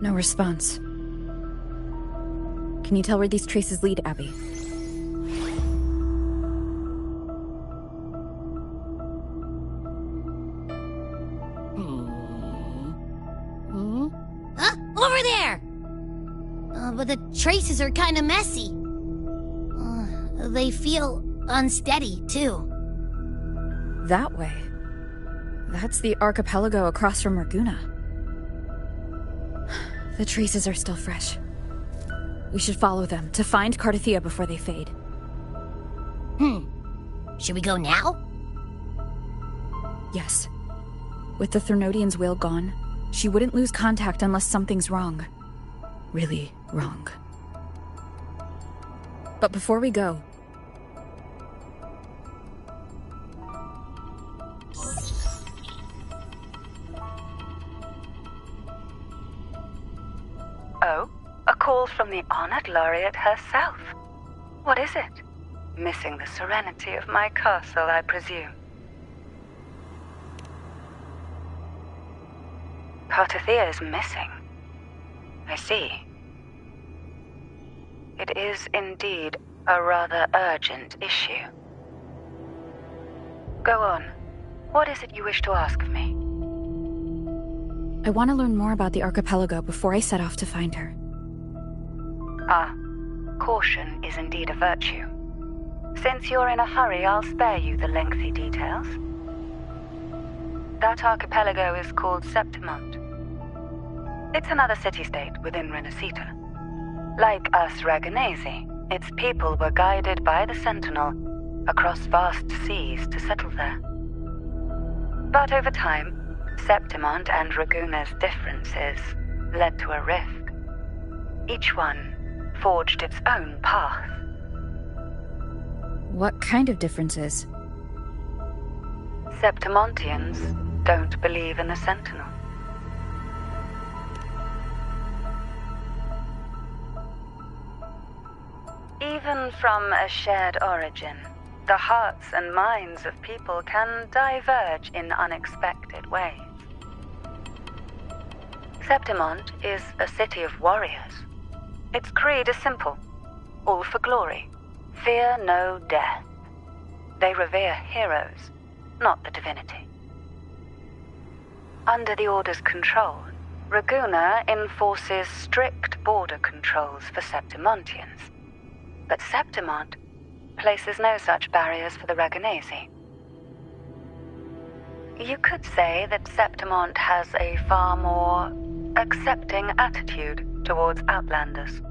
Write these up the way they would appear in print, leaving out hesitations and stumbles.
No response. Can you tell where these traces lead, Abby? Over there! But the traces are kind of messy. They feel unsteady, too. That way. That's the archipelago across from Raguna. The traces are still fresh. We should follow them to find Cardathia before they fade. Should we go now? Yes. With the Threnodian's will gone, she wouldn't lose contact unless something's wrong. Really wrong. But before we go... Oh, a call from the honored laureate herself. What is it? Missing the serenity of my castle, I presume. Cardathia is missing. I see. It is indeed a rather urgent issue. Go on. What is it you wish to ask of me? I want to learn more about the archipelago before I set off to find her. Ah, caution is indeed a virtue. Since you're in a hurry, I'll spare you the lengthy details. That archipelago is called Septimont. It's another city-state within Renacita. Like us Raganesi, its people were guided by the Sentinel across vast seas to settle there. But over time, Septimont and Raguna's differences led to a rift. Each one forged its own path. What kind of differences? Septimontians don't believe in the Sentinel. Even from a shared origin, the hearts and minds of people can diverge in unexpected ways. Septimont is a city of warriors. Its creed is simple: all for glory, fear no death. They revere heroes, not the divinity. Under the Order's control, Raguna enforces strict border controls for Septimontians. But Septimont places no such barriers for the Raganesi. You could say that Septimont has a far more accepting attitude towards outlanders.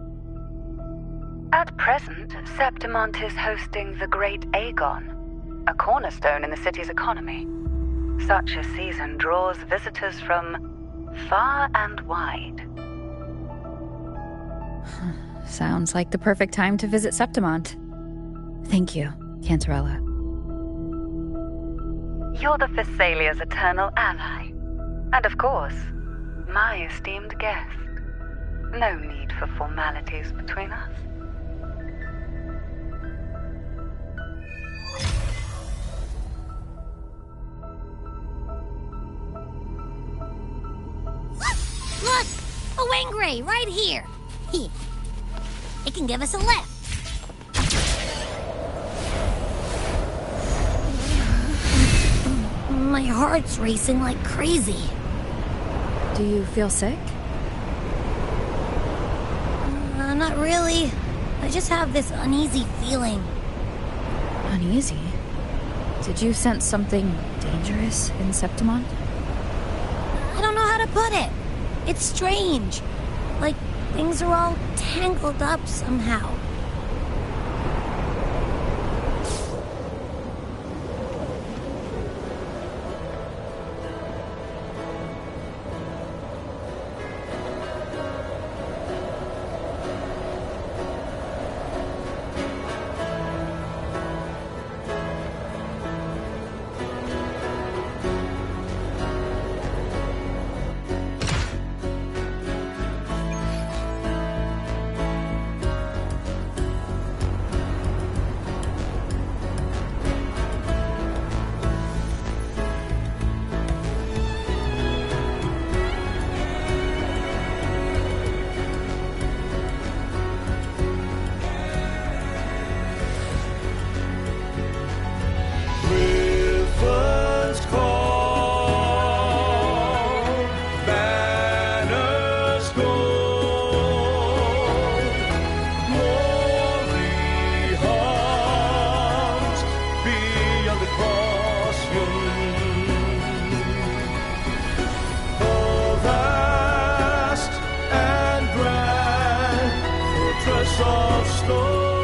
At present, Septimont is hosting the Great Aegon, a cornerstone in the city's economy. Such a season draws visitors from far and wide. Sounds like the perfect time to visit Septimont. Thank you, Cantarella. You're the Thessalia's eternal ally. And of course, my esteemed guest. No need for formalities between us. Look! A Wangray right here! It can give us a lift. My heart's racing like crazy. Do you feel sick? Not really. I just have this uneasy feeling. Uneasy? Did you sense something dangerous in Septimont? I don't know how to put it. It's strange. Like things are all tangled up somehow. soft stone,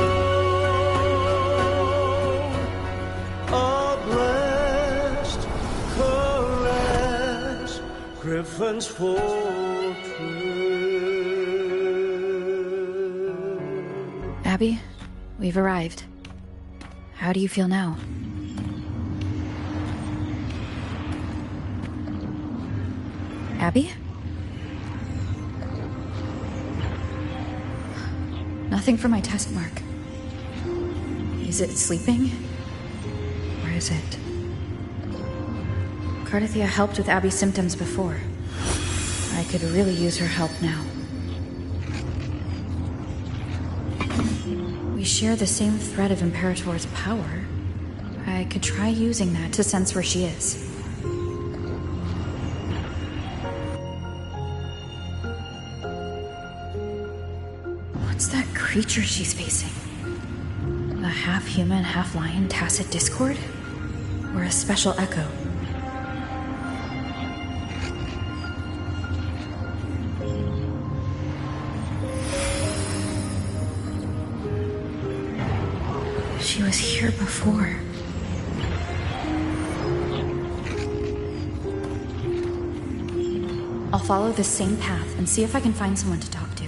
a blessed caress, Griffin's fortress. Abby, we've arrived. How do you feel now? Abby? Nothing for my test mark. Is it sleeping? Or is it? Cardathia helped with Abby's symptoms before. I could really use her help now. We share the same thread of Imperator's power. I could try using that to sense where she is. What's that creature she's facing? A half-human, half-lion tacit discord? Or a special echo? She was here before. I'll follow the same path and see if I can find someone to talk to.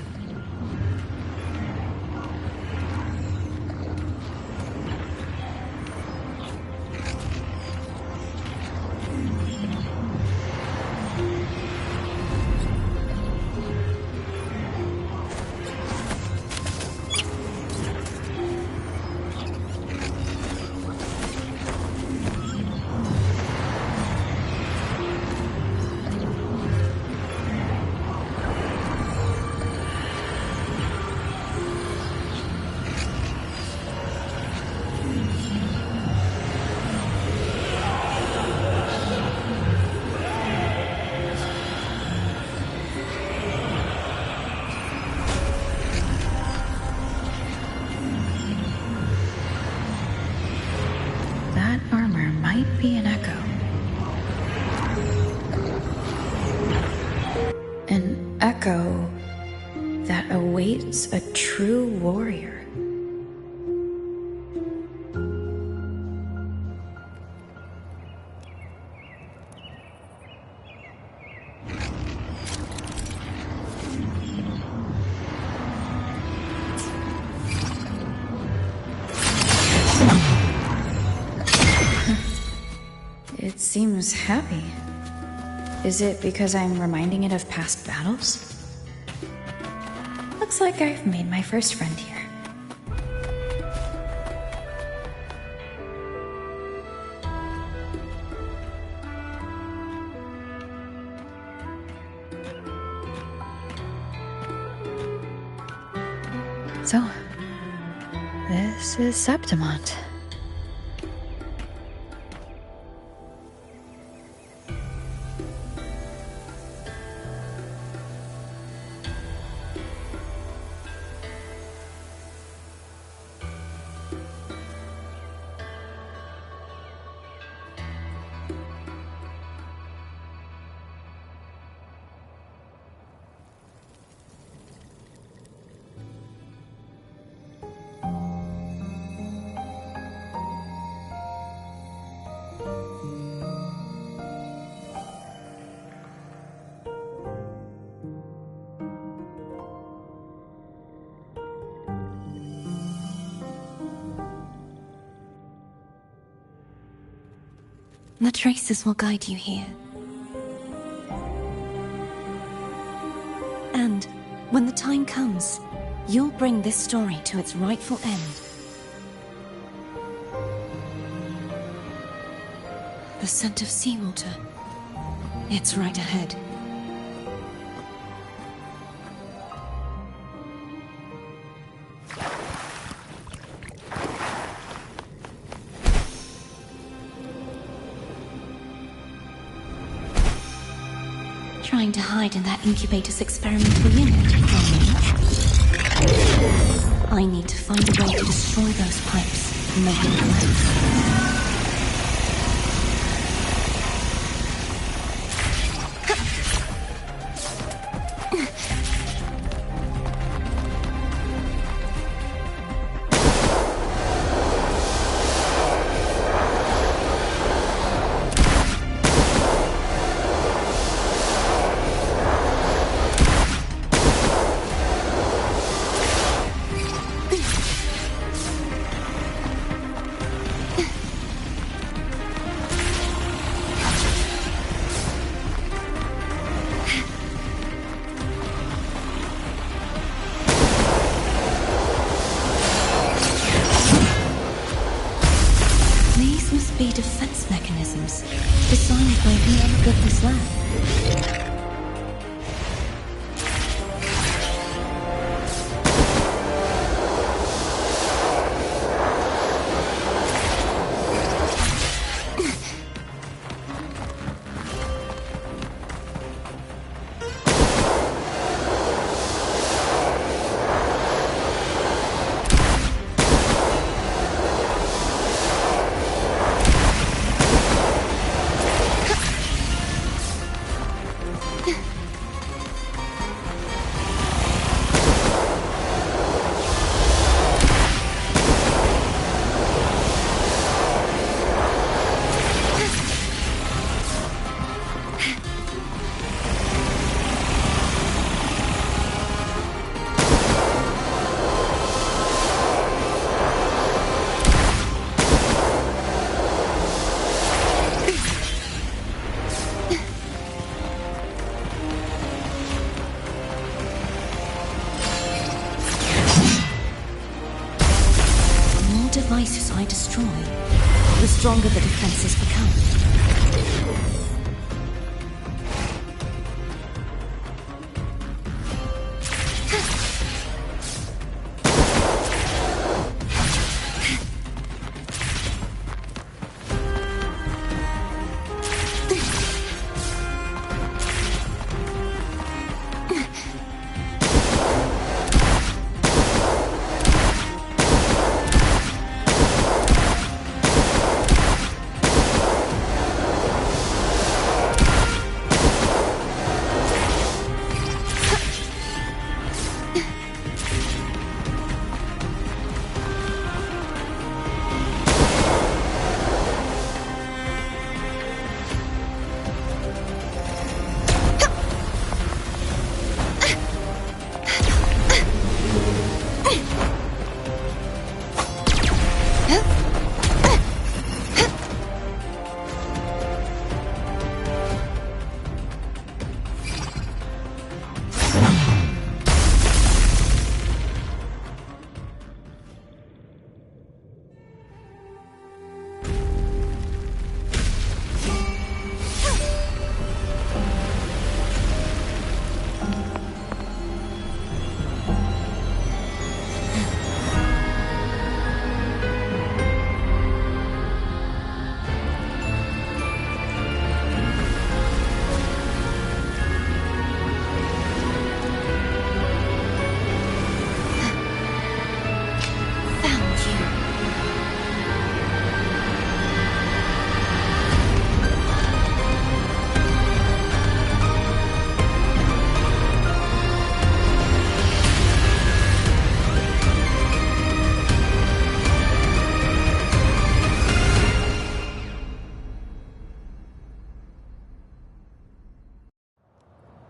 Be an echo. An echo that awaits a true warrior. It seems happy. Is it because I'm reminding it of past battles? Looks like I've made my first friend here. So, this is Septimont. The traces will guide you here. And when the time comes, you'll bring this story to its rightful end. The scent of seawater. It's right ahead. Trying to hide in that incubator's experimental unit, I need to find a way to destroy those pipes and make it collapse. defense mechanisms designed by whoever built this lab. Devices I destroy, the stronger the defenses become.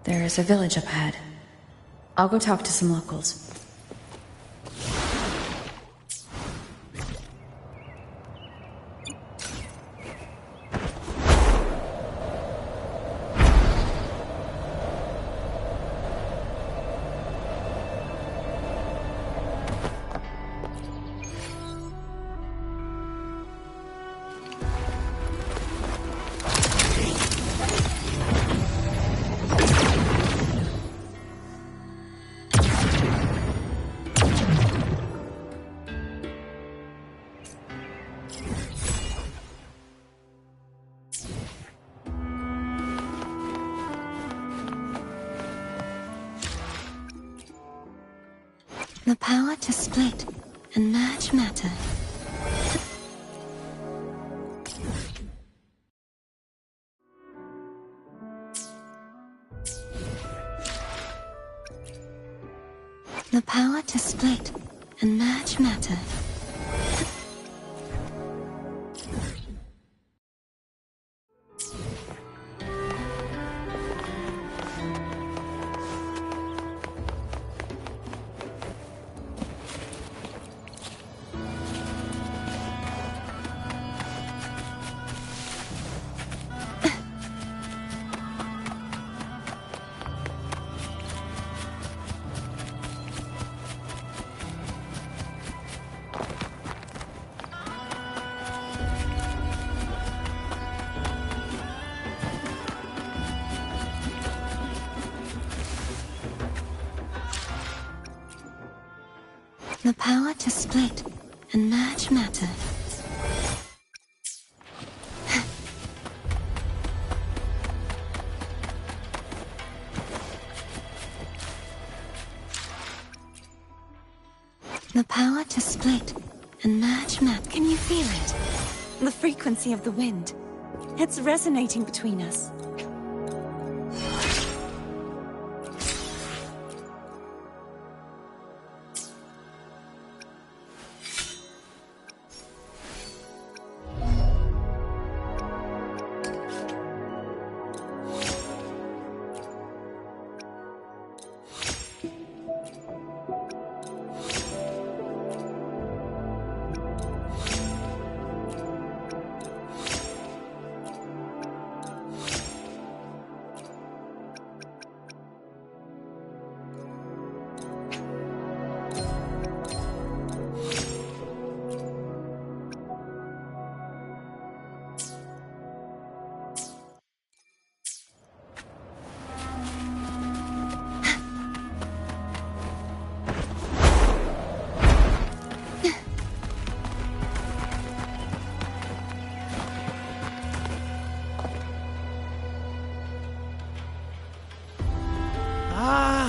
There is a village up ahead. I'll go talk to some locals. The power to split and merge matter. The power to split and merge matter. The power to split and merge matter. The power to split and merge matter. Can you feel it? The frequency of the wind. It's resonating between us.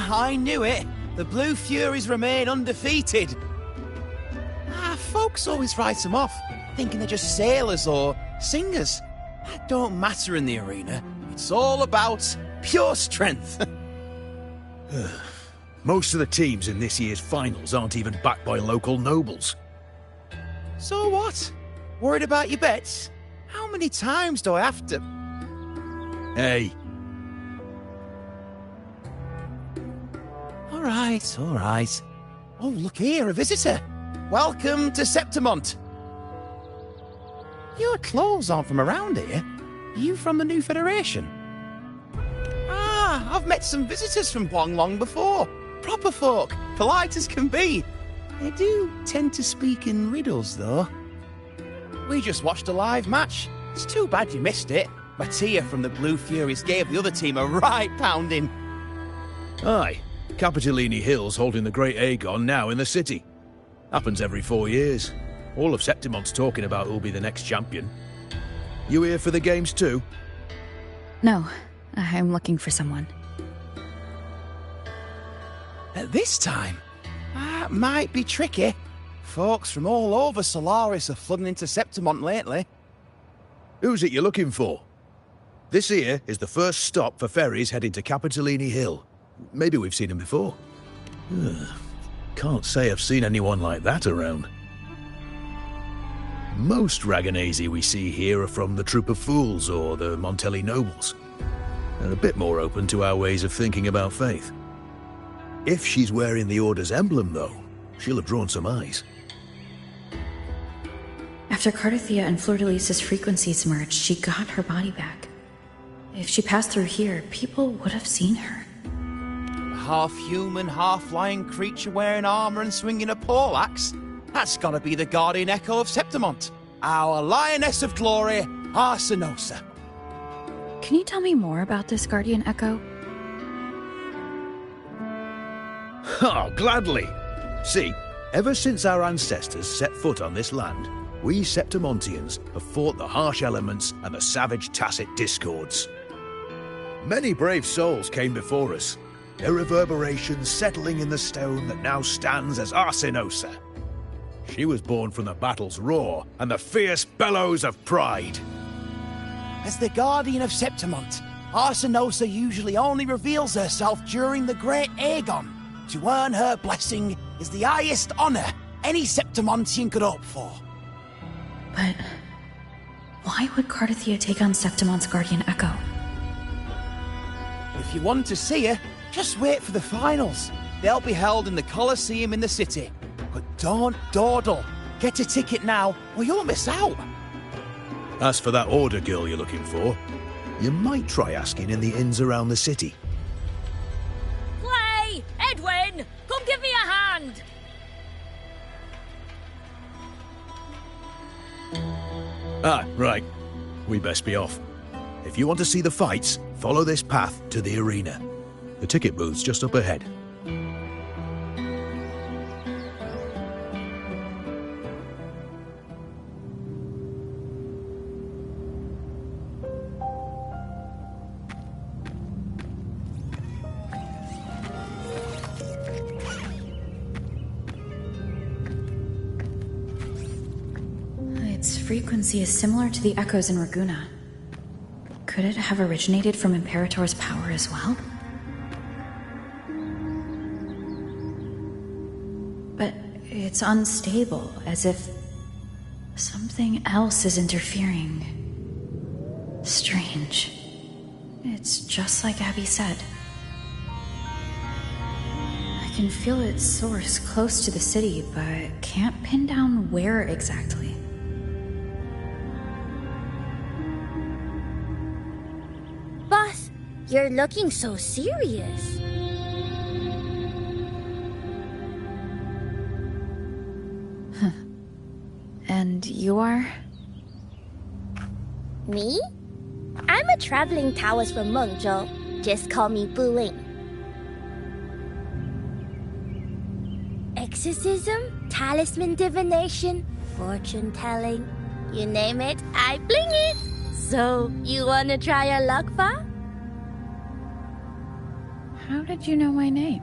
I knew it. The Blue Furies remain undefeated. Folks always write them off, thinking they're just sailors or singers. That don't matter in the arena. It's all about pure strength. Most of the teams in this year's finals aren't even backed by local nobles. So what? Worried about your bets? How many times do I have to... Hey. All right. Oh, look here, a visitor. Welcome to Septimont. Your clothes aren't from around here. Are you from the New Federation? I've met some visitors from Huanglong before. Proper folk, polite as can be. They do tend to speak in riddles, though. We just watched a live match. It's too bad you missed it. Mattia from the Blue Furies gave the other team a right pounding. Aye. Capitolini Hill's holding the Great Aegon now in the city. Happens every 4 years. All of Septimont's talking about who'll be the next champion. You here for the games too? No, I'm looking for someone. At this time? That might be tricky. Folks from all over Solaris are flooding into Septimont lately. Who's it you're looking for? This here is the first stop for ferries heading to Capitolini Hill. Maybe we've seen him before. Can't say I've seen anyone like that around. Most Raganesi we see here are from the Troop of Fools or the Montelli Nobles. They're a bit more open to our ways of thinking about faith. If she's wearing the Order's emblem, though, she'll have drawn some eyes. After Cardathia and Fleur-de-Lis's frequencies merged, she got her body back. If she passed through here, people would have seen her. Half-human, half-lion creature wearing armor and swinging a poleaxe? That's gotta be the guardian echo of Septimont. Our lioness of glory, Arsinosa. Can you tell me more about this guardian echo? Oh, gladly! See, ever since our ancestors set foot on this land, we Septimontians have fought the harsh elements and the savage tacit discords. Many brave souls came before us, their reverberations settling in the stone that now stands as Arsinosa. She was born from the battle's roar and the fierce bellows of pride. As the guardian of Septimont, Arsinosa usually only reveals herself during the Great Aegon. To earn her blessing is the highest honor any Septimontian could hope for. But why would Cardathia take on Septimont's guardian echo? If you want to see her, just wait for the finals. They'll be held in the Colosseum in the city. But don't dawdle. Get a ticket now, or you'll miss out. As for that Order girl you're looking for, you might try asking in the inns around the city. Clay! Edwin! Come give me a hand! Right. We best be off. If you want to see the fights, follow this path to the arena. The ticket booth's just up ahead. frequency is similar to the echoes in Raguna. Could it have originated from Imperator's power as well? But it's unstable, as if something else is interfering. Strange. It's just like Abby said. I can feel its source close to the city, but can't pin down where exactly. Boss, you're looking so serious. And you are? Me? I'm a traveling Taoist from Mengzhou. Just call me Bu Ling. Exorcism, talisman divination, fortune telling. You name it, I bling it. So, you wanna try your luck, Fa? How did you know my name?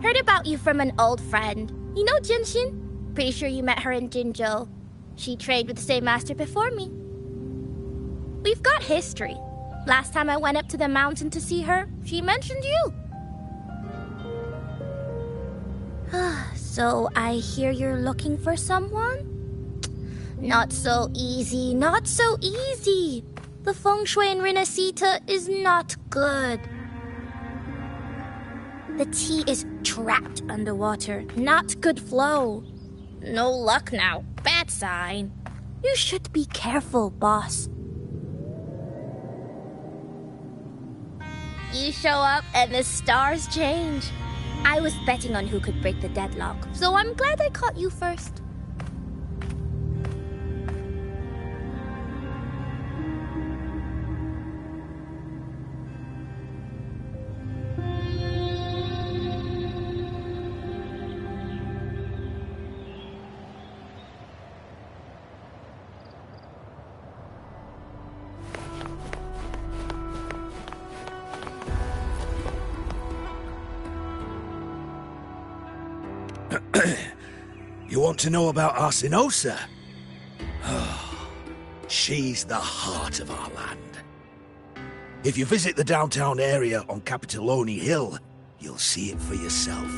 Heard about you from an old friend. You know Jinshin? Pretty sure you met her in Jinzhou. She trained with the same master before me. We've got history. Last time I went up to the mountain to see her, she mentioned you. So I hear you're looking for someone? Not so easy, not so easy. The feng shui in Renacita is not good. The tea is trapped underwater, not good flow. No luck now, bad sign. You should be careful, boss. You show up and the stars change. I was betting on who could break the deadlock, so I'm glad I caught you first. You want to know about Arsinosa? She's the heart of our land. If you visit the downtown area on Capitolone Hill, you'll see it for yourself.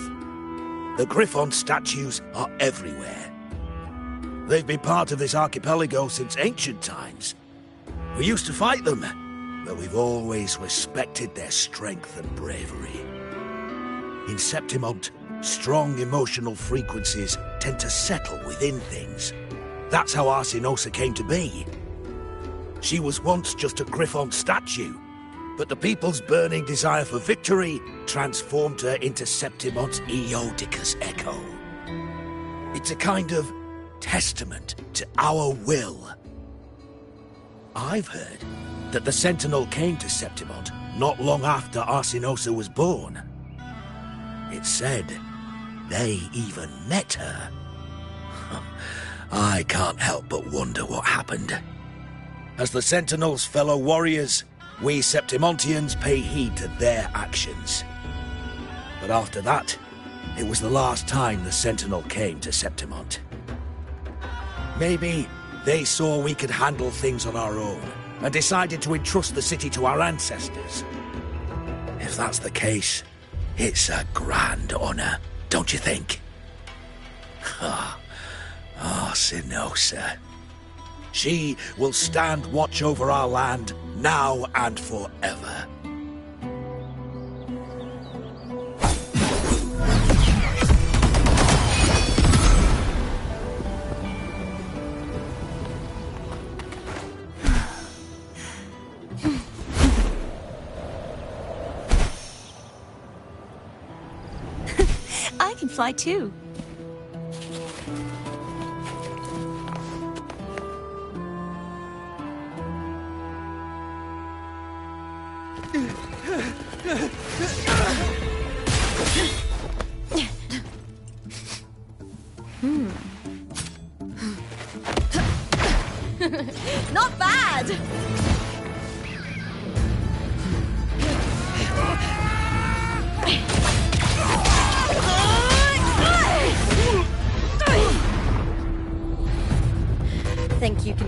The Griffon statues are everywhere. They've been part of this archipelago since ancient times. We used to fight them, but we've always respected their strength and bravery. In Septimont, strong emotional frequencies tend to settle within things. That's how Arsinosa came to be. She was once just a Griffon statue, but the people's burning desire for victory transformed her into Septimont's Eodicus echo. It's a kind of testament to our will. I've heard that the Sentinel came to Septimont not long after Arsinosa was born. It's said they even met her. I can't help but wonder what happened. As the Sentinel's fellow warriors, we Septimontians pay heed to their actions. But after that, it was the last time the Sentinel came to Septimont. Maybe they saw we could handle things on our own and decided to entrust the city to our ancestors. If that's the case, it's a grand honor, don't you think? Arsinosa. She will stand watch over our land now and forever. I can fly too. Not bad!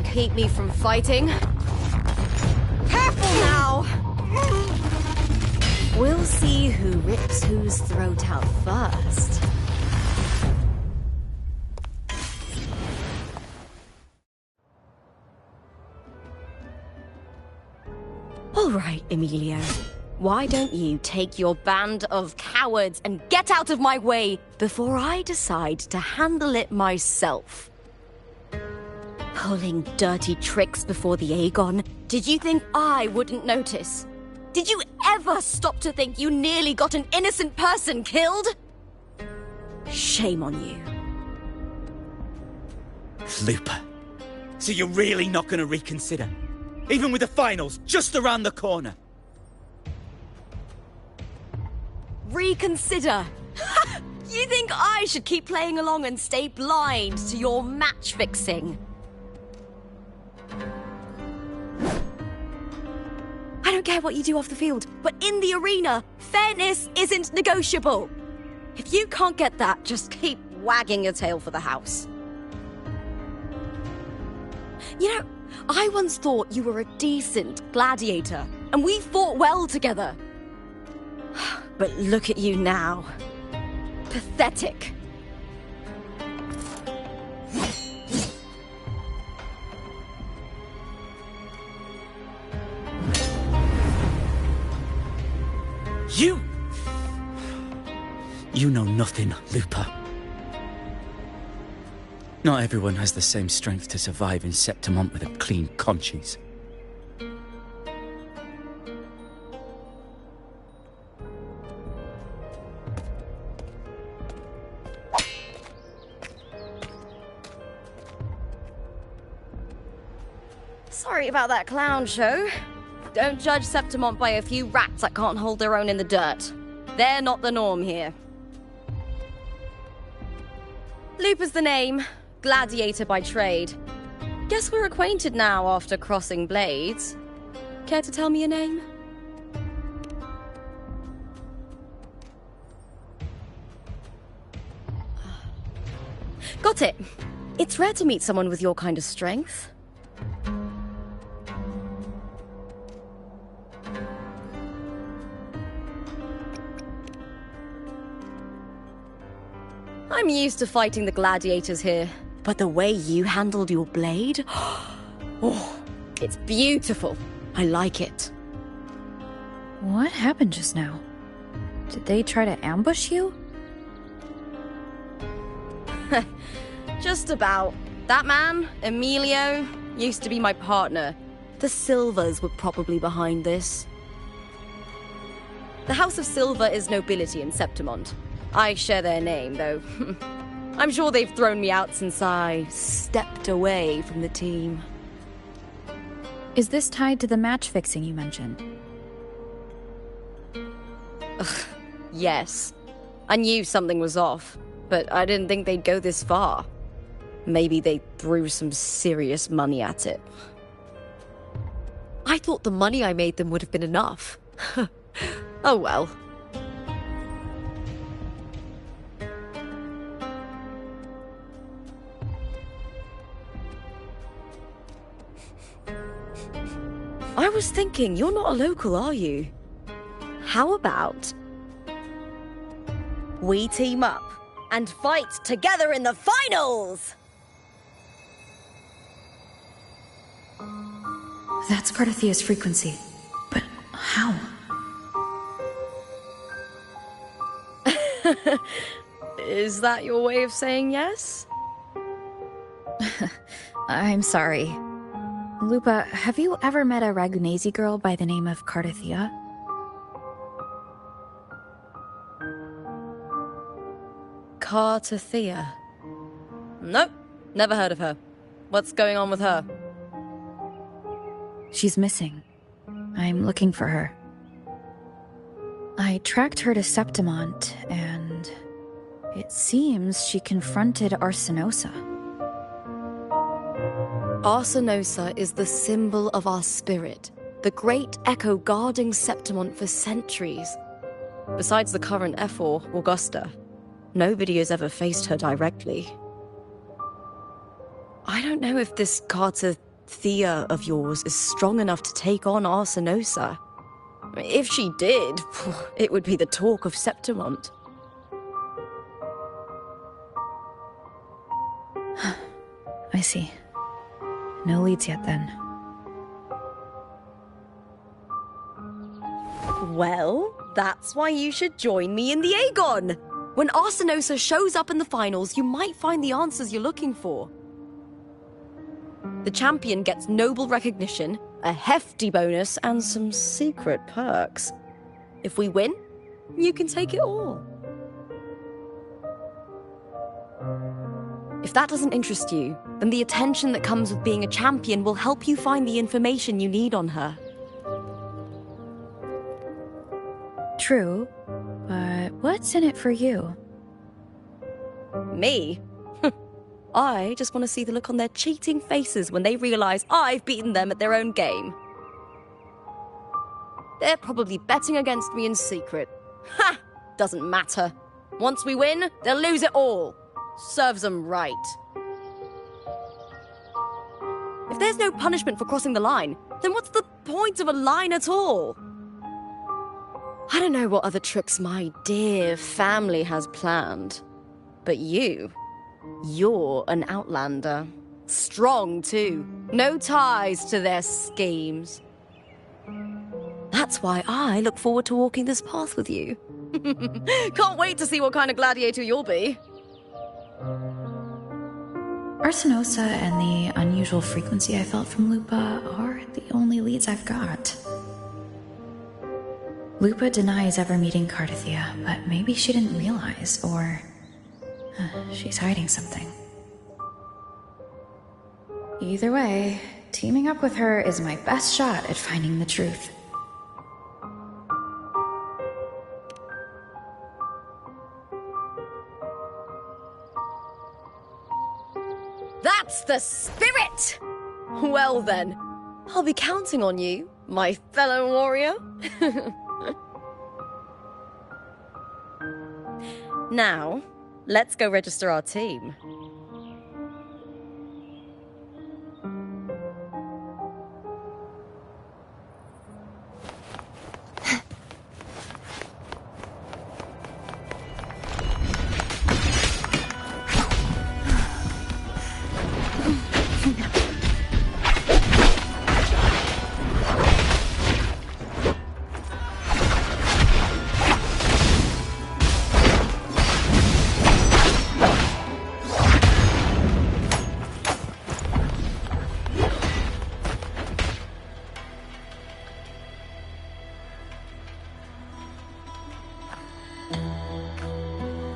keep me from fighting. Careful now! We'll see who rips whose throat out first. All right, Emilio. Why don't you take your band of cowards and get out of my way before I decide to handle it myself? Pulling dirty tricks before the Aegon. Did you think I wouldn't notice? Did you ever stop to think you nearly got an innocent person killed? Shame on you. Lupa, so you're really not going to reconsider? Even with the finals just around the corner? Reconsider? You think I should keep playing along and stay blind to your match fixing? I don't care what you do off the field, but in the arena, fairness isn't negotiable. If you can't get that, just keep wagging your tail for the house. You know, I once thought you were a decent gladiator, and we fought well together. But look at you now. Pathetic. You know nothing, Lupa. Not everyone has the same strength to survive in Septimont with a clean conscience. Sorry about that clown show. Don't judge Septimont by a few rats that can't hold their own in the dirt. They're not the norm here. Lupa's the name. Gladiator by trade. Guess we're acquainted now after crossing blades. Care to tell me your name? Got it. It's rare to meet someone with your kind of strength. I'm used to fighting the gladiators here, but the way you handled your blade... Oh, it's beautiful. I like it. What happened just now? Did they try to ambush you? Just about. That man, Emilio, used to be my partner. The Silvers were probably behind this. The House of Silver is nobility in Septimont. I share their name, though. I'm sure they've thrown me out since I stepped away from the team. Is this tied to the match fixing you mentioned? Ugh, yes. I knew something was off, but I didn't think they'd go this far. Maybe they threw some serious money at it. I thought the money I made them would have been enough. Oh well. I was thinking, you're not a local, are you? How about we team up and fight together in the finals? That's Cardathia's frequency. But how? Is that your way of saying yes? I'm sorry. Lupa, have you ever met a Ragunesi girl by the name of Cardathia? Cardathia? Nope, never heard of her. What's going on with her? She's missing. I'm looking for her. I tracked her to Septimont, and it seems she confronted Arsenosa. Arsenosa is the symbol of our spirit, the great echo guarding Septimont for centuries. Besides the current Ephor, Augusta, nobody has ever faced her directly. I don't know if this Thea of yours is strong enough to take on Arsinosa. If she did, it would be the talk of Septimont. I see. No leads yet, then. Well, that's why you should join me in the Aegon! When Arsinosa shows up in the finals, you might find the answers you're looking for. The champion gets noble recognition, a hefty bonus, and some secret perks. If we win, you can take it all. If that doesn't interest you, then the attention that comes with being a champion will help you find the information you need on her. True, but what's in it for you? Me? I just want to see the look on their cheating faces when they realize I've beaten them at their own game. They're probably betting against me in secret. Ha! Doesn't matter. Once we win, they'll lose it all. Serves them right. If there's no punishment for crossing the line, then what's the point of a line at all? I don't know what other tricks my dear family has planned, but you're an outlander. Strong, too. No ties to their schemes. That's why I look forward to walking this path with you. Can't wait to see what kind of gladiator you'll be. Arsinosa and the unusual frequency I felt from Lupa are the only leads I've got. Lupa denies ever meeting Cardathia, but maybe she didn't realize, or she's hiding something. Either way, teaming up with her is my best shot at finding the truth. That's the spirit! Well then, I'll be counting on you, my fellow warrior. Now, let's go register our team.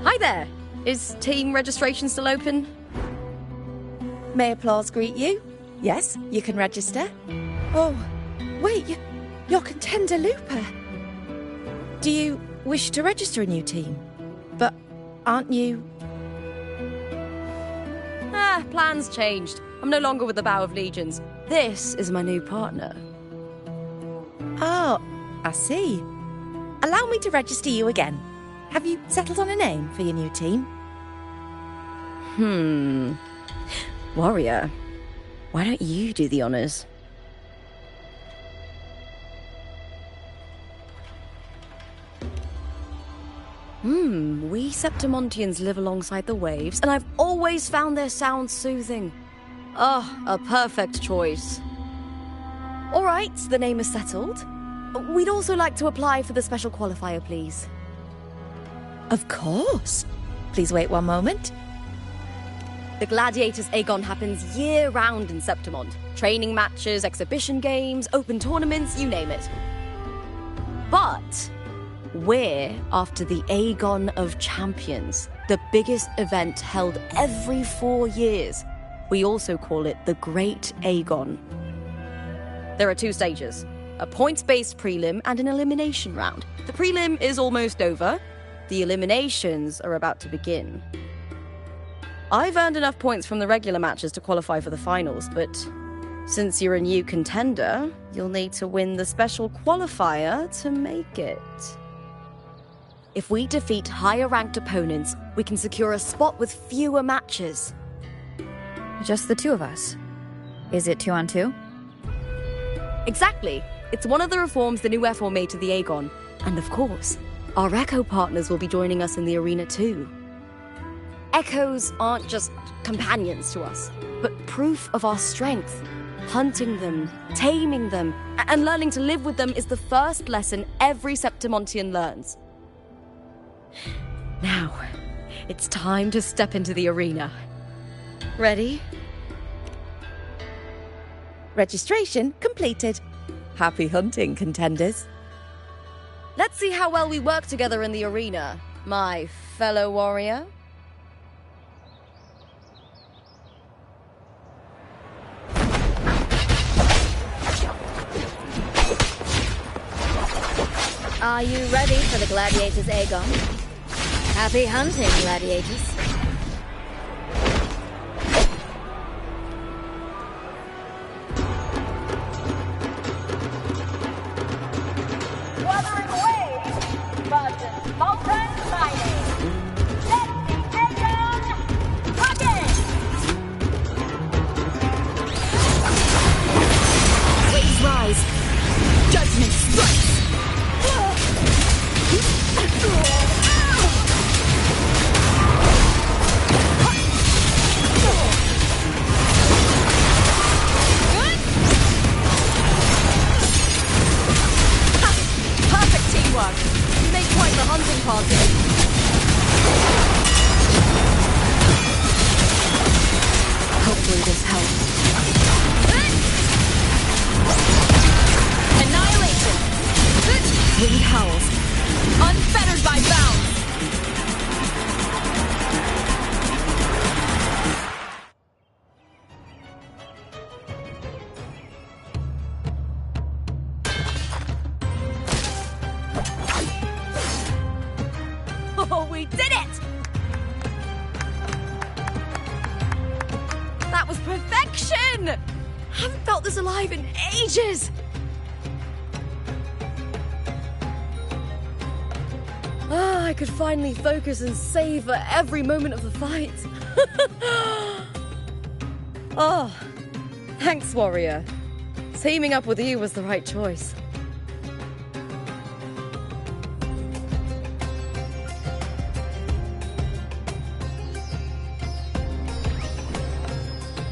Hi there! Is team registration still open? May applause greet you? Yes, you can register. Oh, wait, you're contender Lupa. Do you wish to register a new team? But aren't you... Plans changed. I'm no longer with the Bow of Legions. This is my new partner. Oh, I see. Allow me to register you again. Have you settled on a name for your new team? Warrior, why don't you do the honors? We Septimontians live alongside the waves, and I've always found their sound soothing. A perfect choice. All right, the name is settled. We'd also like to apply for the special qualifier, please. Of course. Please wait one moment. The Gladiators Aegon happens year-round in Septimont. Training matches, exhibition games, open tournaments, you name it. But we're after the Aegon of Champions, the biggest event held every 4 years. We also call it the Great Aegon. There are 2 stages, a points-based prelim and an elimination round. The prelim is almost over. The eliminations are about to begin. I've earned enough points from the regular matches to qualify for the finals, but since you're a new contender, you'll need to win the special qualifier to make it. If we defeat higher-ranked opponents, we can secure a spot with fewer matches. Just the 2 of us. Is it 2-on-2? Exactly. It's one of the reforms the new F4 made to the Aegon. And of course, our Echo partners will be joining us in the arena too. Echoes aren't just companions to us, but proof of our strength. Hunting them, taming them, and learning to live with them is the first lesson every Septimontian learns. Now, it's time to step into the arena. Ready? Registration completed. Happy hunting, contenders. Let's see how well we work together in the arena, my fellow warrior. Are you ready for the gladiators, Aegon? Happy hunting, gladiators. Wutheringwaves versus multi-mining. Let the Aegon begin! Waves rise. Judgment strikes. Perfect teamwork. You make quite the hunting party. Hopefully this helps. Annihilation. Wind howls. Unfettered by bounds. Oh, we did it! That was perfection! Haven't felt this alive in ages! I could finally focus and savor every moment of the fight. Oh, thanks, warrior. Teaming up with you was the right choice.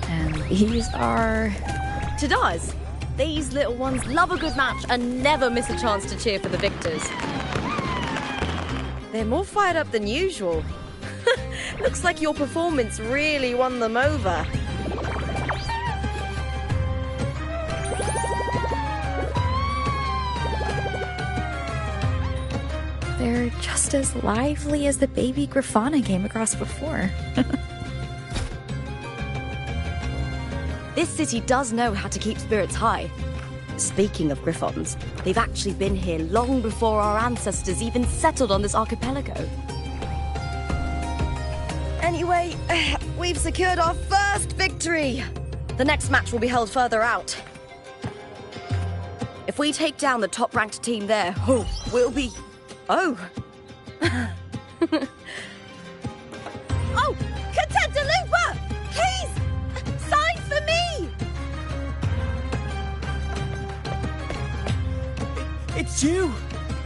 And these are... Chadars. These little ones love a good match and never miss a chance to cheer for the victors. They're more fired up than usual. Looks like your performance really won them over. They're just as lively as the baby Grafana came across before. This city does know how to keep spirits high. Speaking of Griffons, they've actually been here long before our ancestors even settled on this archipelago. Anyway, we've secured our first victory. The next match will be held further out. If we take down the top-ranked team there, we'll be... Oh! Oh! Contender Lupa! Please! Sign for me! It's you!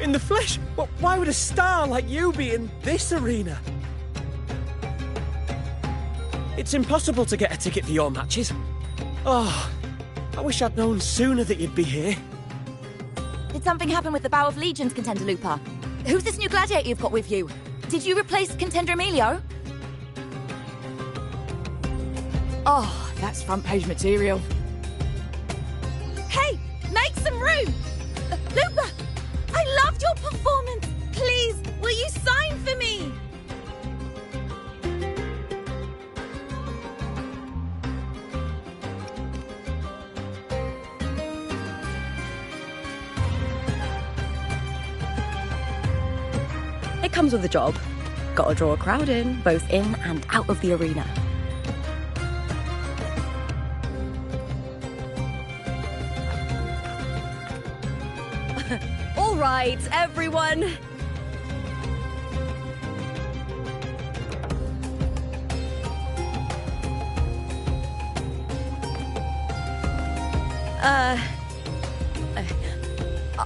In the flesh! Well, why would a star like you be in this arena? It's impossible to get a ticket for your matches. Oh, I wish I'd known sooner that you'd be here. Did something happen with the Bow of Legions, Contender Lupa? Who's this new gladiator you've got with you? Did you replace Contender Emilio? Oh, that's front page material. Hey, make some room! Lupa, I loved your performance. Please, will you sign for me? It comes with the job. Gotta draw a crowd in, both in and out of the arena. All right, everyone.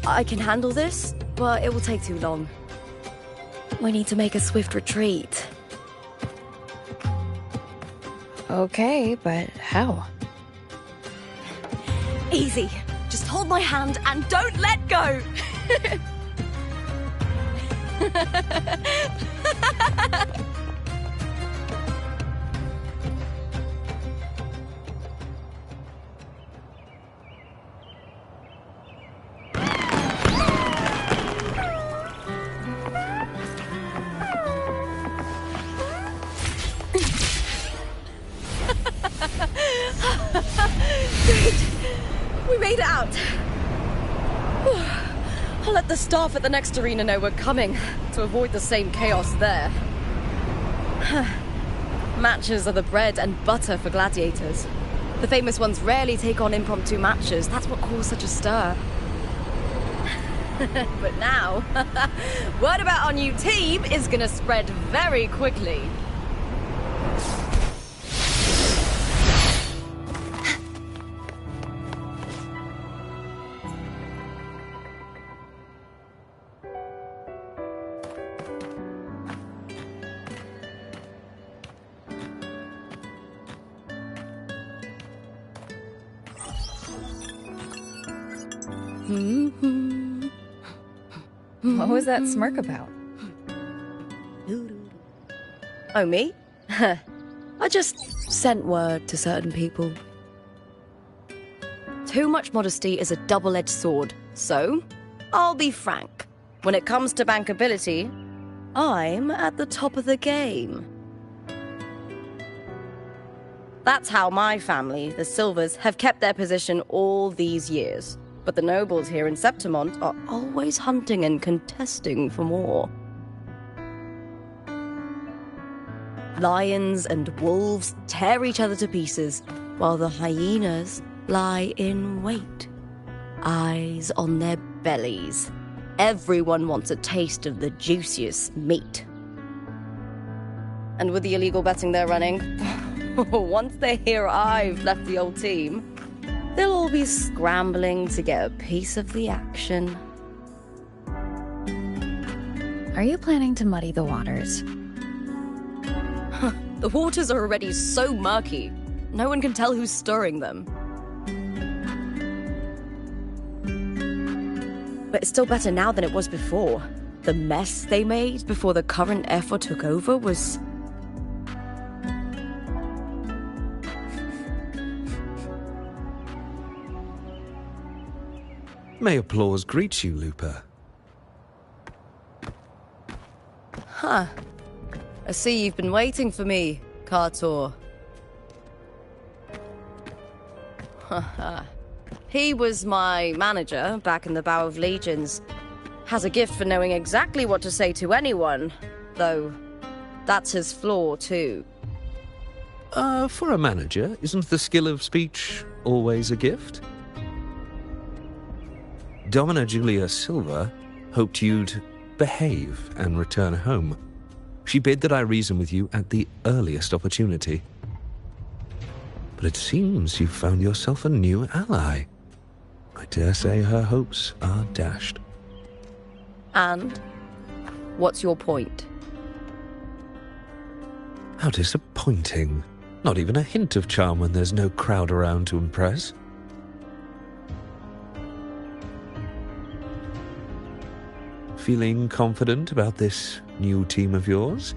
I can handle this, but it will take too long. We need to make a swift retreat. Okay, but how? Easy. Just hold my hand and don't let go! Great! We made it out! I'll let the staff at the next arena know we're coming, to avoid the same chaos there. Matches are the bread and butter for gladiators. The famous ones rarely take on impromptu matches. That's what caused such a stir. But now, word about our new team is gonna spread very quickly. What was that smirk about? Oh, me? I just sent word to certain people. Too much modesty is a double-edged sword, so I'll be frank. When it comes to bankability, I'm at the top of the game. That's how my family, the Silvers, have kept their position all these years. But the nobles here in Septimont are always hunting and contesting for more. Lions and wolves tear each other to pieces, while the hyenas lie in wait, eyes on their bellies. Everyone wants a taste of the juiciest meat. And with the illegal betting they're running, once they hear I've left the old team, they'll all be scrambling to get a piece of the action. Are you planning to muddy the waters? The waters are already so murky, no one can tell who's stirring them. But it's still better now than it was before. The mess they made before the current effort took over was... May applause greet you, Lupa. Huh. I see you've been waiting for me, Kartor. Haha. He was my manager back in the Bow of Legions. Has a gift for knowing exactly what to say to anyone, though that's his flaw too. For a manager, isn't the skill of speech always a gift? Domina Julia Silva hoped you'd behave and return home. She bid that I reason with you at the earliest opportunity. But it seems you've found yourself a new ally. I dare say her hopes are dashed. And? What's your point? How disappointing. Not even a hint of charm when there's no crowd around to impress. Feeling confident about this new team of yours?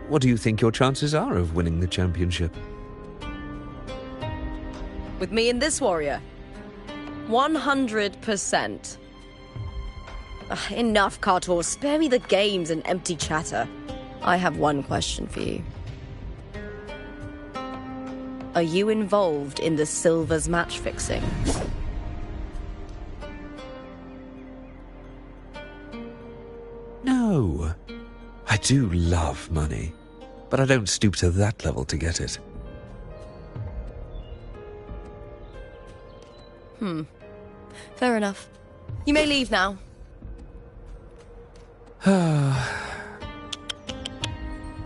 What do you think your chances are of winning the championship? With me and this warrior? 100%. Enough, Kartor. Spare me the games and empty chatter. I have one question for you. Are you involved in the Silvers match fixing? No. I do love money, but I don't stoop to that level to get it. Fair enough. You may leave now.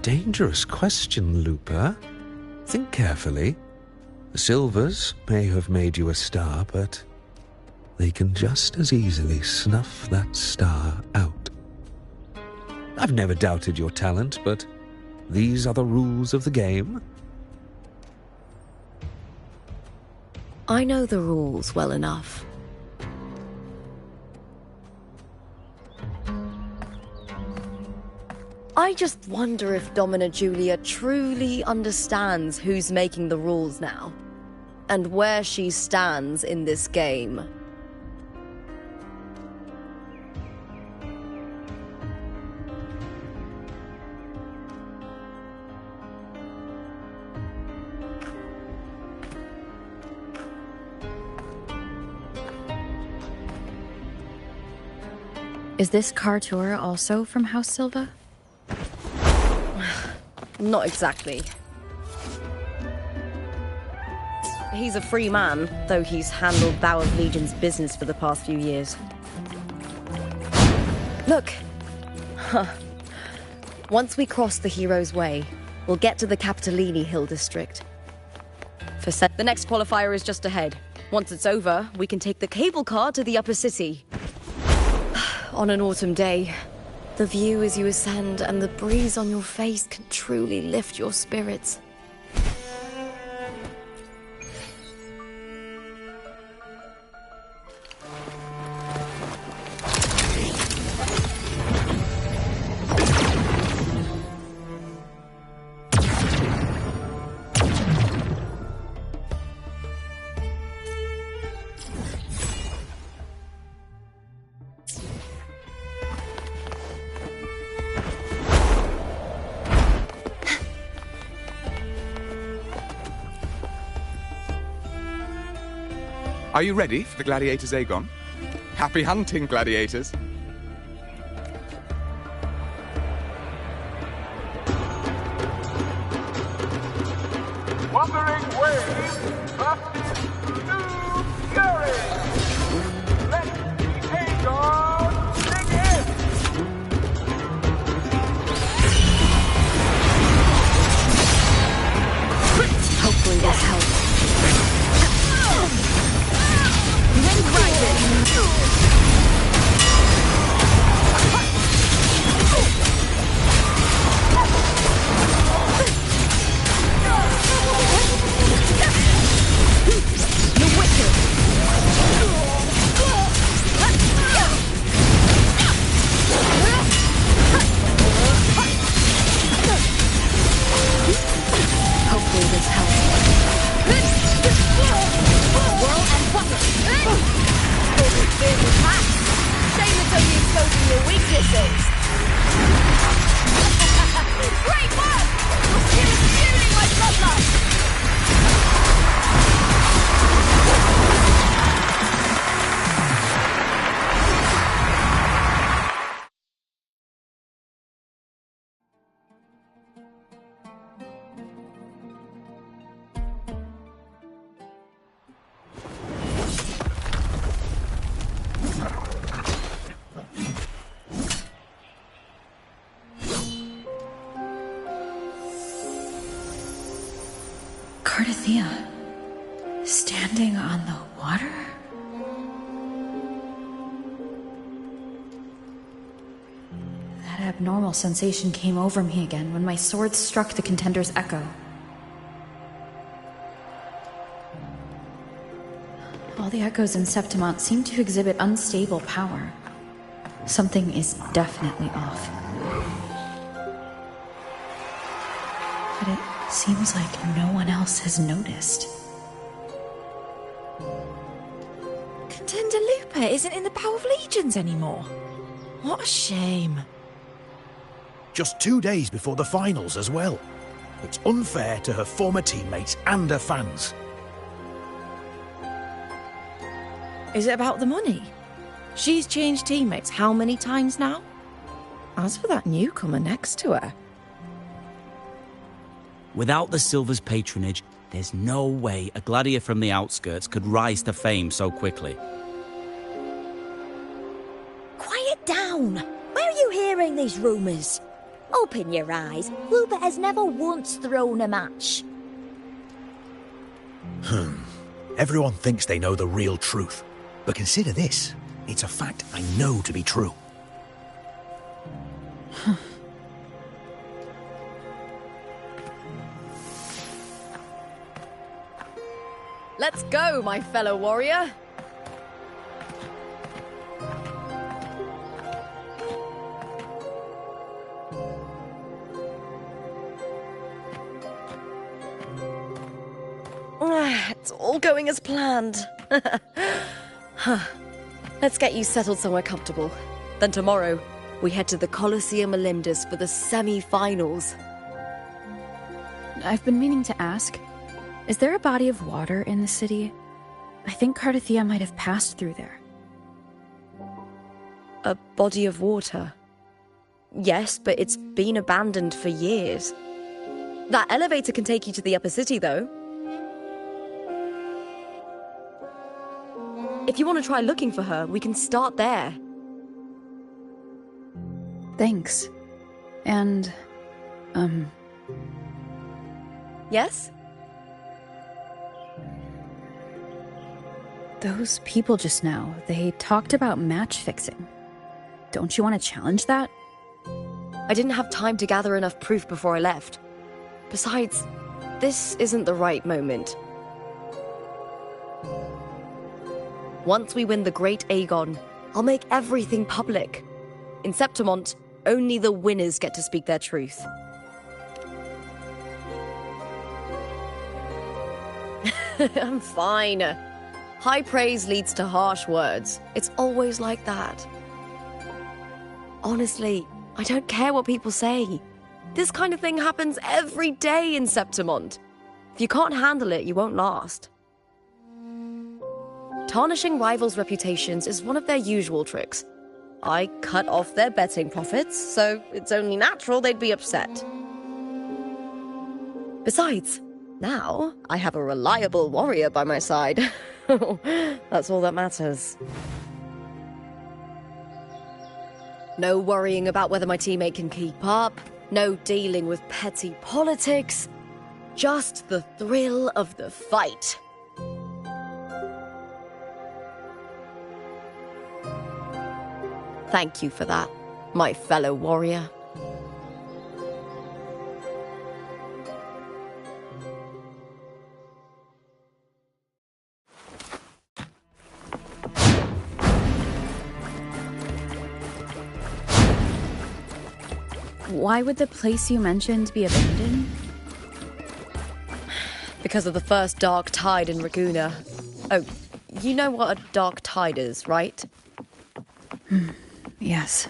Dangerous question, Lupa. Think carefully. The Silvers may have made you a star, but they can just as easily snuff that star out. I've never doubted your talent, but these are the rules of the game. I know the rules well enough. I just wonder if Domina Julia truly understands who's making the rules now, and where she stands in this game. Is this car tour also from House Silva? Not exactly. He's a free man, though he's handled Bow of Legion's business for the past few years. Look! Once we cross the Hero's Way, we'll get to the Capitolini Hill district. The next qualifier is just ahead. Once it's over, we can take the cable car to the upper city. On an autumn day, the view as you ascend and the breeze on your face can truly lift your spirits. Are you ready for the gladiators, Aegon? Happy hunting, gladiators! Wutheringwaves versus New Fury! Let the Aegon begin! Hopefully this helps. Hopefully this helps. Whirl and butter! Fierce attack! Shame it's only exposing your weaknesses! Great work! Your skill is fueling my bloodlust! Cardathea, standing on the water? That abnormal sensation came over me again when my sword struck the contender's echo. All the echoes in Septimont seem to exhibit unstable power. Something is definitely off. But it seems like no one else has noticed. Contender Lupa isn't in the Bow of Legions anymore. What a shame. Just 2 days before the finals as well. It's unfair to her former teammates and her fans. Is it about the money? She's changed teammates how many times now? As for that newcomer next to her... Without the Silver's patronage, there's no way a gladiator from the outskirts could rise to fame so quickly. Quiet down! Where are you hearing these rumours? Open your eyes. Lupa has never once thrown a match. Everyone thinks they know the real truth. But consider this. It's a fact I know to be true. Let's go, my fellow warrior! It's all going as planned. Let's get you settled somewhere comfortable. Then tomorrow, we head to the Colosseum Olympus for the semi-finals. I've been meaning to ask, is there a body of water in the city? I think Cardathia might have passed through there. A body of water? Yes, but it's been abandoned for years. That elevator can take you to the upper city, though. If you want to try looking for her, we can start there. Thanks. And, Yes? Those people just now, they talked about match fixing. Don't you want to challenge that? I didn't have time to gather enough proof before I left. Besides, this isn't the right moment. Once we win the Great Aegon, I'll make everything public. In Septimont, only the winners get to speak their truth. I'm fine. High praise leads to harsh words. It's always like that. Honestly, I don't care what people say. This kind of thing happens every day in Septimont. If you can't handle it, you won't last. Tarnishing rivals' reputations is one of their usual tricks. I cut off their betting profits, so it's only natural they'd be upset. Besides, now I have a reliable warrior by my side. That's all that matters. No worrying about whether my teammate can keep up, no dealing with petty politics, just the thrill of the fight. Thank you for that, my fellow warrior. Why would the place you mentioned be abandoned? Because of the first dark tide in Raguna. Oh, you know what a dark tide is, right? Yes.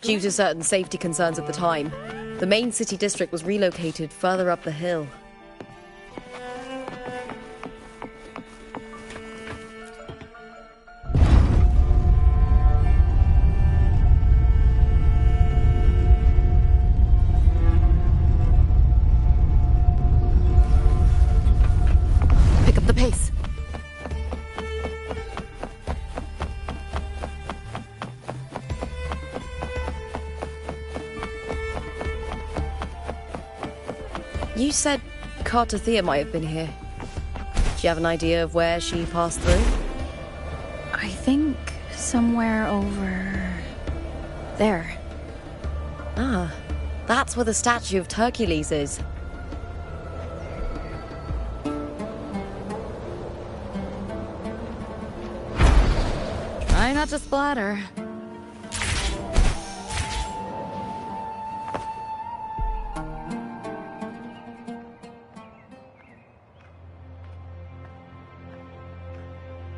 Due to certain safety concerns at the time, the main city district was relocated further up the hill. Pick up the pace. You said Cardathia might have been here. Do you have an idea of where she passed through? I think somewhere over there. Ah, that's where the statue of Hercules is. Try not to splatter.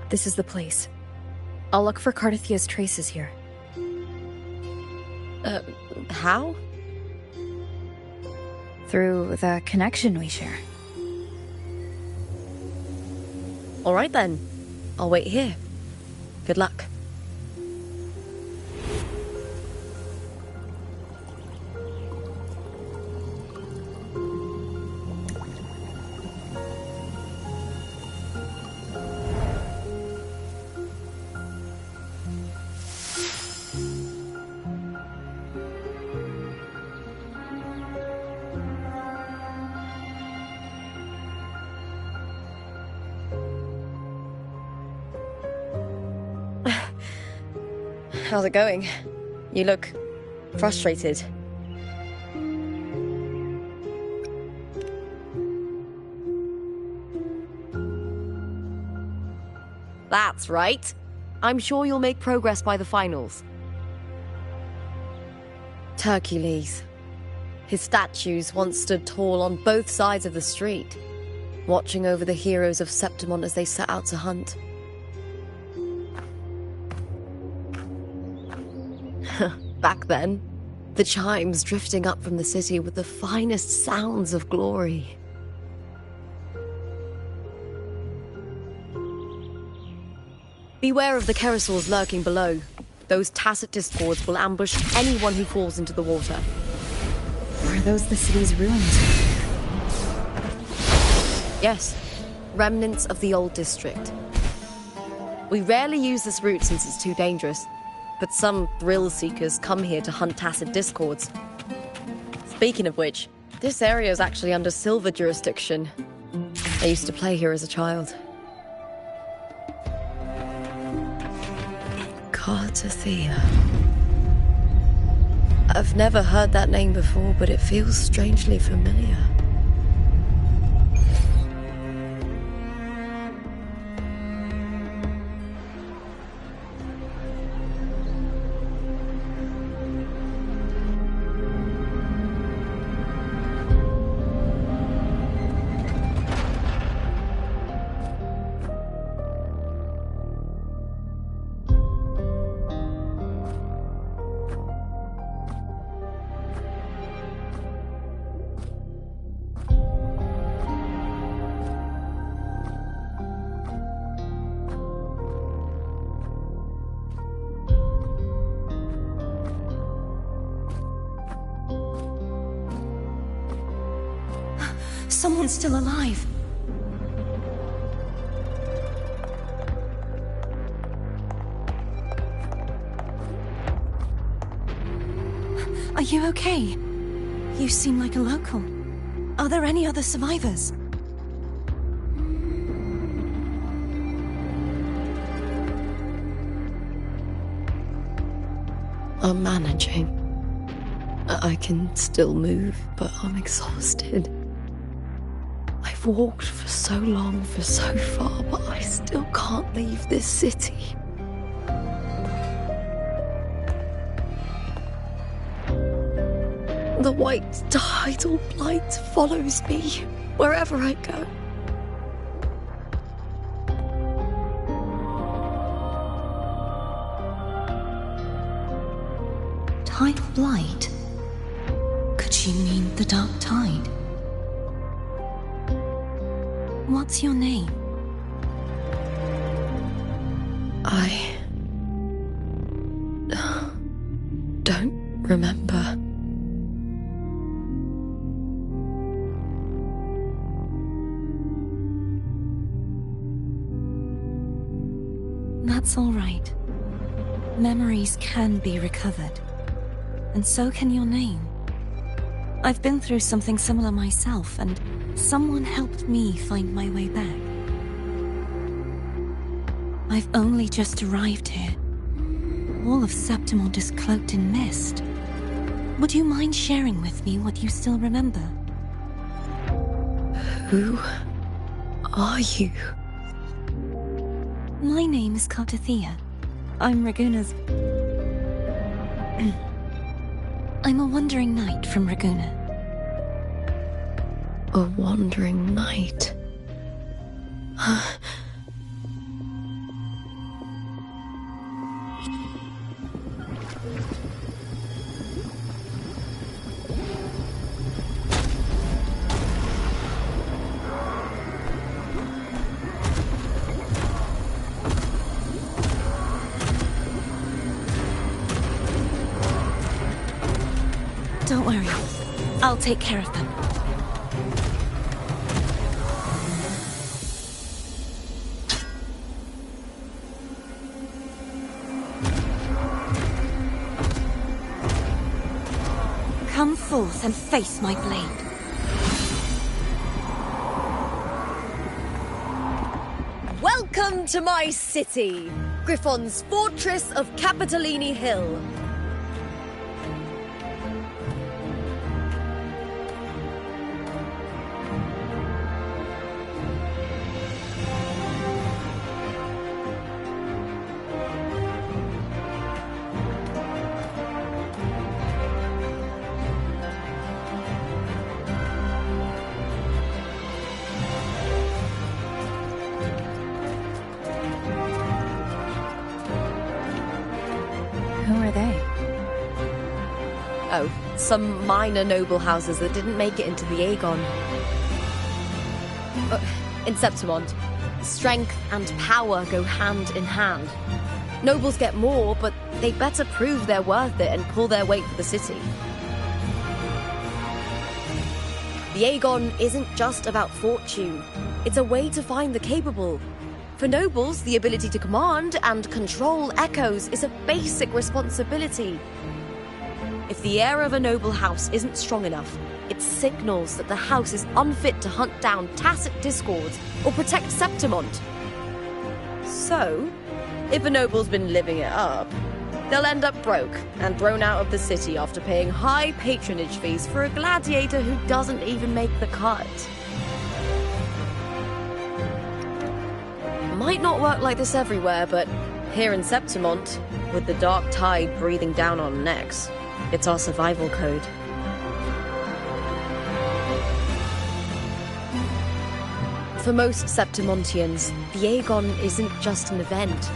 This is the place. I'll look for Cardathia's traces here. How? Through the connection we share. All right then. I'll wait here. Good luck. how's it going? You look frustrated. That's right. I'm sure you'll make progress by the finals. Hercules. His statues once stood tall on both sides of the street, watching over the heroes of Septimon as they set out to hunt. Back then, the chimes drifting up from the city with the finest sounds of glory. Beware of the Kerosaurs lurking below. Those tacit discords will ambush anyone who falls into the water. Are those the city's ruins? Yes, remnants of the old district. We rarely use this route since it's too dangerous, but some thrill-seekers come here to hunt tacit discords. Speaking of which, this area is actually under Silver jurisdiction. I used to play here as a child. Cartathea. I've never heard that name before, but it feels strangely familiar. Someone's still alive. Are you okay? You seem like a local. Are there any other survivors? I'm managing. I can still move, but I'm exhausted. I've walked for so long, for so far, but I still can't leave this city. The white tidal blight follows me wherever I go. Tidal blight? Could she mean the dark tide? What's your name? I don't remember. That's all right. Memories can be recovered. And so can your name. I've been through something similar myself, and someone helped me find my way back. I've only just arrived here. All of Septimon is cloaked in mist. Would you mind sharing with me what you still remember? Who are you? My name is Cartathea. I'm Raguna's... I'm a wandering knight from Raguna. A wandering knight? Don't worry. I'll take care of them. Come forth and face my blade. Welcome to my city! Griffon's fortress of Capitolini Hill. Who are they? Oh, some minor noble houses that didn't make it into the Aegon. In Septimont, strength and power go hand in hand. Nobles get more, but they better prove they're worth it and pull their weight for the city. The Aegon isn't just about fortune. It's a way to find the capable. For nobles, the ability to command and control echoes is a basic responsibility. If the heir of a noble house isn't strong enough, it signals that the house is unfit to hunt down tacit discords or protect Septimont. So, if a noble's been living it up, they'll end up broke and thrown out of the city after paying high patronage fees for a gladiator who doesn't even make the cut. Might not work like this everywhere, but here in Septimont, with the dark tide breathing down on necks, it's our survival code. For most Septimontians, the Aegon isn't just an event.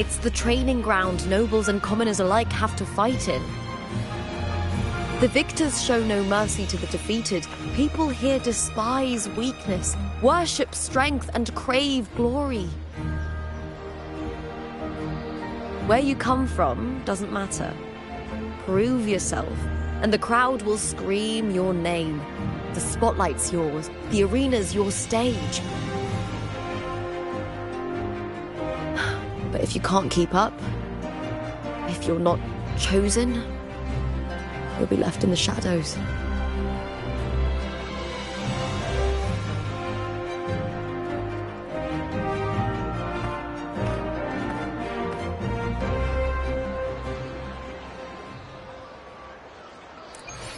It's the training ground nobles and commoners alike have to fight in. The victors show no mercy to the defeated. People here despise weakness, worship strength, and crave glory. Where you come from doesn't matter. Prove yourself, and the crowd will scream your name. The spotlight's yours, the arena's your stage. But if you can't keep up, if you're not chosen, you'll be left in the shadows.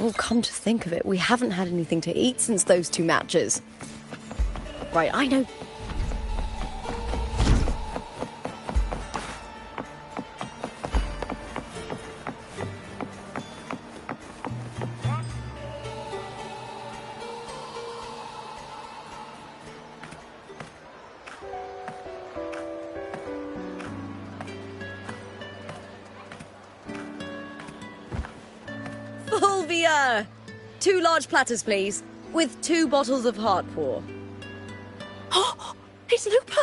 Oh, come to think of it, we haven't had anything to eat since those 2 matches. Right, I know. Fulvia! 2 large platters, please, with 2 bottles of Heartpour. Oh, it's Lupa!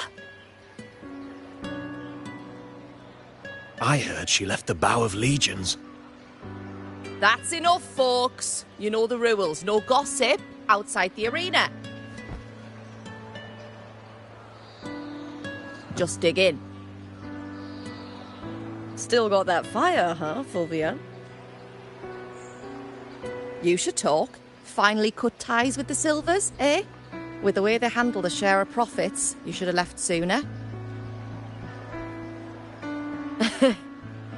I heard she left the Bow of Legions. That's enough, folks. You know the rules. No gossip outside the arena. Just dig in. Still got that fire, huh, Fulvia? You should talk. Finally cut ties with the Silvers, eh? With the way they handle the share of profits, you should have left sooner.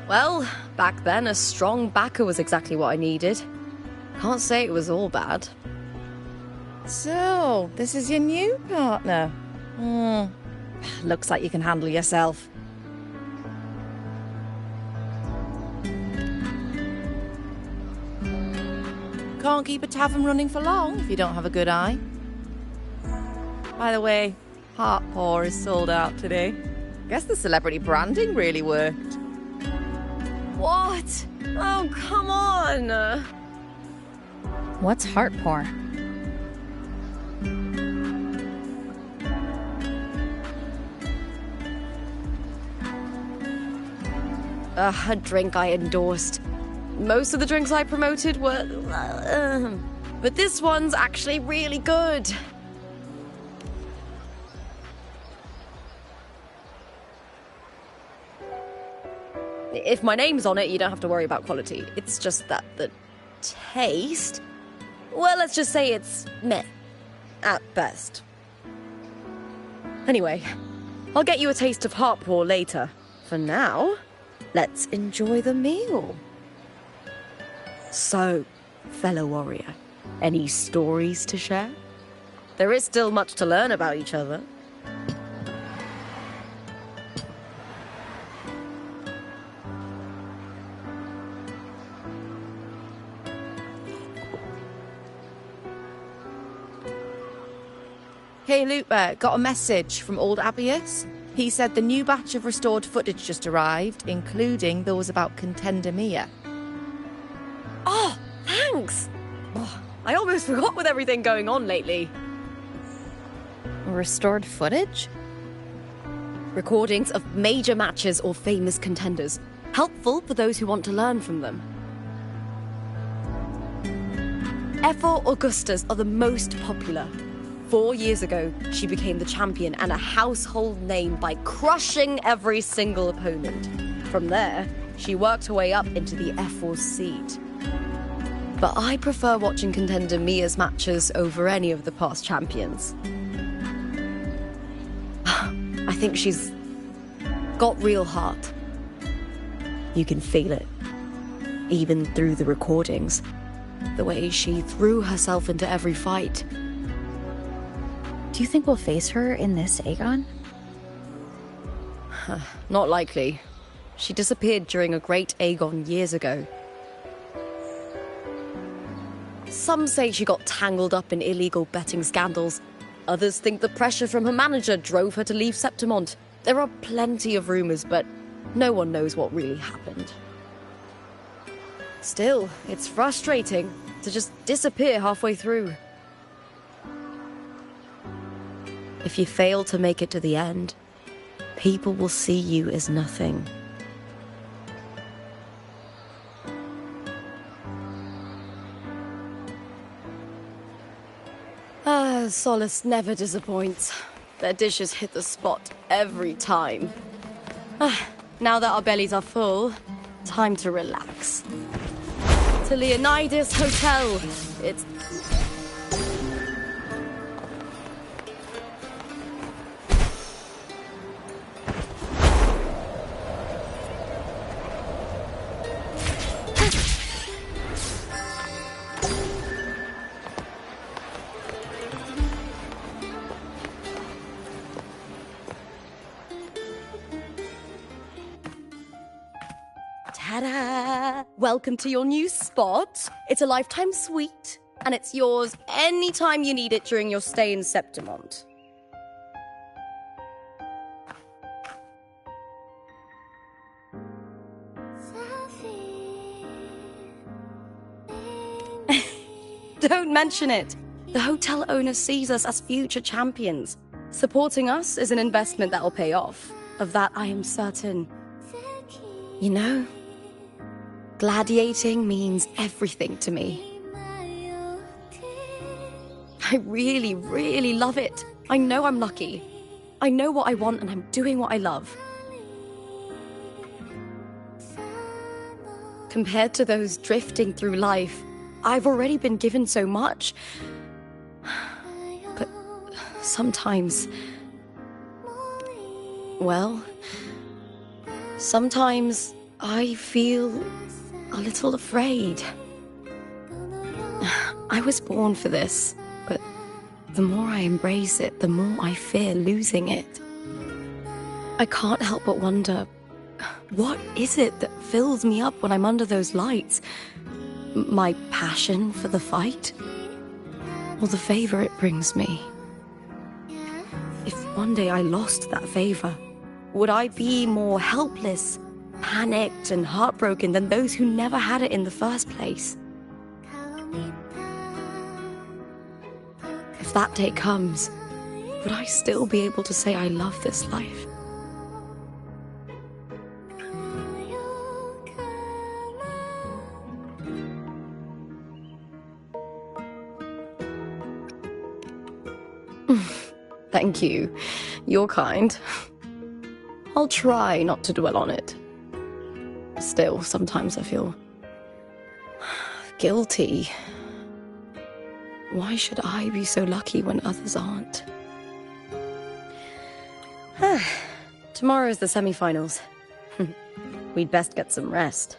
Well, back then, a strong backer was exactly what I needed. Can't say it was all bad. So, this is your new partner. Looks like you can handle yourself. Can't keep a tavern running for long if you don't have a good eye. By the way, Heartpour is sold out today. Guess the celebrity branding really worked. What? Oh, come on! What's Heartpour? A drink I endorsed. Most of the drinks I promoted were... but this one's actually really good. If my name's on it, you don't have to worry about quality. It's just that the taste... well, let's just say it's meh. At best. Anyway, I'll get you a taste of Heartpour later. for now, let's enjoy the meal. So, fellow warrior, any stories to share? There is still much to learn about each other. Hey, Lupa, got a message from old Abius. He said the new batch of restored footage just arrived, including those about Contender Mia. Oh, thanks! Oh, I almost forgot with everything going on lately. Restored footage? Recordings of major matches or famous contenders. Helpful for those who want to learn from them. F4 Augustas are the most popular. 4 years ago, she became the champion and a household name by crushing every single opponent. From there, she worked her way up into the F4 seat. But I prefer watching Contender Mia's matches over any of the past champions. I think she's got real heart. You can feel it, even through the recordings. The way she threw herself into every fight. Do you think we'll face her in this Aegon? Not likely. She disappeared during a great Aegon years ago. Some say she got tangled up in illegal betting scandals. Others think the pressure from her manager drove her to leave Septimont. There are plenty of rumors, but no one knows what really happened. Still, it's frustrating to just disappear halfway through. If you fail to make it to the end, people will see you as nothing. Solace never disappoints. Their dishes hit the spot every time. Now that our bellies are full, time to relax. To Leonidas Hotel. It's... Ta-da! Welcome to your new spot. It's a lifetime suite, and it's yours anytime you need it during your stay in Septimont. Don't mention it. The hotel owner sees us as future champions. Supporting us is an investment that will pay off. Of that, I am certain. You know, gladiating means everything to me. I really, really love it. I know I'm lucky. I know what I want and I'm doing what I love. Compared to those drifting through life, I've already been given so much. But sometimes... well... sometimes I feel a little afraid. I was born for this, but the more I embrace it, the more I fear losing it. I can't help but wonder, what is it that fills me up when I'm under those lights? My passion for the fight? Or the favor it brings me? If one day I lost that favor, would I be more helpless, panicked, and heartbroken than those who never had it in the first place? If that day comes, would I still be able to say I love this life? Thank you. You're kind. I'll try not to dwell on it. Still, sometimes I feel guilty. Why should I be so lucky when others aren't? Tomorrow is the semi-finals. We'd best get some rest.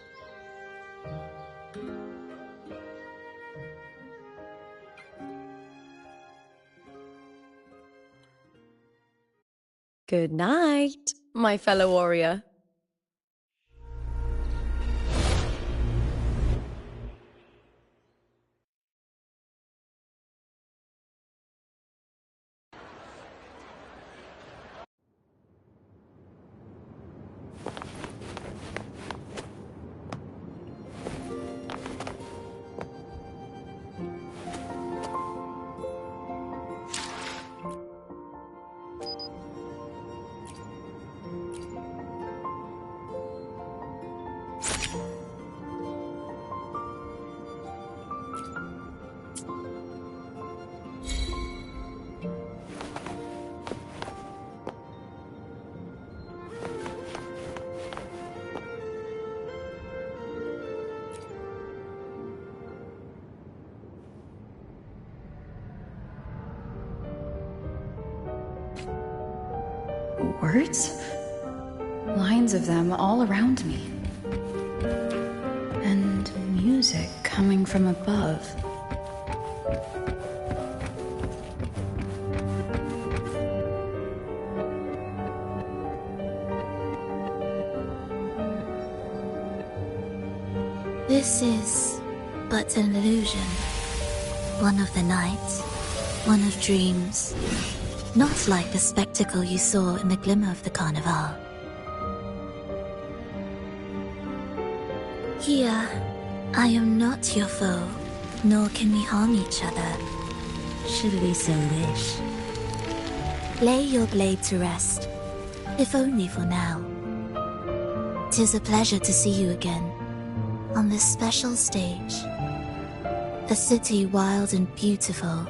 Good night, my fellow warrior. Words? Lines of them all around me. And music coming from above. This is but an illusion. One of the nights, one of dreams. Not like the spectacle you saw in the glimmer of the Carnival. Here, I am not your foe, nor can we harm each other, should we so wish. Lay your blade to rest, if only for now. 'Tis a pleasure to see you again, on this special stage. A city wild and beautiful,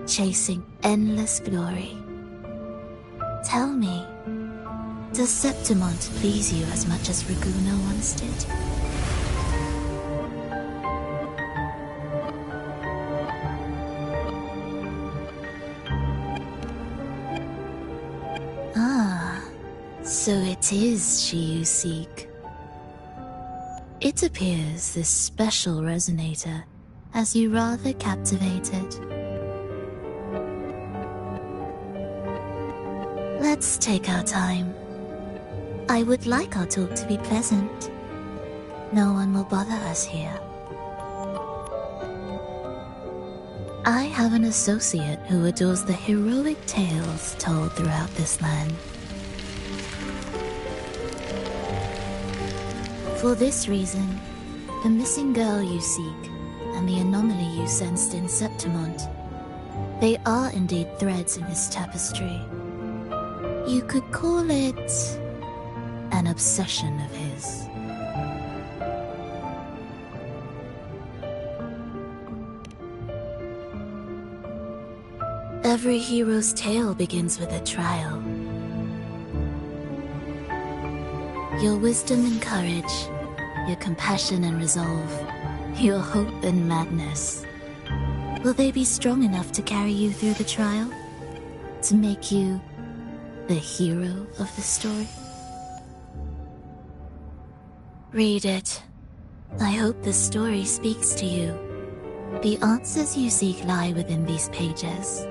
chasing endless glory. Tell me, does Septimont please you as much as Raguno once did? Ah, so it is she you seek. It appears this special resonator has you rather captivated. Let's take our time. I would like our talk to be pleasant. No one will bother us here. I have an associate who adores the heroic tales told throughout this land. For this reason, the missing girl you seek and the anomaly you sensed in Septimont, they are indeed threads in this tapestry. You could call it an obsession of his. Every hero's tale begins with a trial. Your wisdom and courage, your compassion and resolve, your hope and madness. Will they be strong enough to carry you through the trial? To make you the hero of the story? Read it. I hope the story speaks to you. The answers you seek lie within these pages.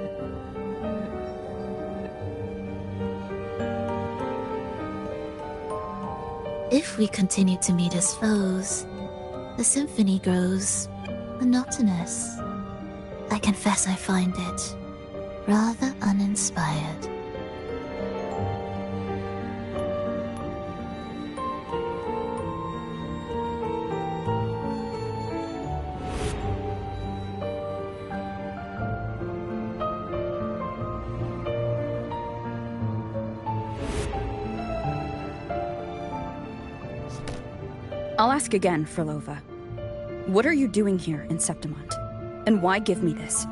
If we continue to meet as foes, the symphony grows monotonous. I confess I find it rather uninspired. I'll ask again, Frolova. What are you doing here in Septimont? And why give me this?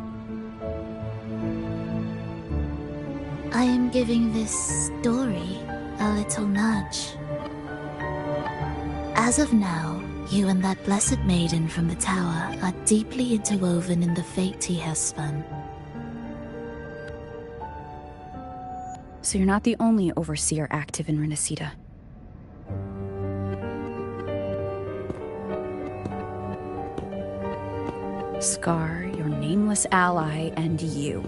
I am giving this story a little nudge. As of now, you and that blessed maiden from the tower are deeply interwoven in the fate he has spun. So you're not the only overseer active in Renacita. Scar, your nameless ally, and you.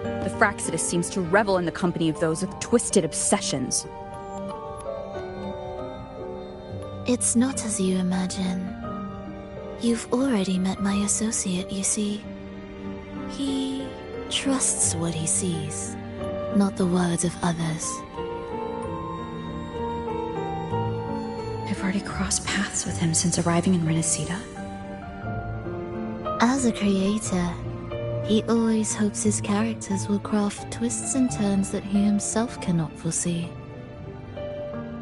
The Fraxidus seems to revel in the company of those with twisted obsessions. It's not as you imagine. You've already met my associate, you see. He trusts what he sees, not the words of others. I've already crossed paths with him since arriving in Renacita. As a creator, he always hopes his characters will craft twists and turns that he himself cannot foresee.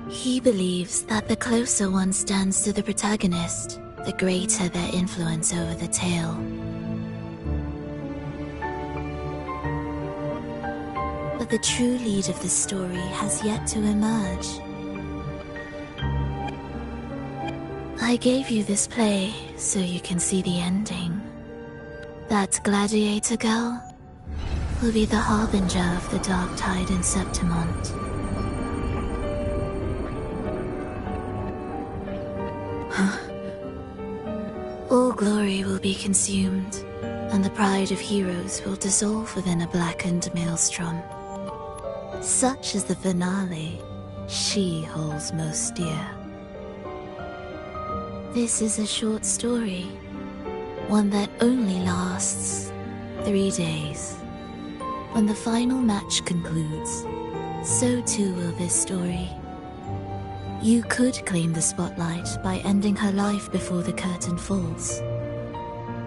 He believes that the closer one stands to the protagonist, the greater their influence over the tale. But the true lead of the story has yet to emerge. I gave you this play so you can see the ending. That gladiator girl will be the harbinger of the dark tide in Septimont. All glory will be consumed, and the pride of heroes will dissolve within a blackened maelstrom. Such is the finale she holds most dear. This is a short story, one that only lasts 3 days. When the final match concludes, so too will this story. You could claim the spotlight by ending her life before the curtain falls.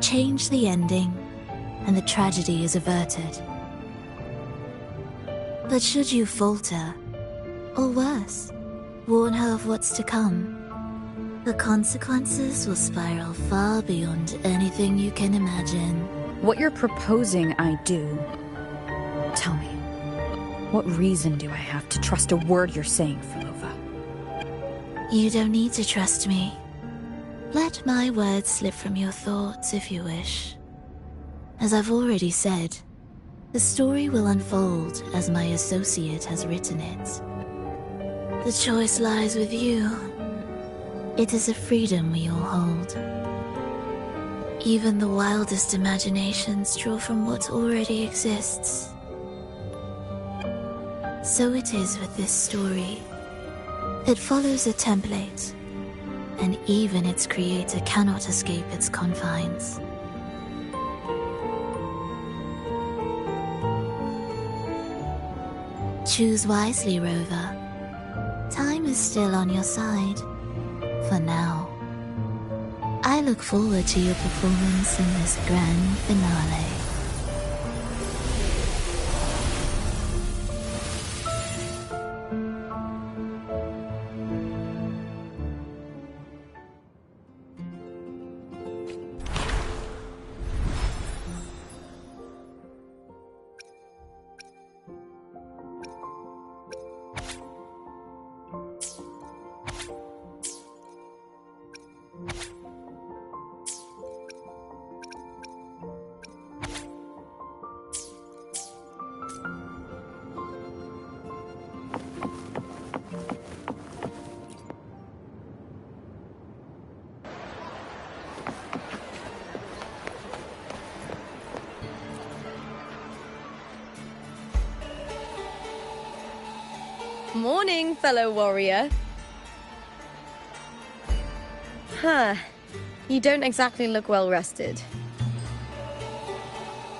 Change the ending, and the tragedy is averted. But should you falter, or worse, warn her of what's to come, the consequences will spiral far beyond anything you can imagine. What you're proposing I do. Tell me, what reason do I have to trust a word you're saying, Frolova? You don't need to trust me. Let my words slip from your thoughts if you wish. As I've already said, the story will unfold as my associate has written it. The choice lies with you. It is a freedom we all hold. Even the wildest imaginations draw from what already exists. So it is with this story. It follows a template, and even its creator cannot escape its confines. Choose wisely, Rover. Time is still on your side. For now. I look forward to your performance in this grand finale. Morning, fellow warrior. Huh. You don't exactly look well rested.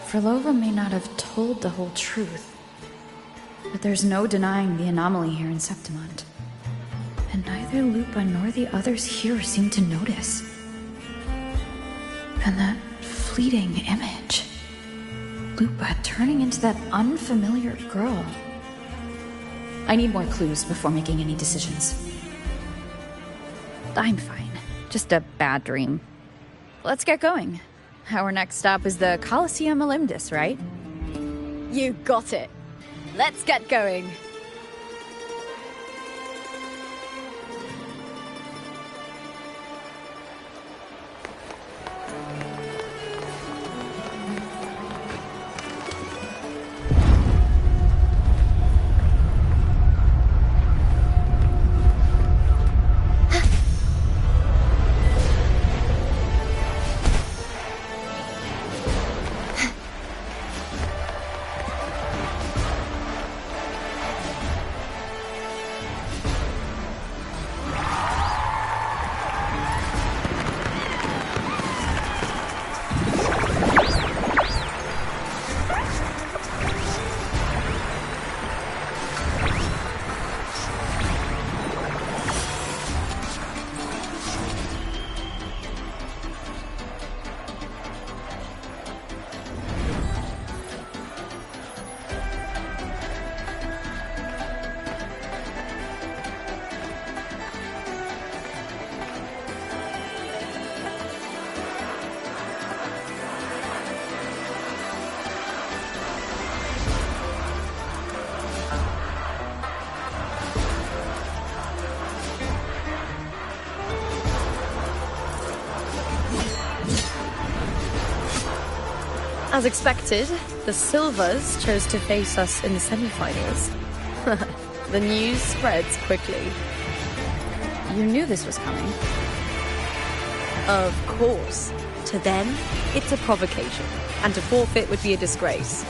Frolova may not have told the whole truth, but there's no denying the anomaly here in Septimont. And neither Lupa nor the others here seem to notice. And that fleeting image. Lupa turning into that unfamiliar girl. I need more clues before making any decisions. I'm fine. Just a bad dream. Let's get going. Our next stop is the Colosseum Olympus, right? You got it. Let's get going. As expected, the Silvers chose to face us in the semi-finals. The news spreads quickly. You knew this was coming. Of course. To them, it's a provocation, and to forfeit would be a disgrace.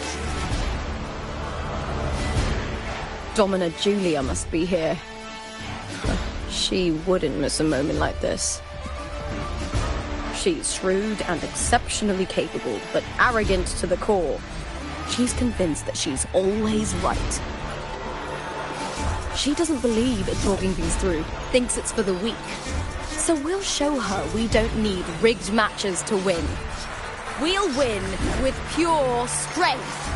Domina Julia must be here. She wouldn't miss a moment like this. She's shrewd and exceptionally capable, but arrogant to the core. She's convinced that she's always right. She doesn't believe in talking things through, thinks it's for the weak. So we'll show her we don't need rigged matches to win. We'll win with pure strength.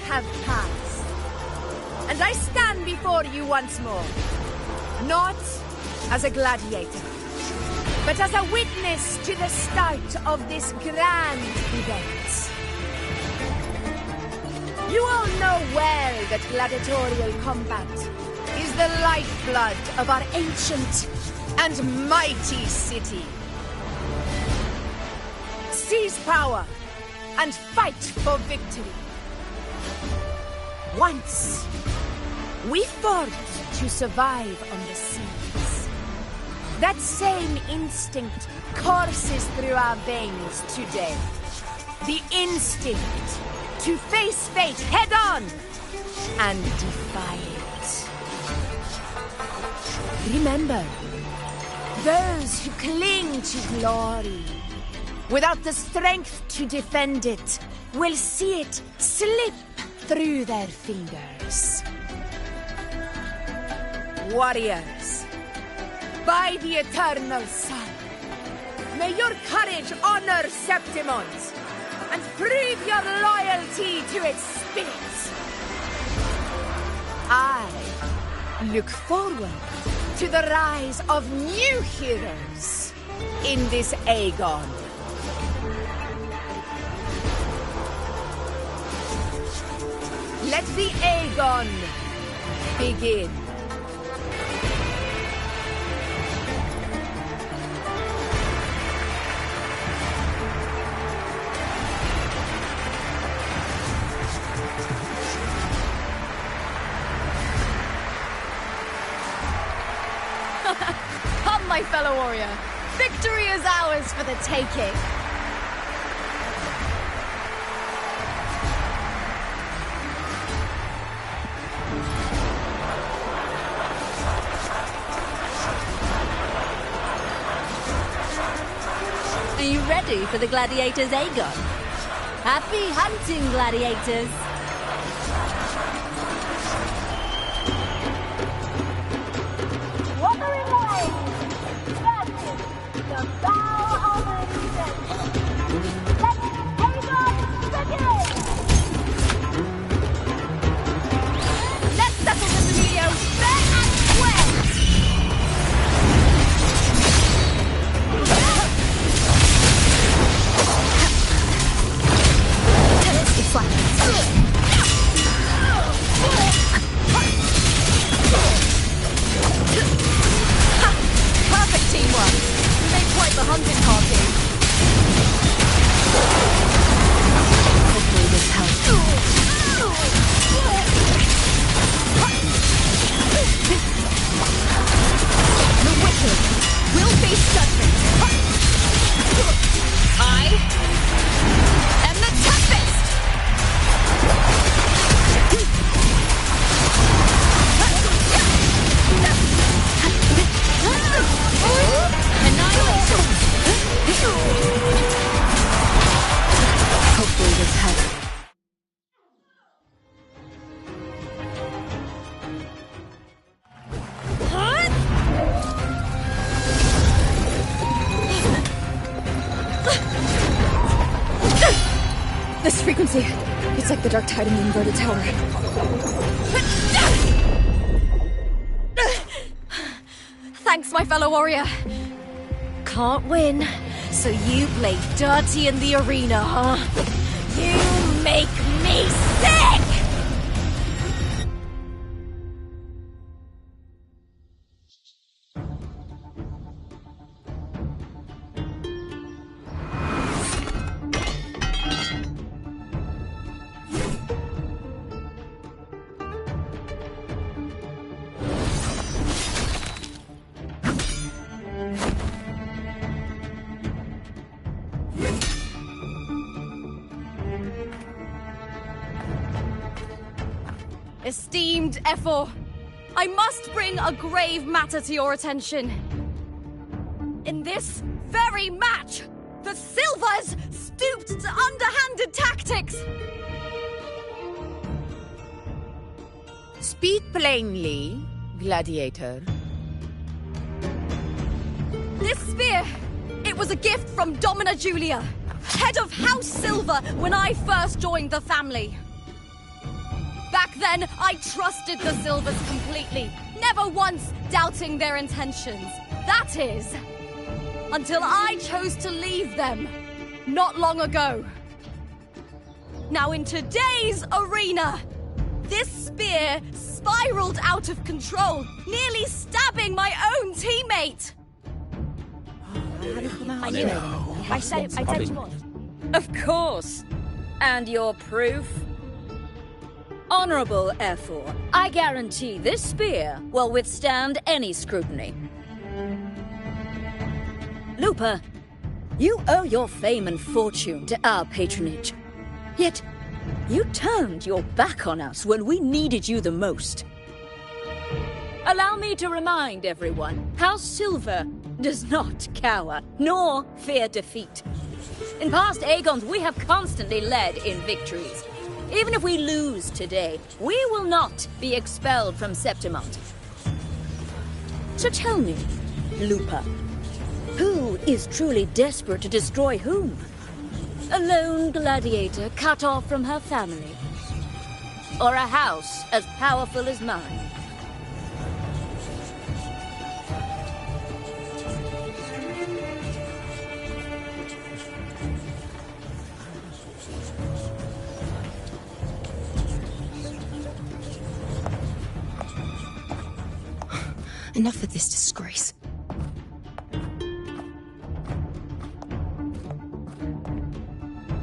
Have passed, and I stand before you once more, not as a gladiator, but as a witness to the start of this grand event. You all know well that gladiatorial combat is the lifeblood of our ancient and mighty city. Seize power and fight for victory. Once, we fought to survive on the seas. That same instinct courses through our veins today. The instinct to face fate head-on and defy it. Remember, those who cling to glory without the strength to defend it will see it slip through their fingers. Warriors, by the eternal sun, may your courage honor Septimont and prove your loyalty to its spirit. I look forward to the rise of new heroes in this Aegon. Let the Aegon begin. Come, my fellow warrior. Victory is ours for the taking. Are you ready for the gladiators, Aegon? Happy hunting, gladiators! Wutheringwaves! That is the bow of allegiance! Let Aegon begin! Let's settle this, Emilio, fair and square! Perfect teamwork. We made quite the hunting This frequency, it's like the dark tide in the inverted tower. Thanks, my fellow warrior. Can't win, so you play dirty in the arena, huh? You make me sick! Esteemed Ephor, I must bring a grave matter to your attention. In this very match, the Silvers stooped to underhanded tactics. Speak plainly, gladiator. This spear, it was a gift from Domina Julia, head of House Silver when I first joined the family. Back then, I trusted the Silvers completely, never once doubting their intentions. That is, until I chose to leave them, not long ago. Now in today's arena, this spear spiraled out of control, nearly stabbing my own teammate. I knew it. I said it was. Of course. And your proof? Honorable Ephor, I guarantee this spear will withstand any scrutiny. Lupa, you owe your fame and fortune to our patronage. Yet, you turned your back on us when we needed you the most. Allow me to remind everyone, House Silver does not cower, nor fear defeat. In past Aegons, we have constantly led in victories. Even if we lose today, we will not be expelled from Septimont. So tell me, Lupa, who is truly desperate to destroy whom? A lone gladiator cut off from her family? Or a house as powerful as mine? Enough of this disgrace.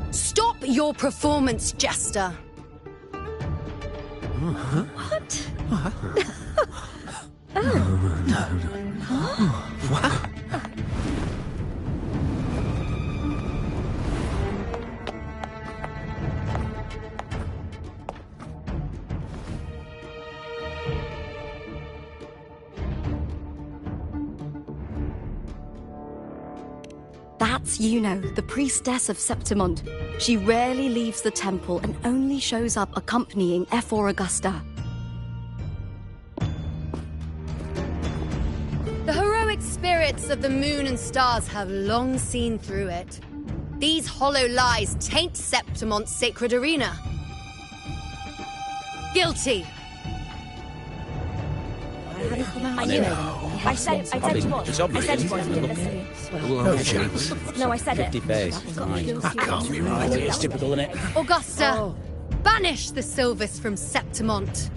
Stop your performance, Jester. What? What? That's Yuno, the priestess of Septimont. She rarely leaves the temple and only shows up accompanying Ephor Augusta. The heroic spirits of the moon and stars have long seen through it. These hollow lies taint Septimont's sacred arena. Guilty. I knew it. I said it was. It's obvious. I said it was. No chance. No, I said it. 50 face. That can't be right. It's typical, isn't it? Augusta, banish the Silvers from Septimont.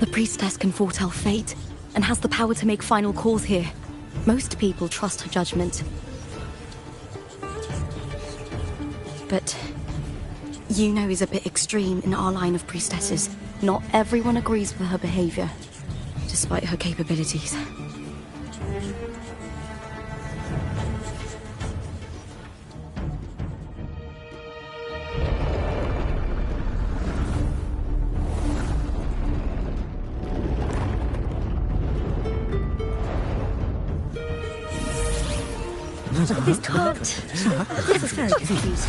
The priestess can foretell fate and has the power to make final calls here. Most people trust her judgment. But Yuno is a bit extreme in our line of priestesses. Not everyone agrees with her behavior, despite her capabilities. This can't. This is very confusing.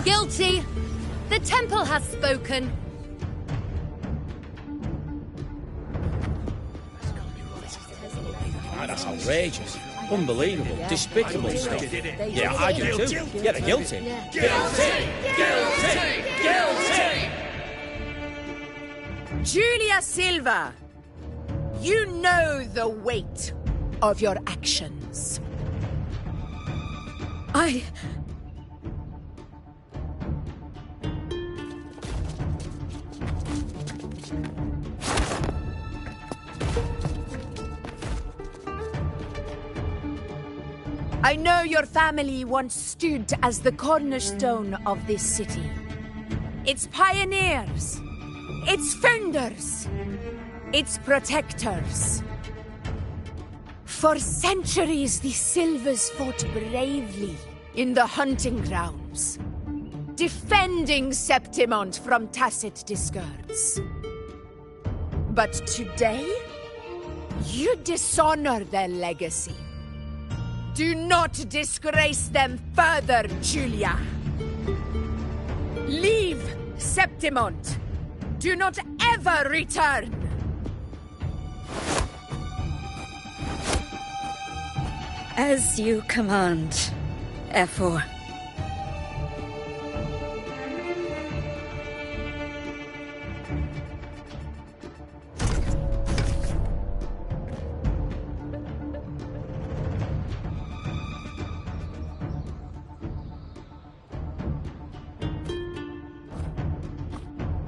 Guilty. The temple has spoken. That's outrageous. Unbelievable. Despicable stuff. Yeah, I do too. Yeah, they're guilty. Guilty! Guilty! Guilty! Julia Silva, you know the weight of your actions. I know your family once stood as the cornerstone of this city. Its pioneers, its founders, its protectors. For centuries, the Silvers fought bravely in the hunting grounds, defending Septimont from Tacit discords. But today, you dishonor their legacy. Do not disgrace them further, Julia. Leave Septimont. Do not ever return. As you command, F4.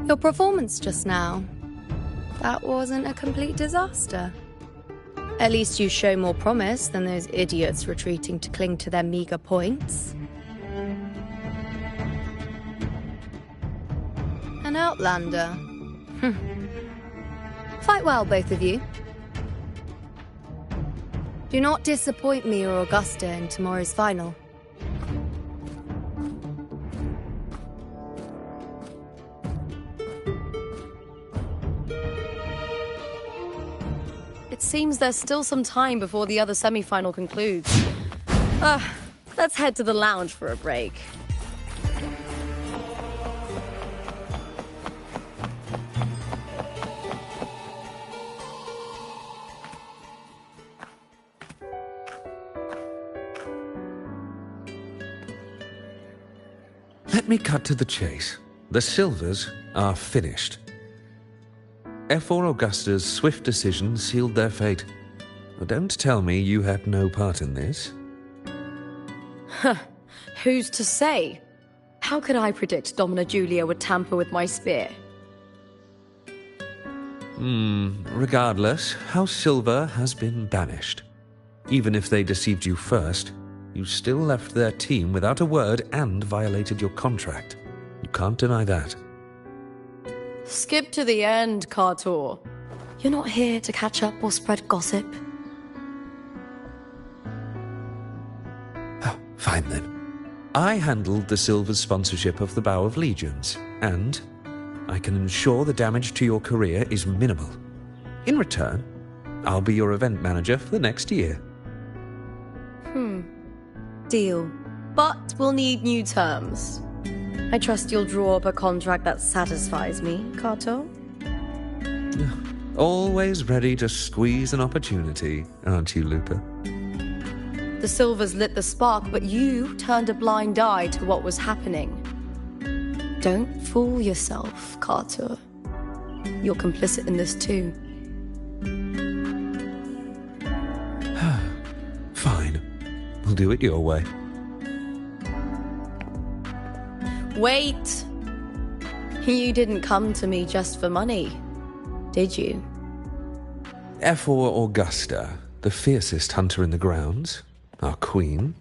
Your performance just now. That wasn't a complete disaster. At least you show more promise than those idiots retreating to cling to their meager points. An outlander. Fight well, both of you. Do not disappoint me or Augusta in tomorrow's final. Seems there's still some time before the other semi-final concludes. Let's head to the lounge for a break. Let me cut to the chase. The Silvers are finished. F4 Augusta's swift decision sealed their fate. But don't tell me you had no part in this. Who's to say? How could I predict Domina Julia would tamper with my spear? Regardless, House Silver has been banished. Even if they deceived you first, you still left their team without a word and violated your contract. You can't deny that. Skip to the end, Cartor. You're not here to catch up or spread gossip. Oh, fine then. I handled the Silver's sponsorship of the Bow of Legions, and I can ensure the damage to your career is minimal. In return, I'll be your event manager for the next year. Deal. But we'll need new terms. I trust you'll draw up a contract that satisfies me, Kato? Always ready to squeeze an opportunity, aren't you, Lupa? The Silvers lit the spark, but you turned a blind eye to what was happening. Don't fool yourself, Kato. You're complicit in this too. Fine. We'll do it your way. Wait! You didn't come to me just for money, did you? F4 Augusta, the fiercest hunter in the grounds, our queen.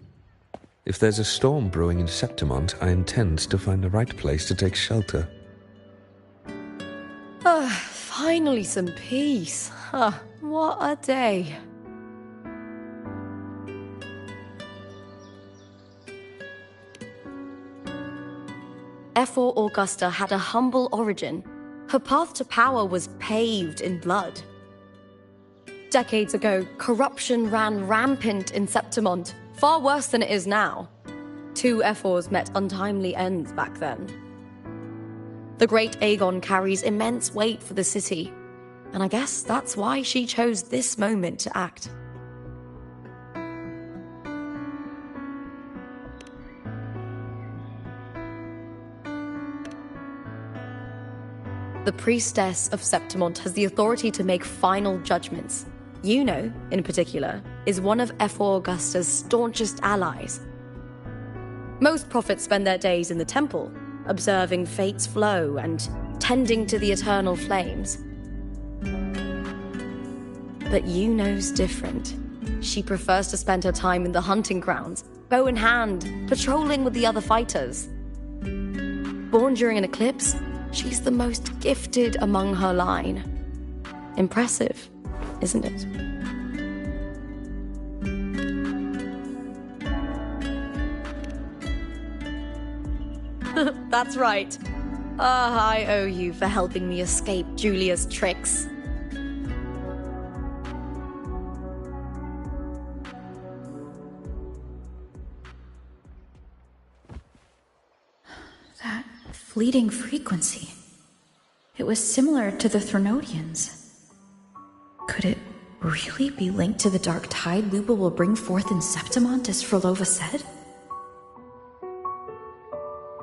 If there's a storm brewing in Septimont, I intend to find the right place to take shelter. Finally some peace. What a day. F4 Augusta had a humble origin. Her path to power was paved in blood. Decades ago, corruption ran rampant in Septimont, far worse than it is now. 2 F4s met untimely ends back then. The Great Aegon carries immense weight for the city, and I guess that's why she chose this moment to act. The priestess of Septimont has the authority to make final judgments. Juno, in particular, is one of Ephor Augusta's staunchest allies. Most prophets spend their days in the temple, observing fate's flow and tending to the eternal flames. But Juno's different. She prefers to spend her time in the hunting grounds, bow in hand, patrolling with the other fighters. Born during an eclipse, she's the most gifted among her line. Impressive, isn't it? That's right. I owe you for helping me escape Julia's tricks. That fleeting frequency. It was similar to the Threnodians. Could it really be linked to the dark tide Lupa will bring forth in Septimont, as Frolova said?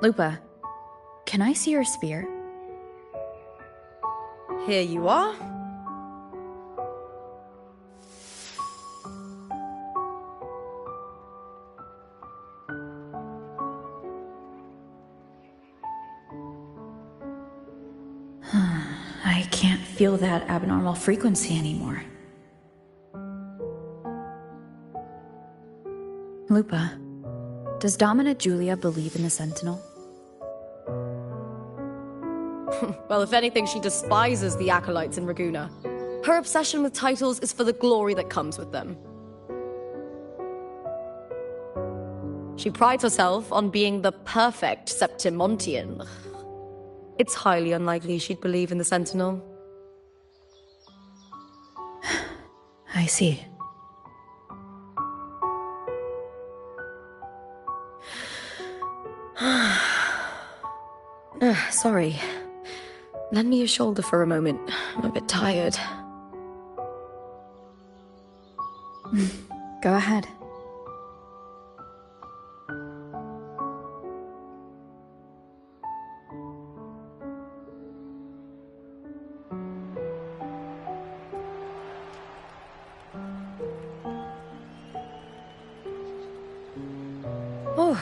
Lupa, can I see your spear? Here you are. I can't feel that abnormal frequency anymore. Lupa, does Domina Julia believe in the Sentinel? Well, if anything, she despises the acolytes in Raguna. Her obsession with titles is for the glory that comes with them. She prides herself on being the perfect Septimontian. It's highly unlikely she'd believe in the Sentinel. I see. Sorry. Lend me your shoulder for a moment. I'm a bit tired. Go ahead. Oh,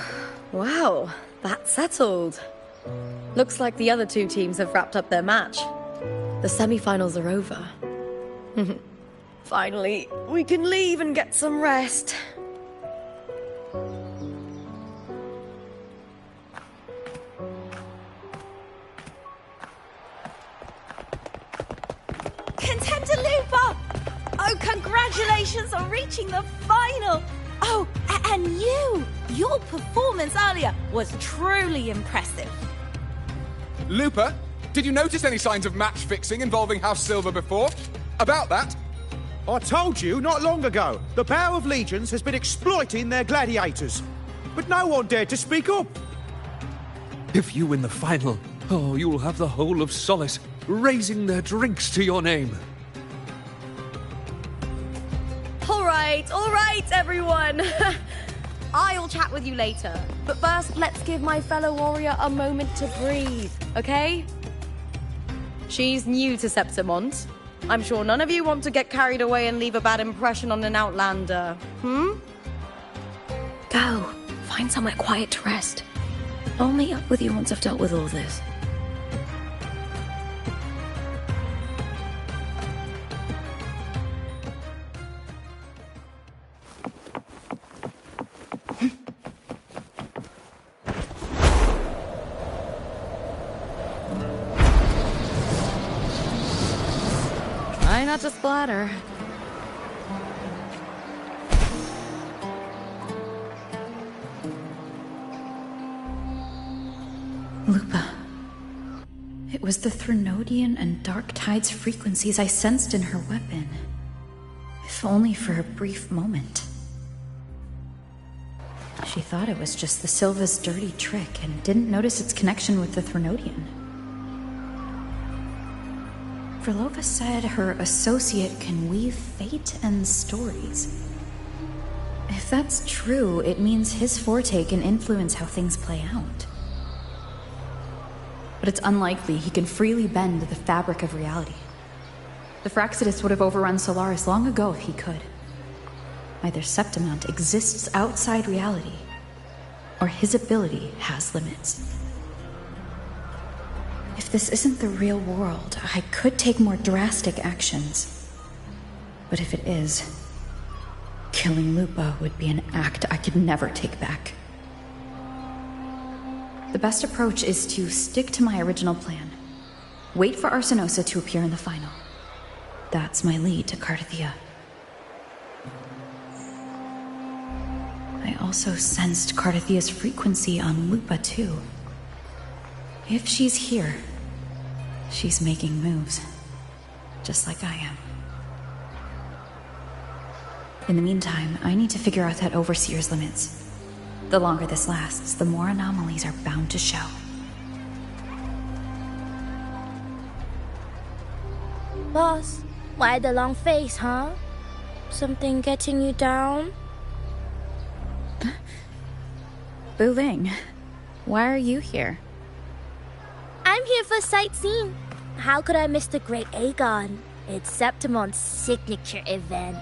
wow. That's settled. Looks like the other two teams have wrapped up their match. The semi-finals are over. Finally, we can leave and get some rest. Contender Lupa! Oh, congratulations on reaching the final! Oh, and your performance earlier was truly impressive. Lupa, did you notice any signs of match fixing involving House Silver before? About that? I told you not long ago, the Bow of Legions has been exploiting their gladiators. But no one dared to speak up. If you win the final, you'll have the whole of Solace raising their drinks to your name. All right, everyone. I'll chat with you later. But first, let's give my fellow warrior a moment to breathe, okay? She's new to Septimont. I'm sure none of you want to get carried away and leave a bad impression on an outlander, Go. Find somewhere quiet to rest. I'll meet up with you once I've dealt with all this. Try not to splatter. Lupa. It was the Threnodian and Dark Tide's frequencies I sensed in her weapon. If only for a brief moment. She thought it was just the Silva's dirty trick and didn't notice its connection with the Threnodian. Frolova said her associate can weave fate and stories. If that's true, it means his forte can influence how things play out. But but it's unlikely he can freely bend the fabric of reality. The Fraxidus would have overrun Solaris long ago if he could. Either Septimont exists outside reality, or his ability has limits. If this isn't the real world, I could take more drastic actions. But if it is, killing Lupa would be an act I could never take back. The best approach is to stick to my original plan. Wait for Arsenosa to appear in the final. That's my lead to Cardathia. I also sensed Cardathia's frequency on Lupa, too. If she's here, she's making moves, just like I am. In the meantime, I need to figure out that Overseer's limits. The longer this lasts, the more anomalies are bound to show. Boss, why the long face, huh? Something getting you down? Buling, why are you here? I'm here for sightseeing. How could I miss the Great Aegon? It's Septimon's signature event.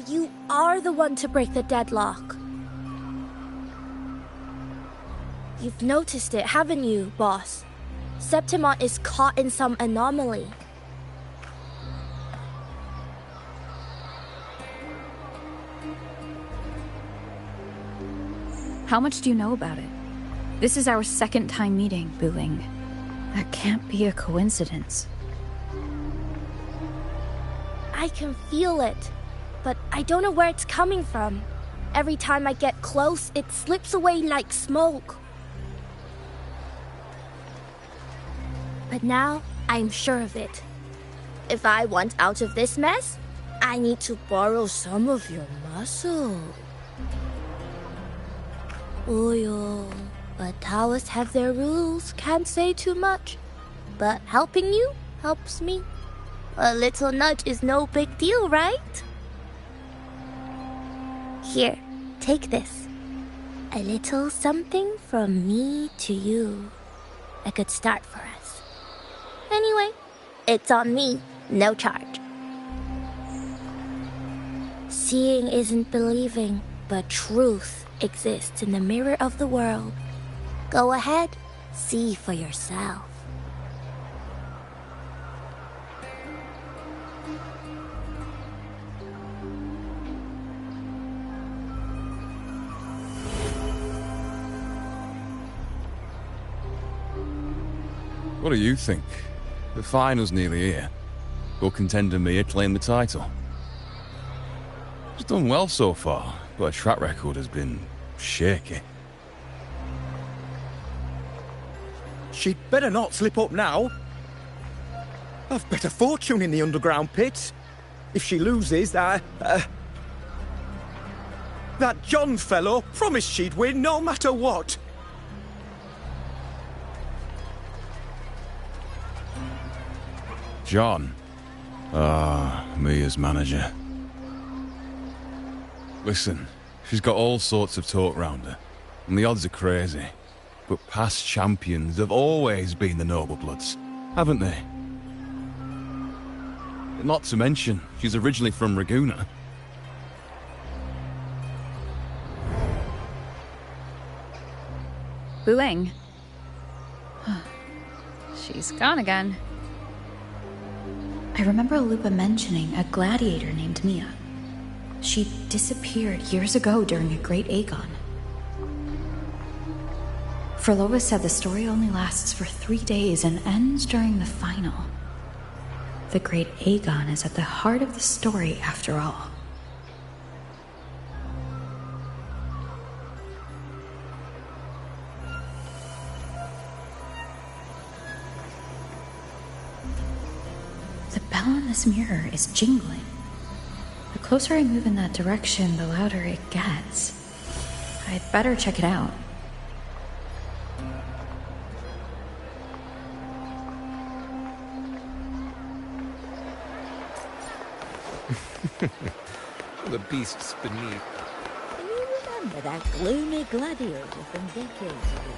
You are the one to break the deadlock. You've noticed it, haven't you, boss? Septimont is caught in some anomaly. How much do you know about it? This is our second time meeting, Buling. That can't be a coincidence. I can feel it, but I don't know where it's coming from. Every time I get close, it slips away like smoke. But now, I'm sure of it. If I want out of this mess, I need to borrow some of your muscle. Oyo, but Taoists have their rules, can't say too much. But helping you helps me. A little nudge is no big deal, right? Here, take this. A little something from me to you. A good start for us. Anyway, it's on me, no charge. Seeing isn't believing, but truth exists in the mirror of the world. Go ahead, see for yourself. What do you think? The final's nearly here. Will contender Mia claim the title? She's done well so far, but her track record has been shaky. She'd better not slip up now. I've bet a fortune in the underground pits. If she loses, that John fellow promised she'd win no matter what. John. Mia's manager. Listen, she's got all sorts of talk round her, and the odds are crazy. But past champions have always been the noble bloods, haven't they? Not to mention, she's originally from Raguna. Buling. She's gone again. I remember Lupa mentioning a gladiator named Mia. She disappeared years ago during a Great Aegon. Frolova said the story only lasts for 3 days and ends during the final. The Great Aegon is at the heart of the story after all. bell on this mirror is jingling. The closer I move in that direction, the louder it gets. I'd better check it out. The beasts beneath. Do you remember that gloomy gladiator from decades ago?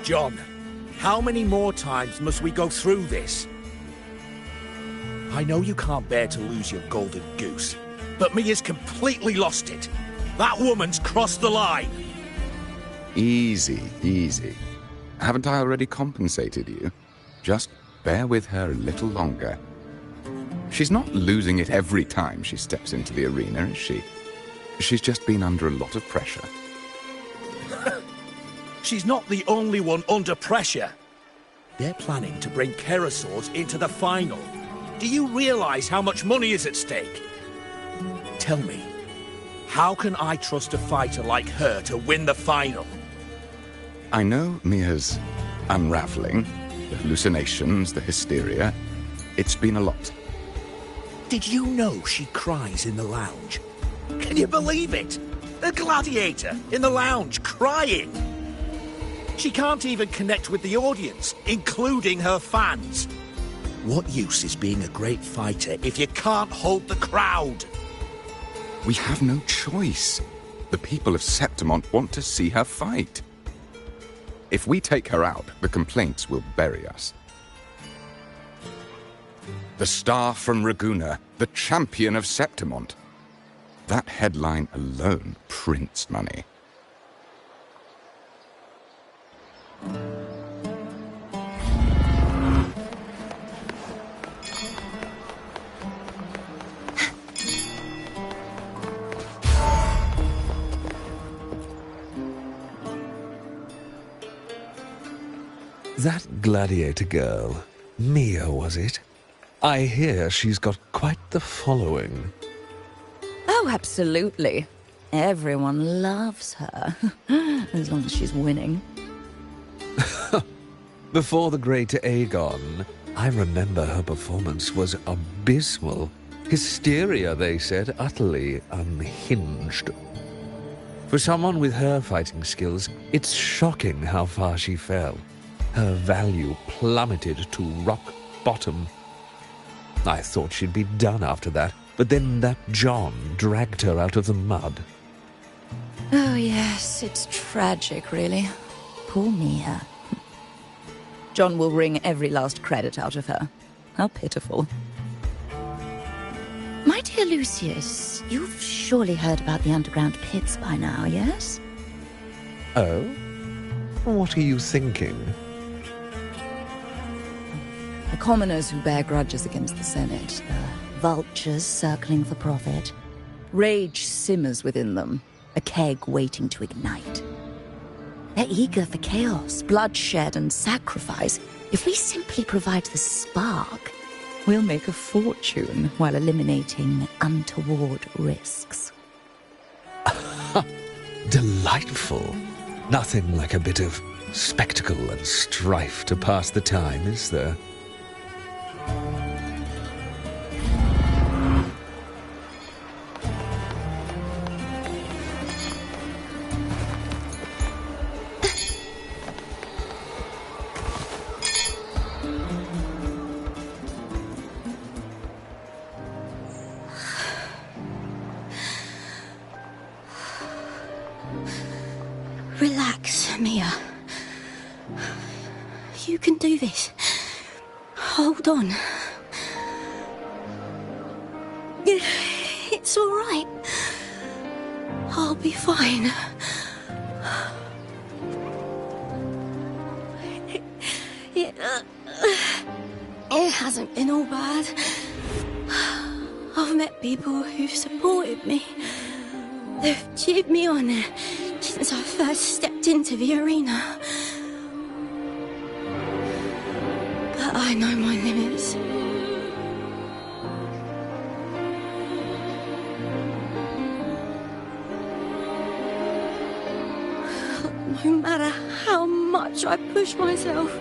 John, how many more times must we go through this? I know you can't bear to lose your golden goose, but Mia's completely lost it. That woman's crossed the line. Easy, easy. Haven't I already compensated you? Just bear with her a little longer. She's not losing it every time she steps into the arena, is she? She's just been under a lot of pressure. She's not the only one under pressure. They're planning to bring Kerasaurs into the final. Do you realize how much money is at stake? Tell me, how can I trust a fighter like her to win the final? I know Mia's unraveling, the hallucinations, the hysteria. It's been a lot. Did you know she cries in the lounge? Can you believe it? A gladiator in the lounge crying. She can't even connect with the audience, including her fans. What use is being a great fighter if you can't hold the crowd? We have no choice. The people of Septimont want to see her fight. If we take her out, the complaints will bury us. The star from Raguna, the champion of Septimont. That headline alone prints money. That gladiator girl, Mia, was it? I hear she's got quite the following. Oh, absolutely. Everyone loves her, as long as she's winning. Before the great Aegon, I remember her performance was abysmal. Hysteria, they said, utterly unhinged. For someone with her fighting skills, it's shocking how far she fell. Her value plummeted to rock bottom. I thought she'd be done after that, but then that John dragged her out of the mud. Oh, yes, it's tragic, really. Poor Mia. John will wring every last credit out of her. How pitiful. My dear Lucius, you've surely heard about the underground pits by now, yes? Oh? What are you thinking? The commoners who bear grudges against the Senate, the vultures circling for profit. Rage simmers within them, a keg waiting to ignite. They're eager for chaos, bloodshed, and sacrifice. If we simply provide the spark, we'll make a fortune while eliminating untoward risks. Delightful. Nothing like a bit of spectacle and strife to pass the time, is there? Relax, Mia. You can do this. Hold on. It's all right. I'll be fine. It hasn't been all bad. I've met people who've supported me. They've cheered me on since I first stepped into the arena. But I know my limits. No matter how much I push myself,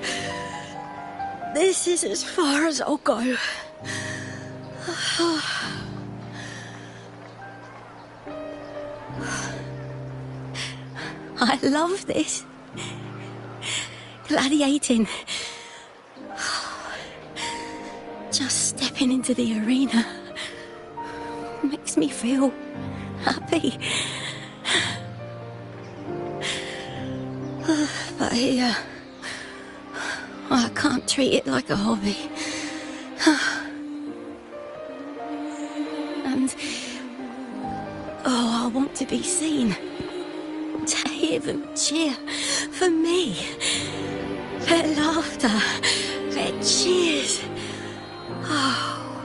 this is as far as I'll go. I love this. Gladiating. Just stepping into the arena makes me feel happy. But here, I can't treat it like a hobby. And, I want to be seen. To hear them cheer for me. Their laughter, their cheers. Oh,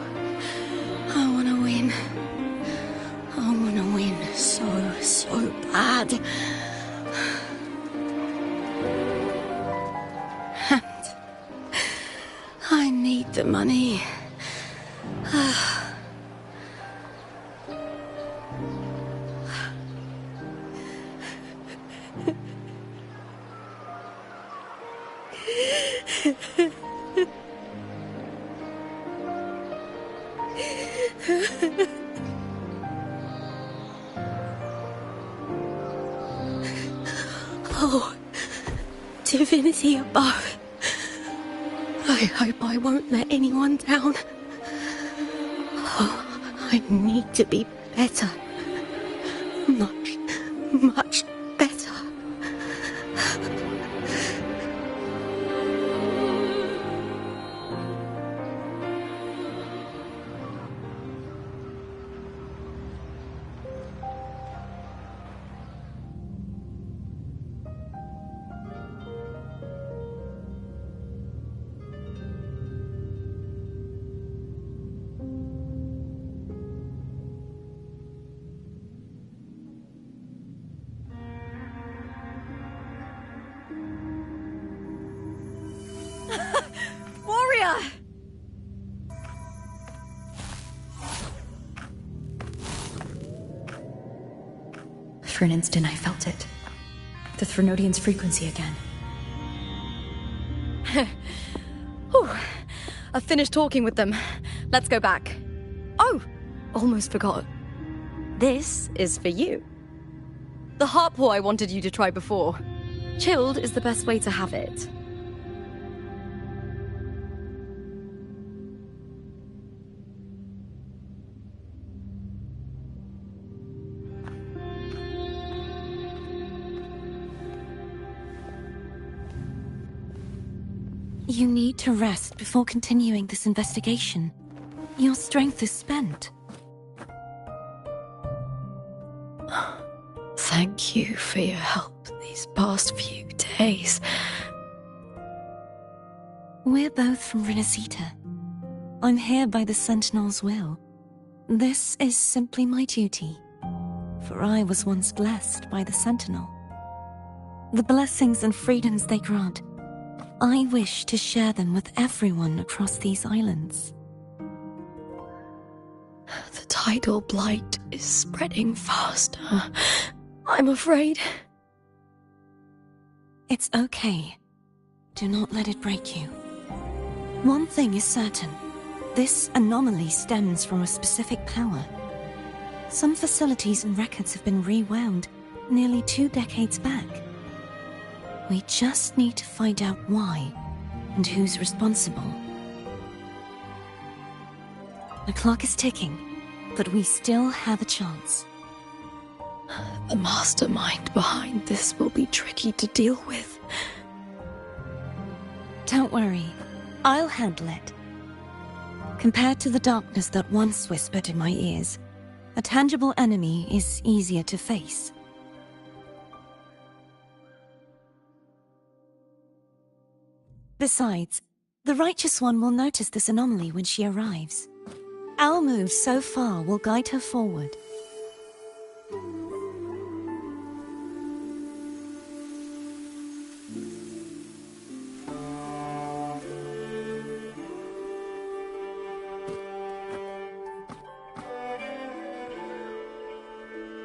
I want to win. I want to win so bad. And I need the money. Oh, divinity above. I hope I won't let anyone down. Oh, I need to be better. Much better. Warrior! For an instant, I felt it. The Threnodian's frequency again. Whew. I've finished talking with them. Let's go back. Oh, almost forgot. This is for you. The harp whore I wanted you to try before. Chilled is the best way to have it. You need to rest before continuing this investigation. Your strength is spent. Thank you for your help these past few days. We're both from Renacita. I'm here by the Sentinel's will. This is simply my duty, for I was once blessed by the Sentinel. The blessings and freedoms they grant, I wish to share them with everyone across these islands. The tidal blight is spreading faster. I'm afraid. It's okay. Do not let it break you. One thing is certain. This anomaly stems from a specific power. Some facilities and records have been rewound nearly 2 decades back. We just need to find out why and who's responsible. The clock is ticking, but we still have a chance. The mastermind behind this will be tricky to deal with. Don't worry, I'll handle it. Compared to the darkness that once whispered in my ears, a tangible enemy is easier to face. Besides, the Righteous One will notice this anomaly when she arrives. Our moves so far will guide her forward.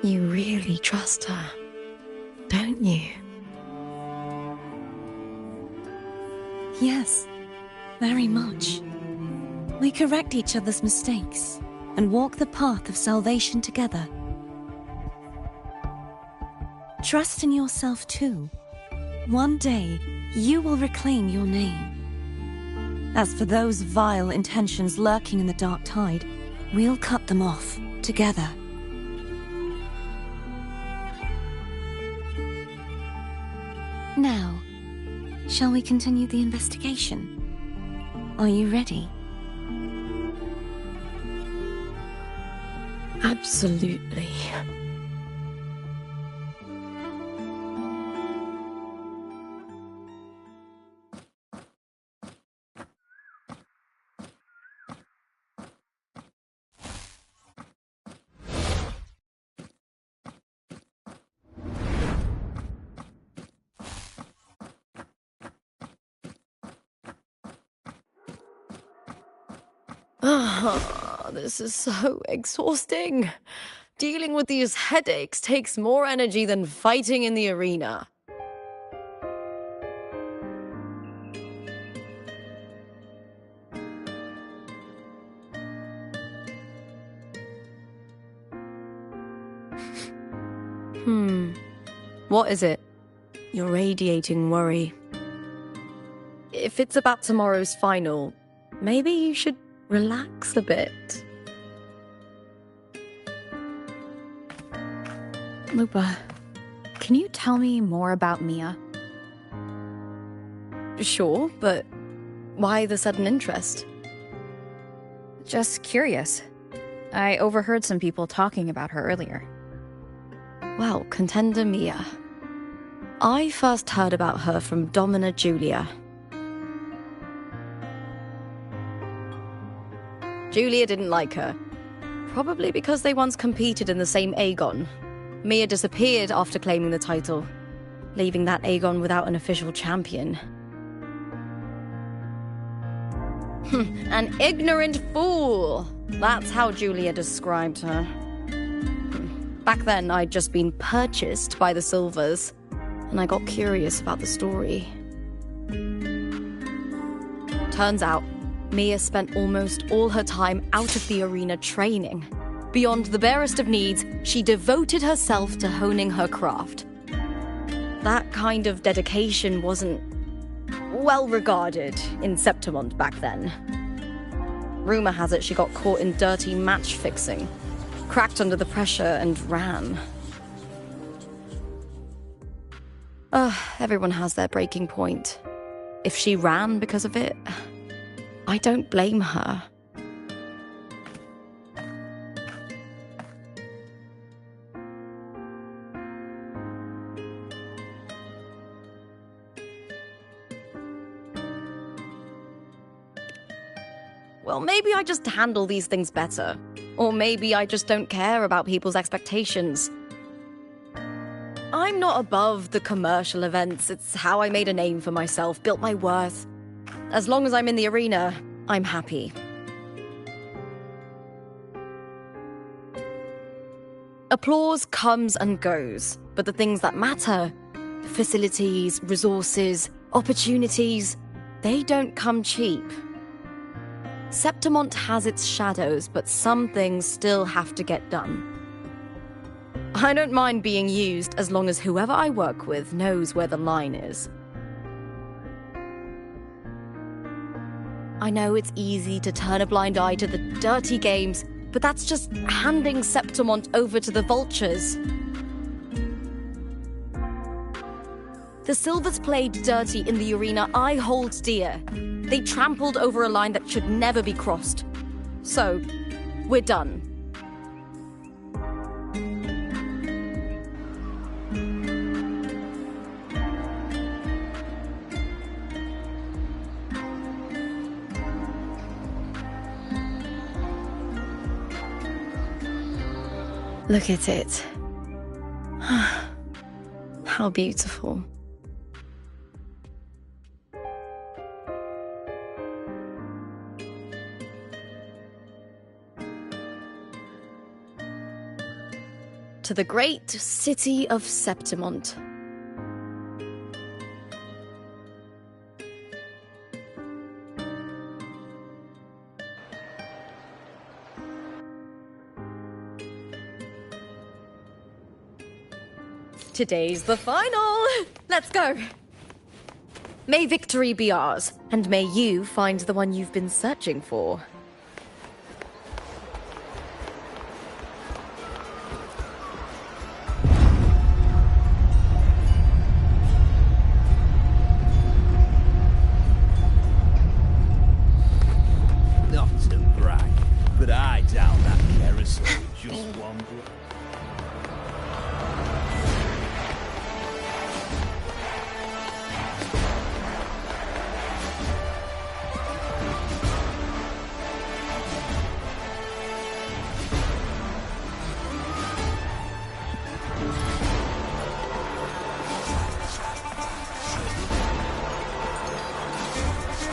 You really trust her, don't you? Yes, very much. We correct each other's mistakes and walk the path of salvation together. Trust in yourself too. One day, you will reclaim your name. As for those vile intentions lurking in the dark tide, we'll cut them off together. Now, shall we continue the investigation? Are you ready? Absolutely. This is so exhausting. Dealing with these headaches takes more energy than fighting in the arena. What is it? You're radiating worry. If it's about tomorrow's final, maybe you should relax a bit. Lupa, can you tell me more about Mia? Sure, but why the sudden interest? Just curious. I overheard some people talking about her earlier. Well, Contender Mia. I first heard about her from Domina Julia. Julia didn't like her. Probably because they once competed in the same Aegon. Mia disappeared after claiming the title, leaving that Aegon without an official champion. An ignorant fool! That's how Julia described her. Back then, I'd just been purchased by the Silvers, and I got curious about the story. Turns out, Mia spent almost all her time out of the arena training. Beyond the barest of needs, she devoted herself to honing her craft. That kind of dedication wasn't well regarded in Septimont back then. Rumor has it she got caught in dirty match fixing, cracked under the pressure and ran. Everyone has their breaking point. If she ran because of it, I don't blame her. Well, maybe I just handle these things better. Or maybe I just don't care about people's expectations. I'm not above the commercial events. It's how I made a name for myself, built my worth. As long as I'm in the arena, I'm happy. Applause comes and goes, but the things that matter, the facilities, resources, opportunities, they don't come cheap. Septimont has its shadows, but some things still have to get done. I don't mind being used as long as whoever I work with knows where the line is. I know it's easy to turn a blind eye to the dirty games, but that's just handing Septimont over to the vultures. The Silvers played dirty in the arena I hold dear. They trampled over a line that should never be crossed. So, we're done. Look at it. How beautiful. To the great city of Septimont. Today's the final! Let's go! May victory be ours, and may you find the one you've been searching for. Not to brag, but I down that carousel with just one blow.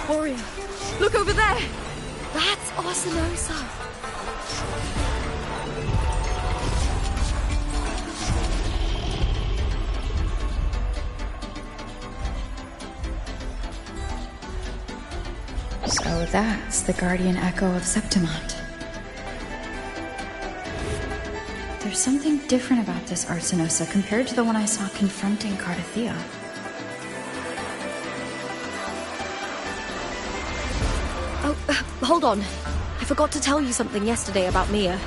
Warrior, look over there! That's Arsinosa! So that's the guardian echo of Septimont. There's something different about this Arsinosa compared to the one I saw confronting Cardathea. Oh, hold on. I forgot to tell you something yesterday about Mia.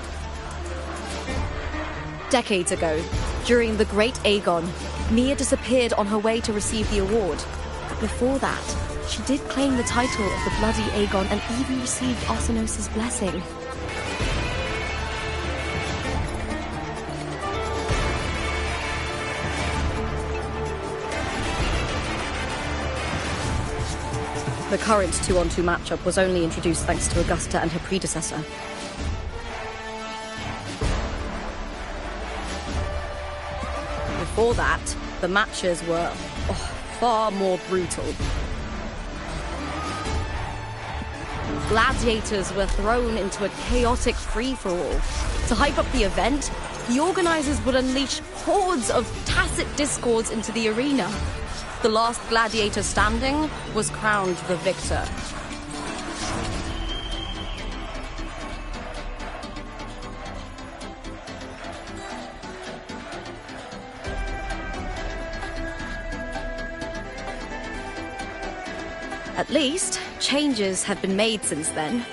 Decades ago, during the Great Aegon, Mia disappeared on her way to receive the award. Before that, she did claim the title of the Bloody Aegon and even received Arsinosa's blessing. The current 2-on-2 matchup was only introduced thanks to Augusta and her predecessor. Before that, the matches were far more brutal. Gladiators were thrown into a chaotic free-for-all. To hype up the event, the organizers would unleash hordes of tacit discords into the arena. The last gladiator standing was crowned the victor. At least, changes have been made since then.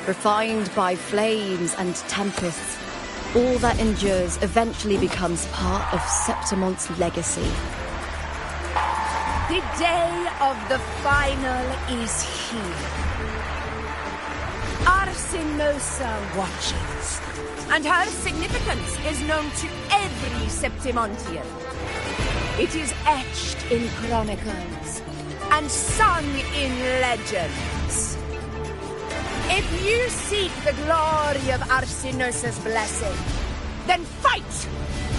Refined by flames and tempests, all that endures eventually becomes part of Septimont's legacy. The day of the final is here. Arsinosa watches, and her significance is known to every Septimontian. It is etched in chronicles and sung in legends. If you seek the glory of Arsinosa's blessing, then fight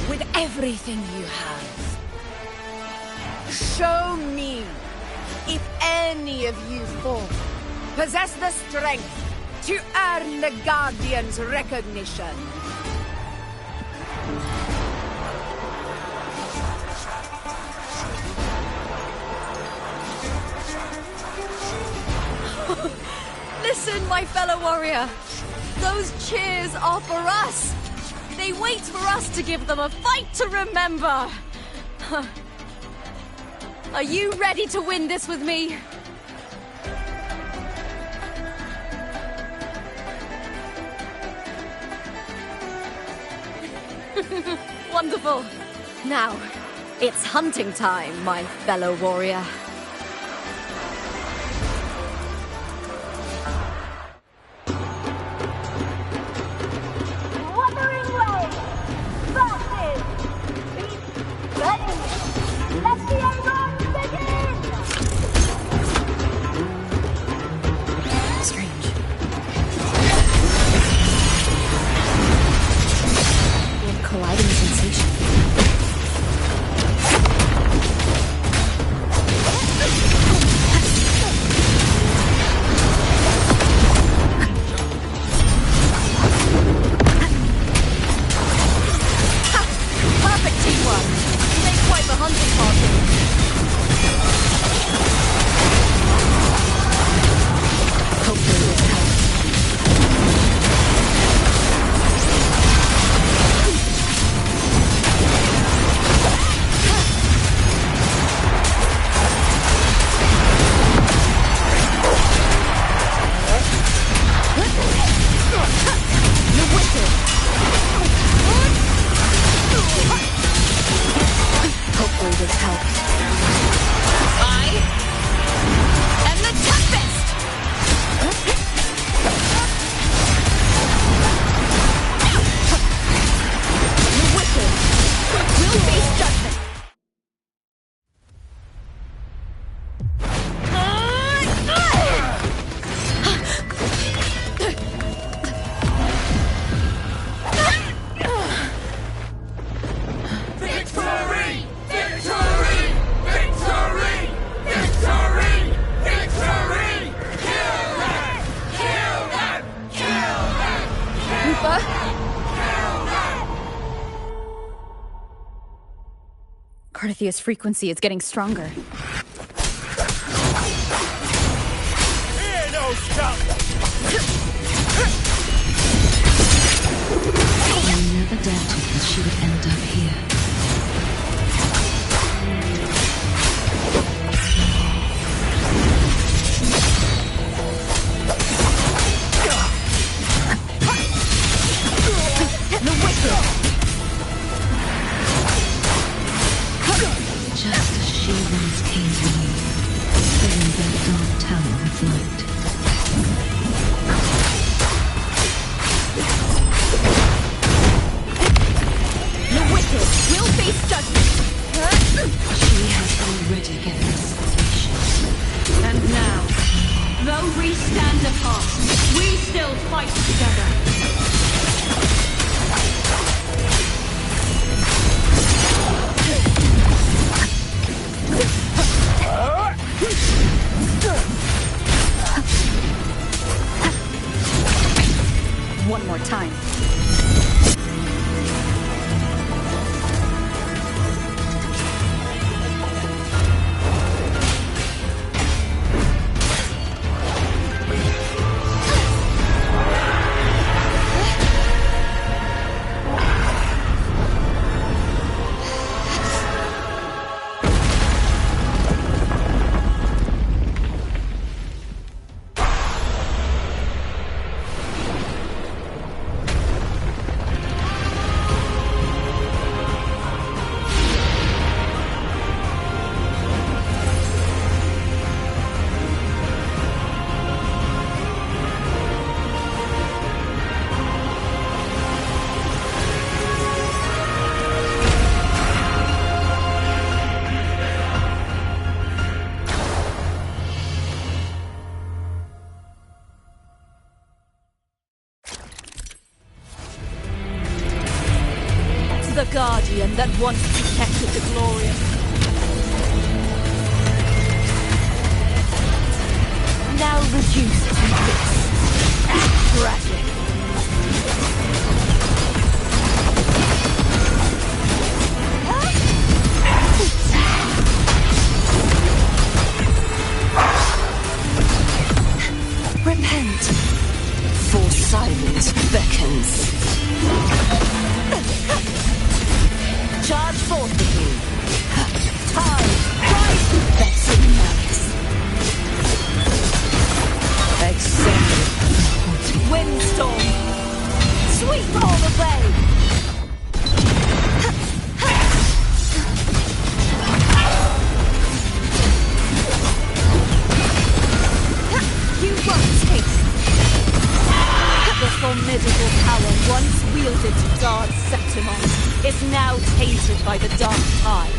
with everything you have. Show me if any of you four possess the strength to earn the Guardian's recognition. Listen, my fellow warrior. Those cheers are for us. They wait for us to give them a fight to remember. Are you ready to win this with me? Wonderful. Now, it's hunting time, my fellow warrior. Wutheringwaves versus ready. Let the Aegon begin! Strange. Weird colliding sensation. help. I am the Tempest! The wicked will face judgment. Victory! Victory! Victory! Victory! Victory! Kill them! Kill them! Kill them! Wuwa? Carthathia's frequency is getting stronger. Here, no stop! I never doubted that she would end up here. The wicked! Just as she once came to me, filling that dark tower with light. The wicked will face judgment. She has already given us salvation. And now, though we stand apart, we still fight together. One more time. The guardian that once protected the glorious. Now reduced to this. Tragic. Repent, for silence beckons. Charge forth with me. Tide, rise to vexing malice. Extended. Windstorm. Sweep all the way. You won't take the formidable power once wielded to guard Septimon is now tainted by the dark tide.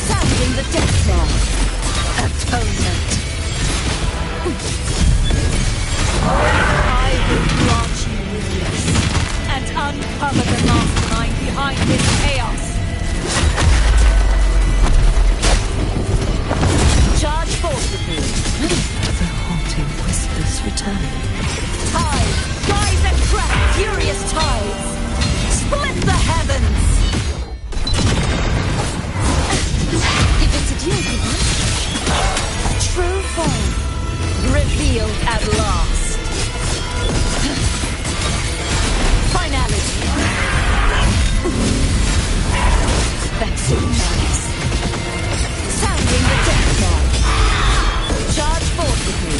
Sounding the death knell. Atonement. I will grant you release and uncover the mastermind behind this chaos. Charge forth with me. The haunting whispers return. Tide, rise and crack, furious tides. Split the heavens. If it's a deal, true form revealed at last. Finality. Vexing malice. Sounding the death knell. Charge forth with me.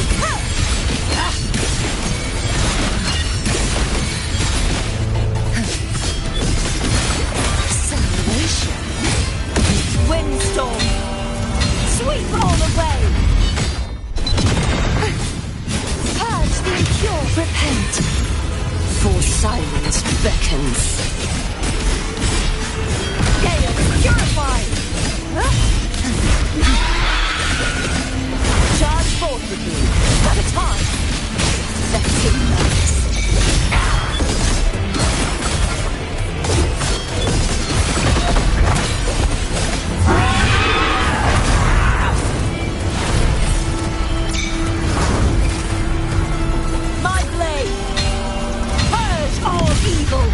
Gale, purify! Charge forth with me. Sabotage! Vexing nerves. My blade! Purge all evil!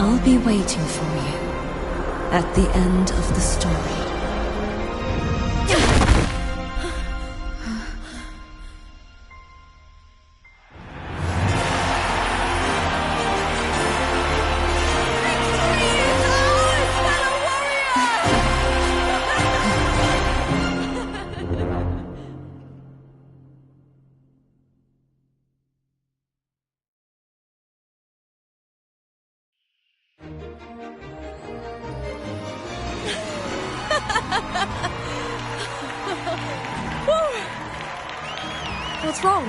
I'll be waiting for you at the end of the story. What's wrong?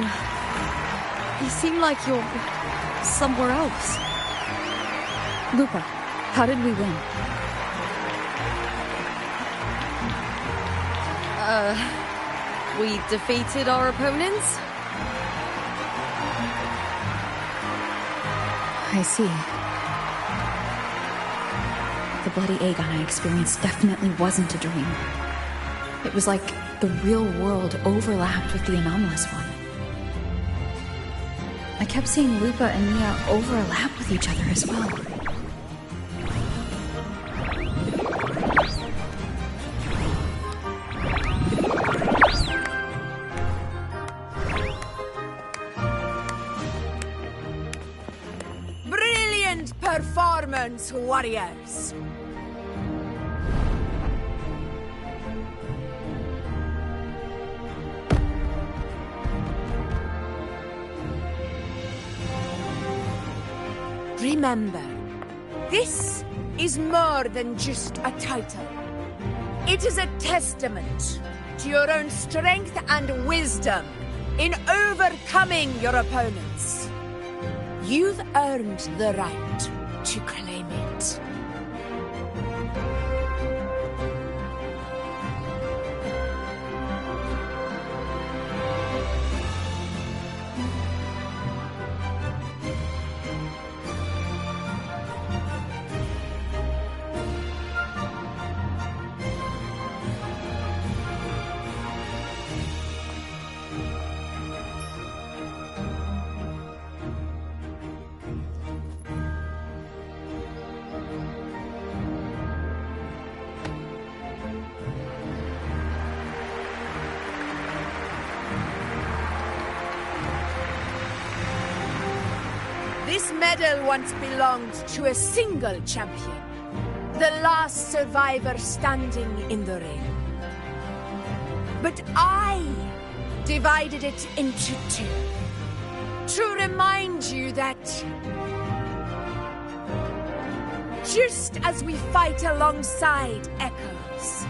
You seem like you're somewhere else. Lupa, how did we win? We defeated our opponents? I see. The bloody Aegon I experienced definitely wasn't a dream. It was like the real world overlapped with the anomalous one. I kept seeing Lupa and Mia overlap with each other as well. Brilliant performance, warriors! Remember, this is more than just a title. It is a testament to your own strength and wisdom in overcoming your opponents. You've earned the right to claim it. This medal once belonged to a single champion, the last survivor standing in the ring. But I divided it into two, to remind you that just as we fight alongside echoes,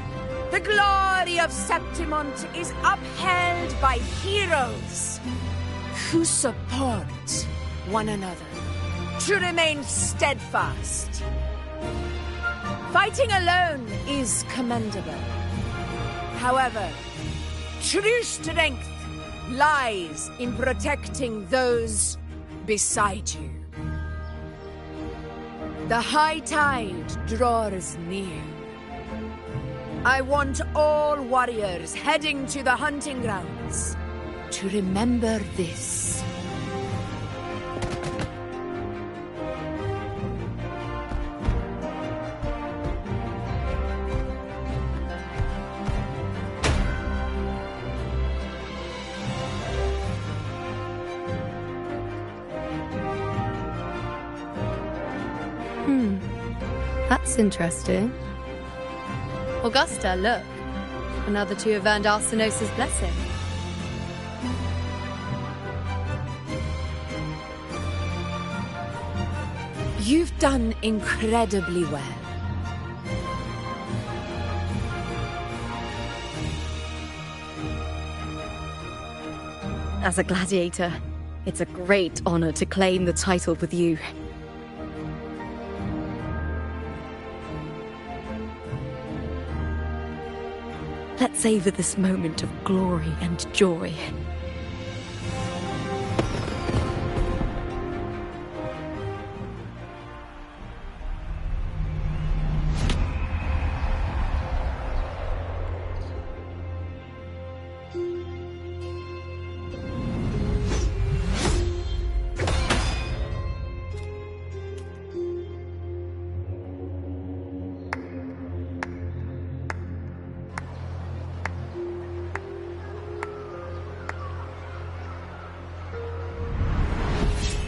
the glory of Septimont is upheld by heroes who support one another, to remain steadfast. Fighting alone is commendable. However, true strength lies in protecting those beside you. The high tide draws near. I want all warriors heading to the hunting grounds to remember this. That's interesting. Augusta, look. Another two have earned Arsenos's blessing. You've done incredibly well. As a gladiator, it's a great honor to claim the title with you. Let's savor this moment of glory and joy.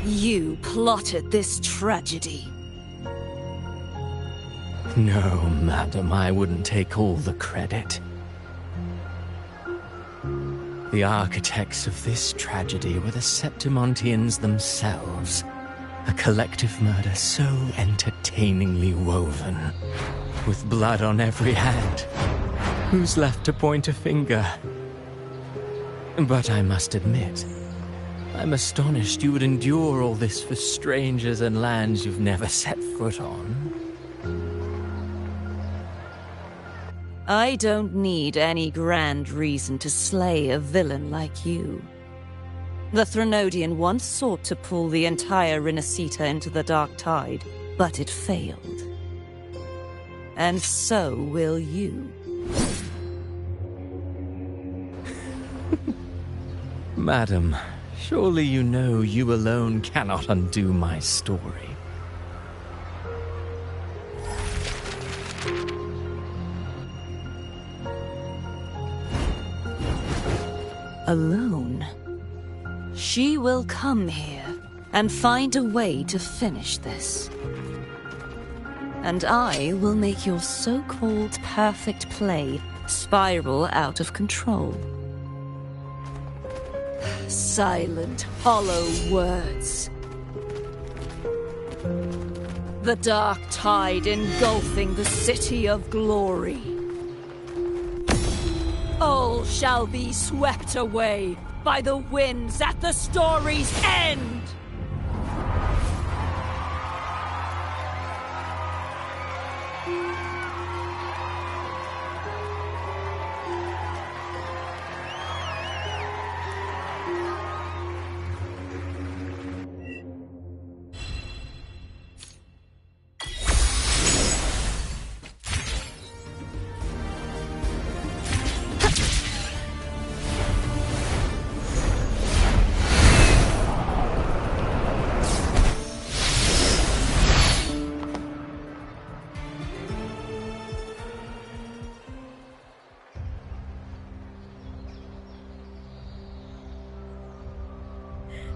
You plotted this tragedy. No, madam, I wouldn't take all the credit. The architects of this tragedy were the Septimontians themselves. A collective murder so entertainingly woven, with blood on every hand. Who's left to point a finger? But I must admit, I'm astonished you would endure all this for strangers and lands you've never set foot on. I don't need any grand reason to slay a villain like you. The Threnodian once sought to pull the entire Rinascita into the Dark Tide, but it failed. And so will you. Madam, surely you know you alone cannot undo my story. Alone. She will come here and find a way to finish this. And I will make your so-called perfect play spiral out of control. Silent, hollow words. The dark tide engulfing the city of glory. All shall be swept away by the winds at the story's end!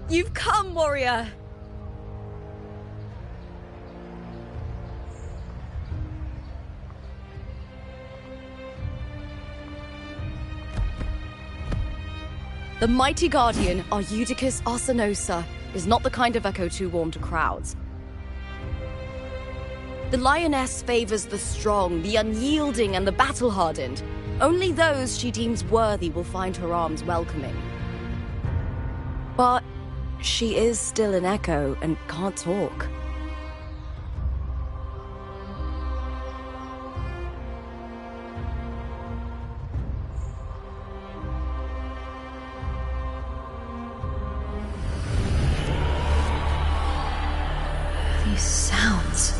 You've come, warrior! The mighty guardian, Arudicus Arsenosa, is not the kind of echo too warm to crowds. The lioness favors the strong, the unyielding, and the battle-hardened. Only those she deems worthy will find her arms welcoming. But she is still an echo and can't talk. These sounds.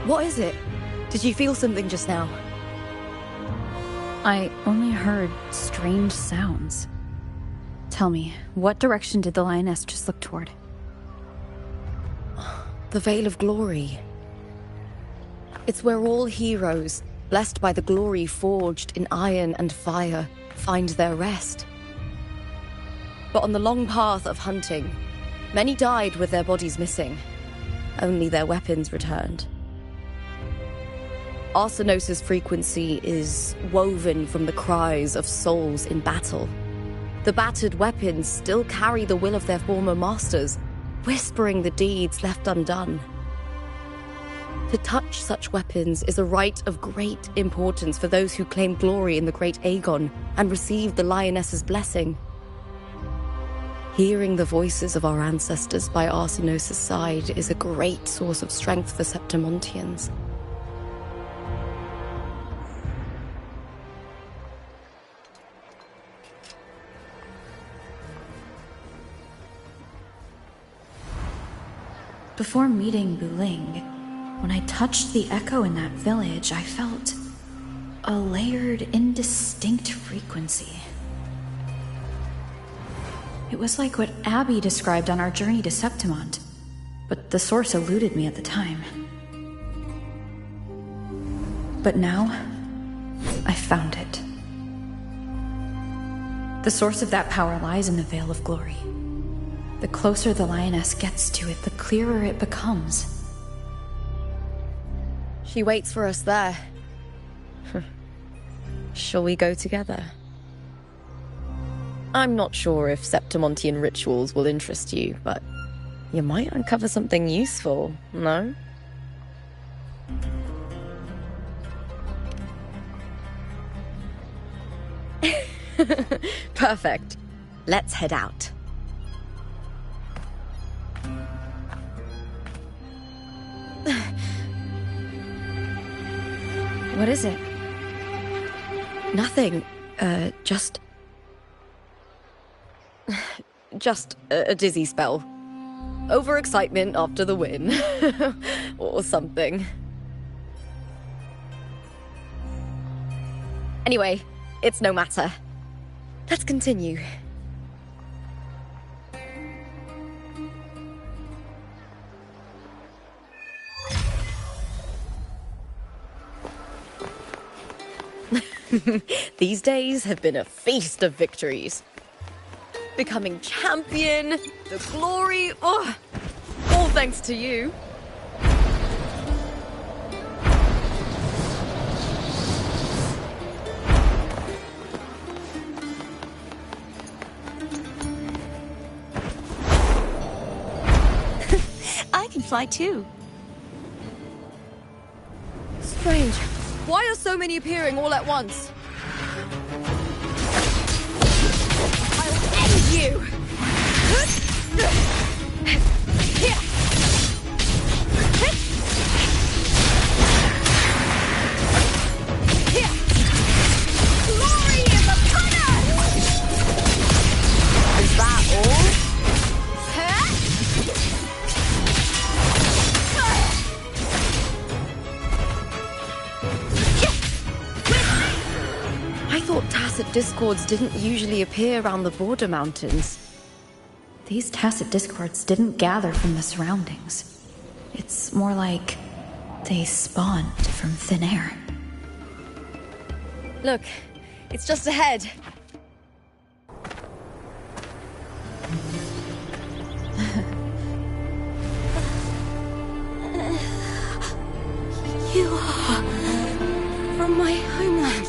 What is it? Did you feel something just now? I only heard strange sounds. Tell me, what direction did the lioness just look toward? The Veil of Glory. It's where all heroes, blessed by the glory forged in iron and fire, find their rest. But on the long path of hunting, many died with their bodies missing. Only their weapons returned. Arsenos' frequency is woven from the cries of souls in battle. The battered weapons still carry the will of their former masters, whispering the deeds left undone. To touch such weapons is a rite of great importance for those who claim glory in the great Aegon and receive the lioness's blessing. Hearing the voices of our ancestors by Arsenos' side is a great source of strength for Septimontians. Before meeting Buling, when I touched the echo in that village, I felt a layered, indistinct frequency. It was like what Abby described on our journey to Septimont, but the source eluded me at the time. But now, I found it. The source of that power lies in the Veil of Glory. The closer the lioness gets to it, the clearer it becomes. She waits for us there. Shall we go together? I'm not sure if Septimontian rituals will interest you, but you might uncover something useful, no? Perfect. Let's head out. What is it? Nothing. Just a dizzy spell. Overexcitement after the win. Or something. Anyway, it's no matter. Let's continue. These days have been a feast of victories. Becoming champion, the glory, all thanks to you. I can fly too. Strange. Why are so many appearing all at once? I'll end you! Glory is upon us! Is that all? I thought tacit discords didn't usually appear around the border mountains. These tacit discords didn't gather from the surroundings. It's more like they spawned from thin air. Look, it's just ahead. You are from my homeland.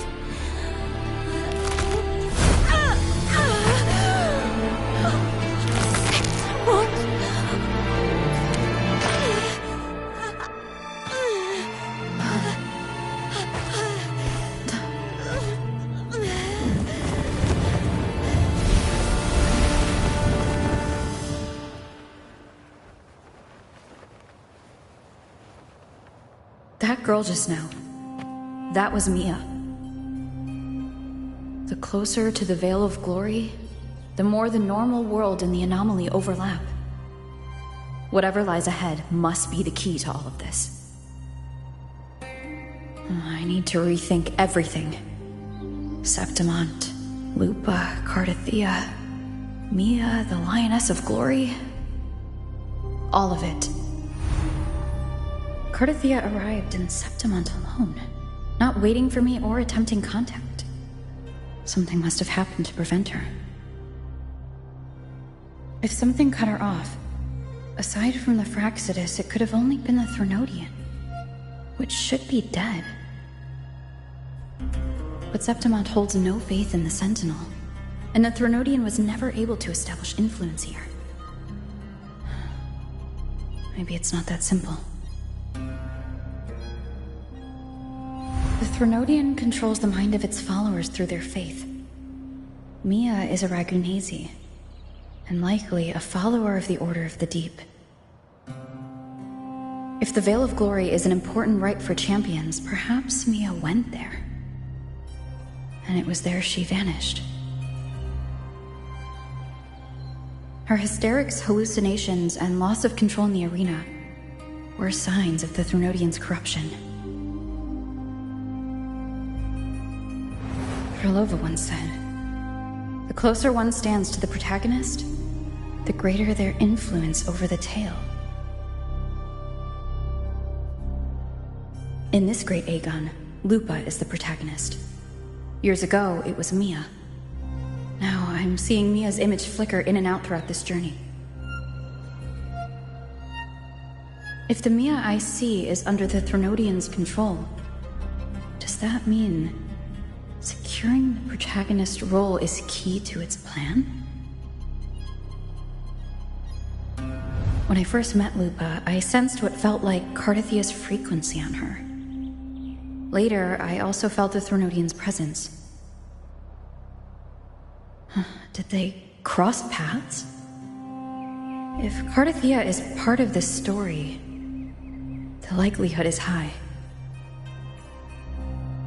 That girl just now, that was Mia. The closer to the Veil of Glory, the more the normal world and the anomaly overlap. Whatever lies ahead must be the key to all of this. I need to rethink everything. Septimont, Lupa, Cardathea, Mia, the Lioness of Glory. All of it. Cardathea arrived in Septimont alone, not waiting for me or attempting contact. Something must have happened to prevent her. If something cut her off, aside from the Fraxidus, it could have only been the Threnodian, which should be dead. But Septimont holds no faith in the Sentinel, and the Threnodian was never able to establish influence here. Maybe it's not that simple. The Threnodian controls the mind of its followers through their faith. Mia is a Ragunesi, and likely a follower of the Order of the Deep. If the Veil of Glory is an important rite for champions, perhaps Mia went there. And it was there she vanished. Her hysterics, hallucinations, and loss of control in the arena were signs of the Threnodian's corruption. Krylova once said, "The closer one stands to the protagonist, the greater their influence over the tale." In this great Aegon, Lupa is the protagonist. Years ago, it was Mia. Now I'm seeing Mia's image flicker in and out throughout this journey. If the Mia I see is under the Threnodian's control, does that mean securing the protagonist role is key to its plan? When I first met Lupa, I sensed what felt like Cardathea's frequency on her. Later, I also felt the Threnodian's presence. Did they cross paths? If Cardathea is part of this story, the likelihood is high.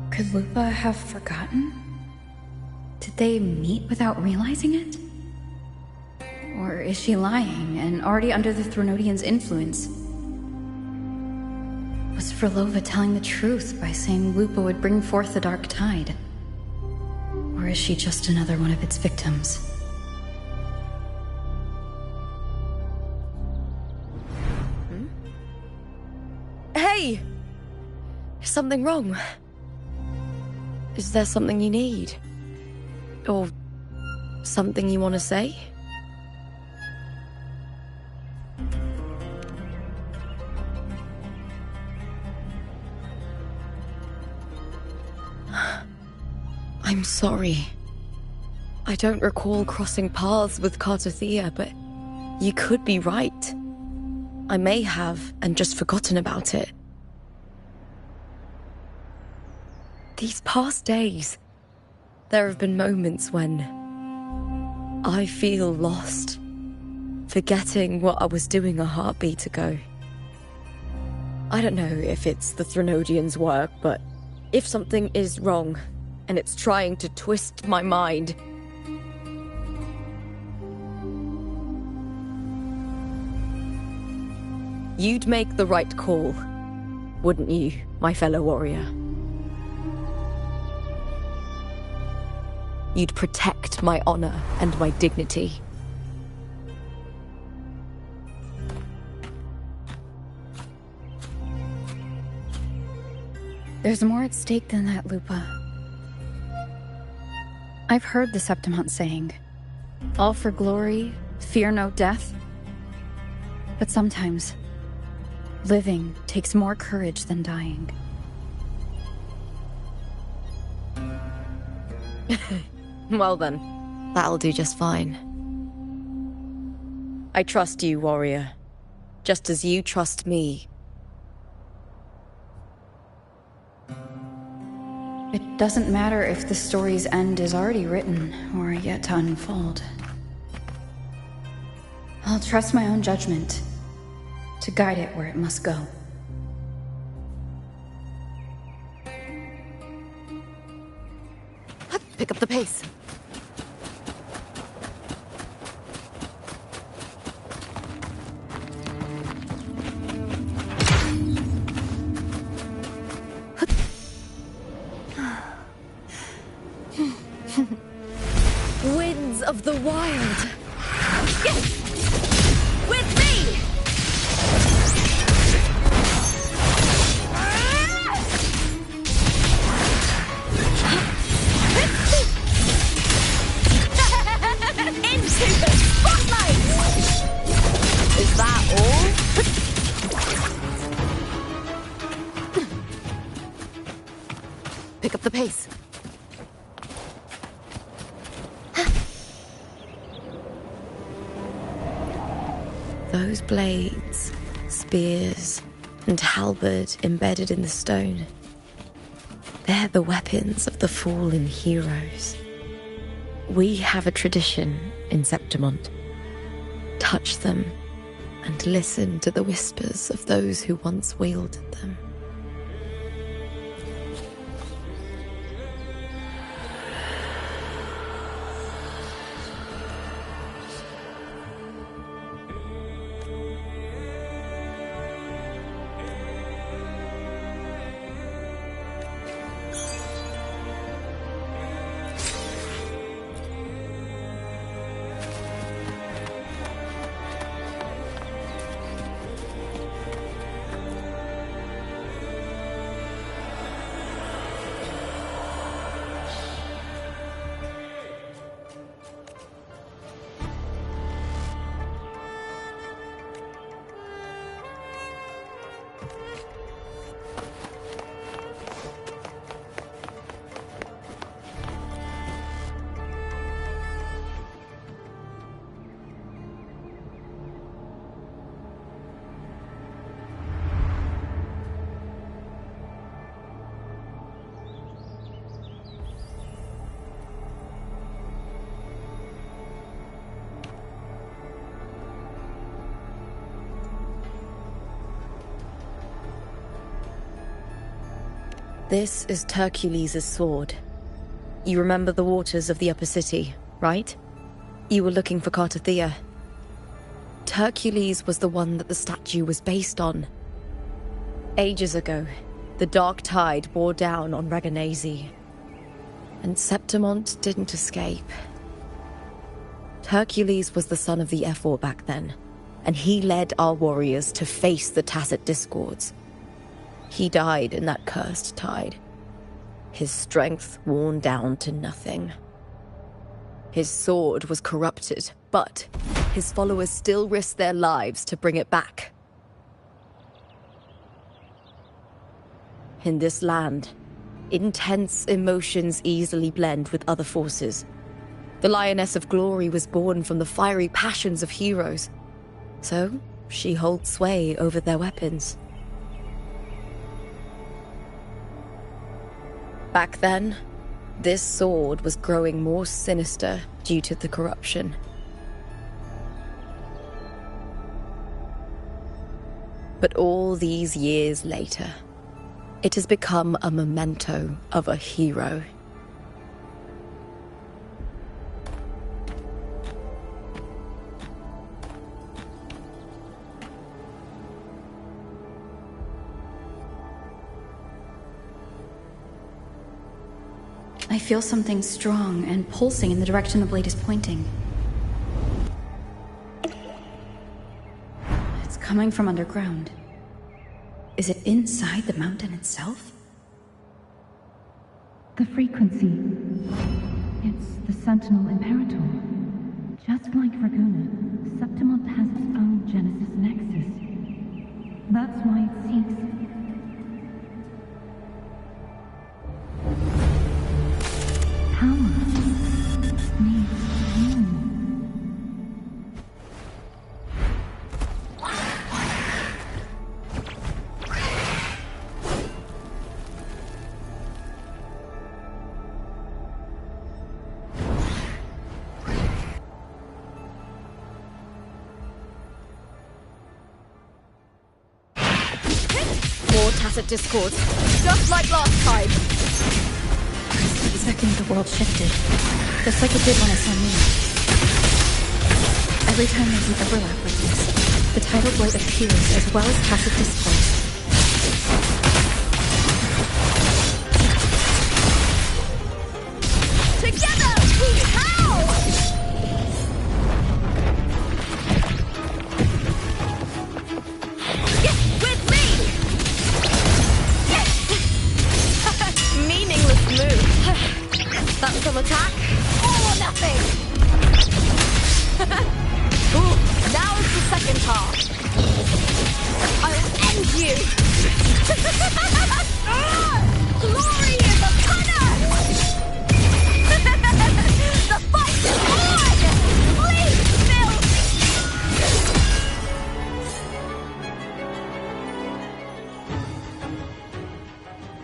Could Lupa have forgotten? Did they meet without realizing it? Or is she lying and already under the Threnodian's influence? Was Frolova telling the truth by saying Lupa would bring forth the Dark Tide? Or is she just another one of its victims? Hey! Is something wrong? Is there something you need? Or something you want to say? I'm sorry. I don't recall crossing paths with Cardathea, but you could be right. I may have, and just forgotten about it. These past days, there have been moments when I feel lost, forgetting what I was doing a heartbeat ago. I don't know if it's the Threnodian's work, but if something is wrong, and it's trying to twist my mind, you'd make the right call, wouldn't you, my fellow warrior? You'd protect my honor and my dignity. There's more at stake than that, Lupa. I've heard the Septimont saying, "All for glory, fear no death." But sometimes, living takes more courage than dying. Well then, that'll do just fine. I trust you, warrior, just as you trust me. It doesn't matter if the story's end is already written or yet to unfold. I'll trust my own judgment to guide it where it must go. Pick up the pace. Winds of the wild. Yes! With me! Into the spotlight! Is that all? Pick up the pace. Those blades, spears, and halberd embedded in the stone. They're the weapons of the fallen heroes. We have a tradition in Septimont. Touch them and listen to the whispers of those who once wielded them. This is Hercules' sword. You remember the waters of the upper city, right? You were looking for Cartathea. Hercules was the one that the statue was based on. Ages ago, the dark tide bore down on Reganese, and Septimont didn't escape. Hercules was the son of the Ephor back then, and he led our warriors to face the Tacit Discords. He died in that cursed tide, his strength worn down to nothing. His sword was corrupted, but his followers still risked their lives to bring it back. In this land, intense emotions easily blend with other forces. The Lioness of Glory was born from the fiery passions of heroes, so she holds sway over their weapons. Back then, this sword was growing more sinister due to the corruption. But all these years later, it has become a memento of a hero. I feel something strong and pulsing in the direction the blade is pointing. It's coming from underground. Is it inside the mountain itself? The frequency. It's the Sentinel Imperator. Just like Raguna, Septimont has its own Genesis Nexus. That's why it seeks. Power needs healing. More Tacit Discords, just like last time. These second, the world shifted. Just like it did when I saw me. Every time there's an overlap like this, the tidal blight appears as well as tacit discourse. Together, we howl! Get with me! Meaningless move. That's some attack? All or nothing! Ooh, now is the second half. I'll end you! Glory is upon us! The fight is on! Please, Bill!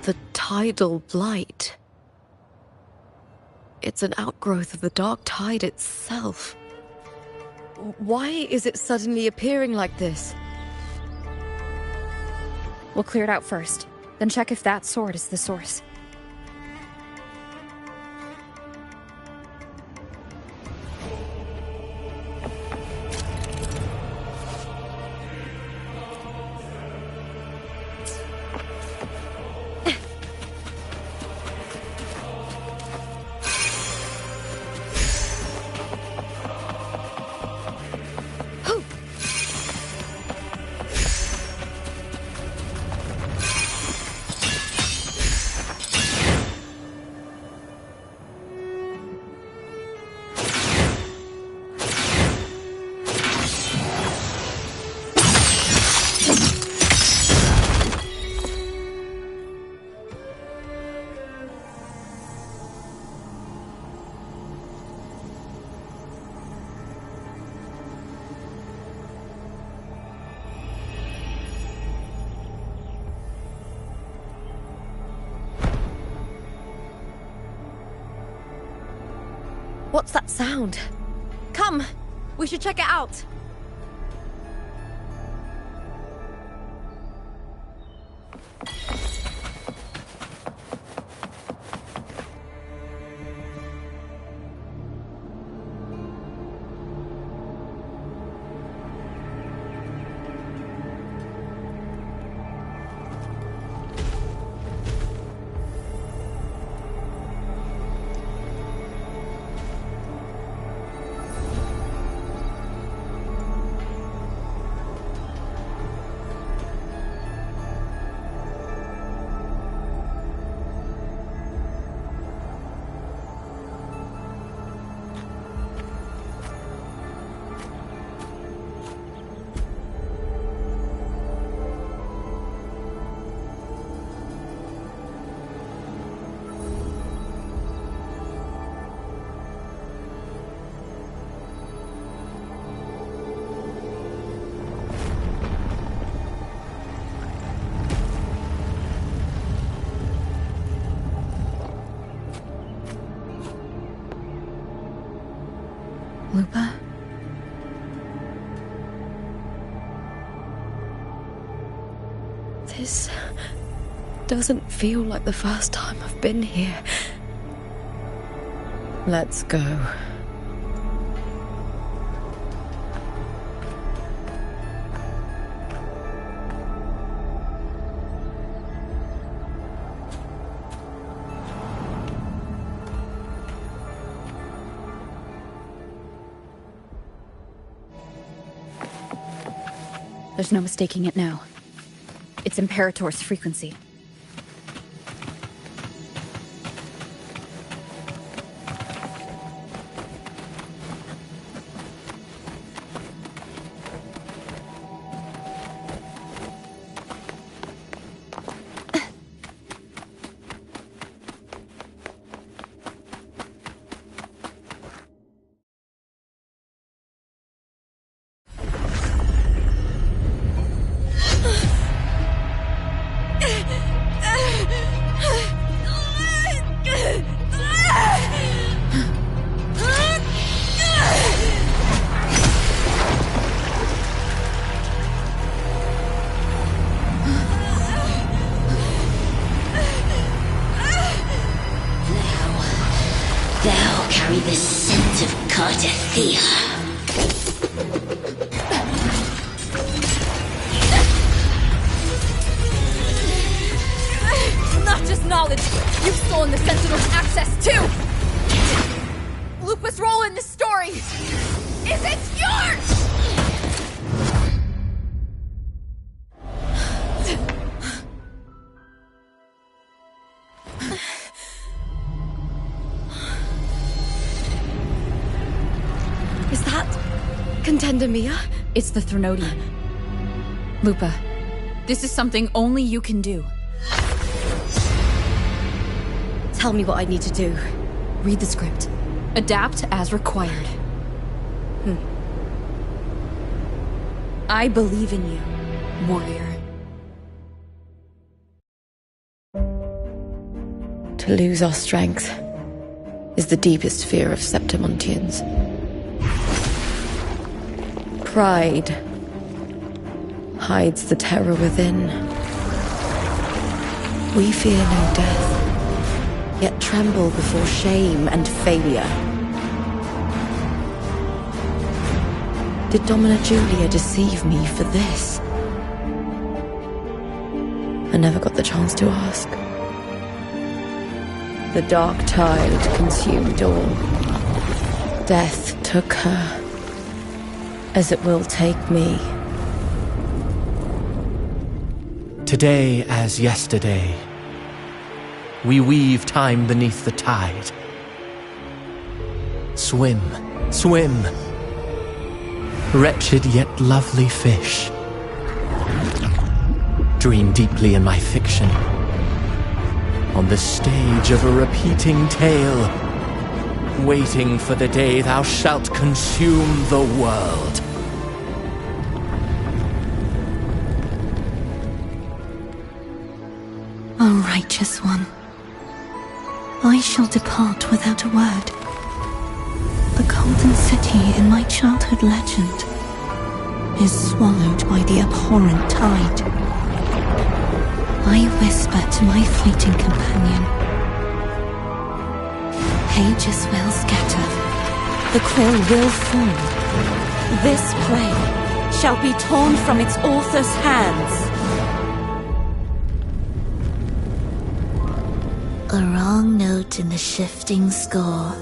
The tidal blight. It's an outgrowth of the dark tide itself. Why is it suddenly appearing like this? We'll clear it out first, then check if that sword is the source. What's that sound? Come, we should check it out. Lupa? This doesn't feel like the first time I've been here. Let's go. There's no mistaking it now. It's Imperator's frequency. Contender Mia? It's the Threnodian. Lupa, this is something only you can do. Tell me what I need to do. Read the script. Adapt as required. I believe in you, warrior. To lose our strength is the deepest fear of Septimontians. Pride hides the terror within. We fear no death, yet tremble before shame and failure. Did Domina Julia deceive me for this? I never got the chance to ask. The dark tide consumed all. Death took her, as it will take me. Today as yesterday, we weave time beneath the tide. Swim, swim, wretched yet lovely fish. Dream deeply in my fiction, on the stage of a repeating tale, waiting for the day thou shalt consume the world. O righteous one, I shall depart without a word. The golden city in my childhood legend is swallowed by the abhorrent tide. I whisper to my fleeting companion. Pages will scatter, the quill will fall. This play shall be torn from its author's hands. A wrong note in the shifting score.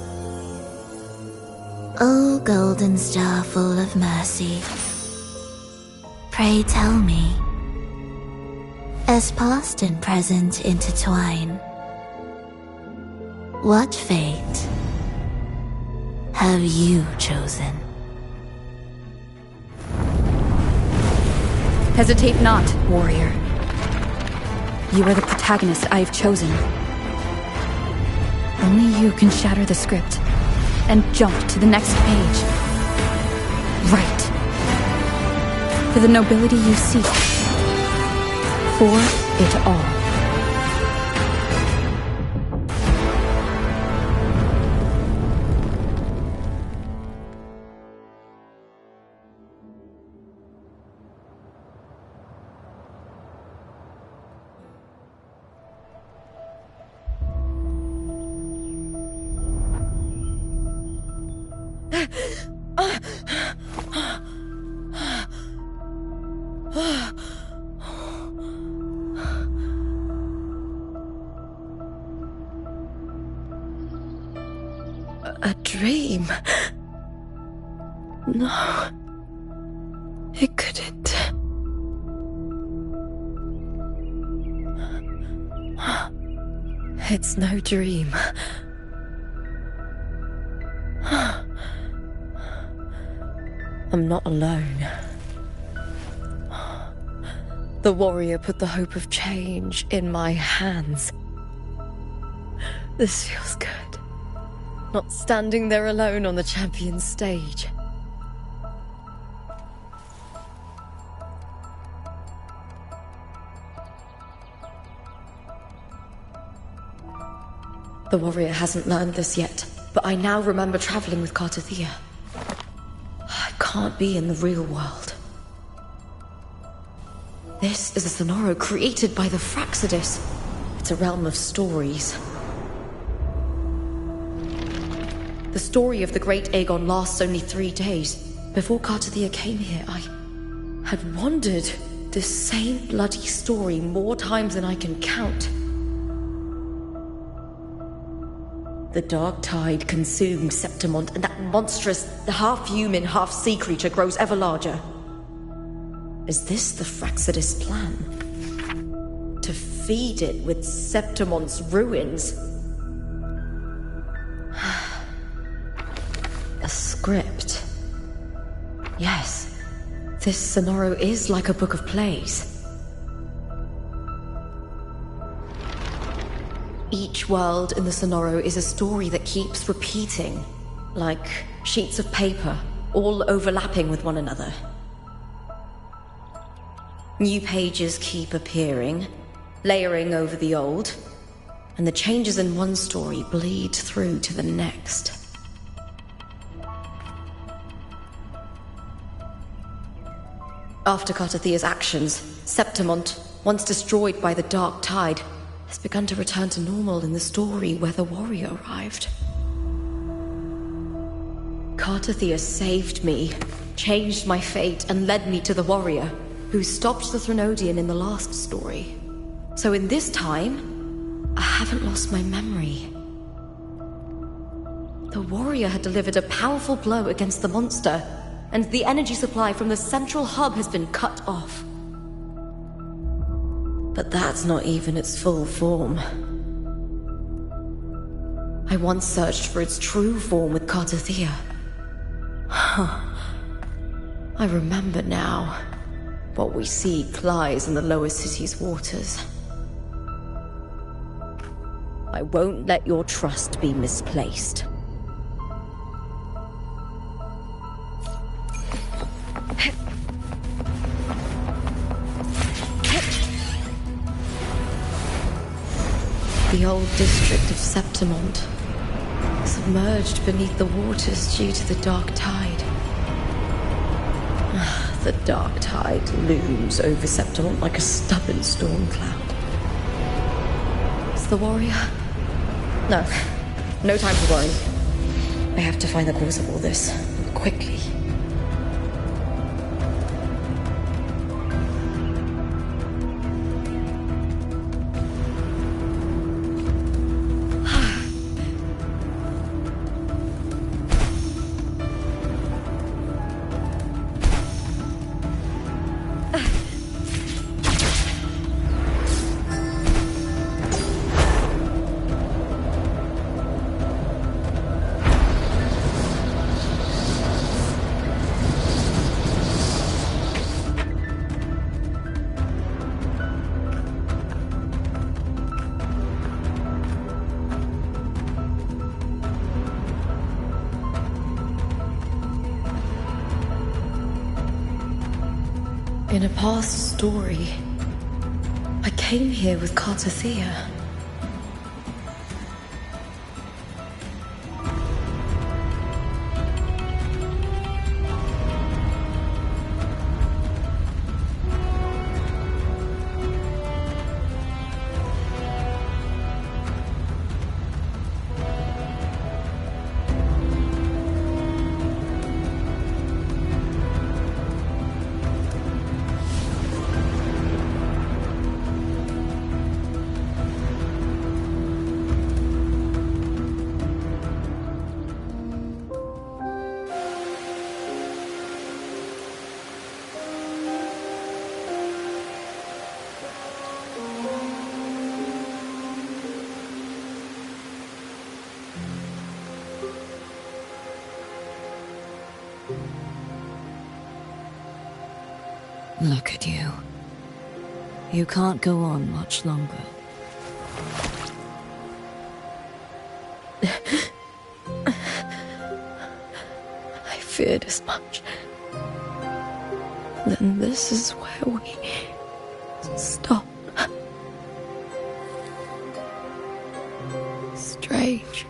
O golden star full of mercy, pray tell me, as past and present intertwine, what fate have you chosen? Hesitate not, warrior. You are the protagonist I have chosen. Only you can shatter the script and jump to the next page. Right. For the nobility you seek. For it all. A dream? No. It couldn't. It's no dream. I'm not alone. The warrior put the hope of change in my hands. This feels good. Not standing there alone on the champion's stage. The warrior hasn't learned this yet, but I now remember traveling with Cartathea. I can't be in the real world. This is a Sonoro created by the Fraxidus. It's a realm of stories. The story of the great Aegon lasts only 3 days. Before Cartathea came here, I had wandered this same bloody story more times than I can count. The dark tide consumed Septimont, and that monstrous, half-human, half-sea creature grows ever larger. Is this the Fraxidus plan? To feed it with Septimont's ruins? A script. Yes, this Sonoro is like a book of plays. Each world in the Sonoro is a story that keeps repeating, like sheets of paper, all overlapping with one another. New pages keep appearing, layering over the old, and the changes in one story bleed through to the next. After Cartathea's actions, Septimont, once destroyed by the Dark Tide, has begun to return to normal in the story where the warrior arrived. Cartathea saved me, changed my fate, and led me to the warrior, who stopped the Threnodian in the last story. So in this time, I haven't lost my memory. The warrior had delivered a powerful blow against the monster, and the energy supply from the central hub has been cut off. But that's not even its full form. I once searched for its true form with Cartathea. I remember now. What we seek lies in the lower city's waters. I won't let your trust be misplaced. The old district of Septimont, submerged beneath the waters due to the Dark Tide. The Dark Tide looms over Septimont like a stubborn storm cloud. Is the warrior? No. No time for worry. I have to find the cause of all this, quickly. In a past story, I came here with Cartathea. Look at you. You can't go on much longer. I feared as much. Then this is where we stop. Strange.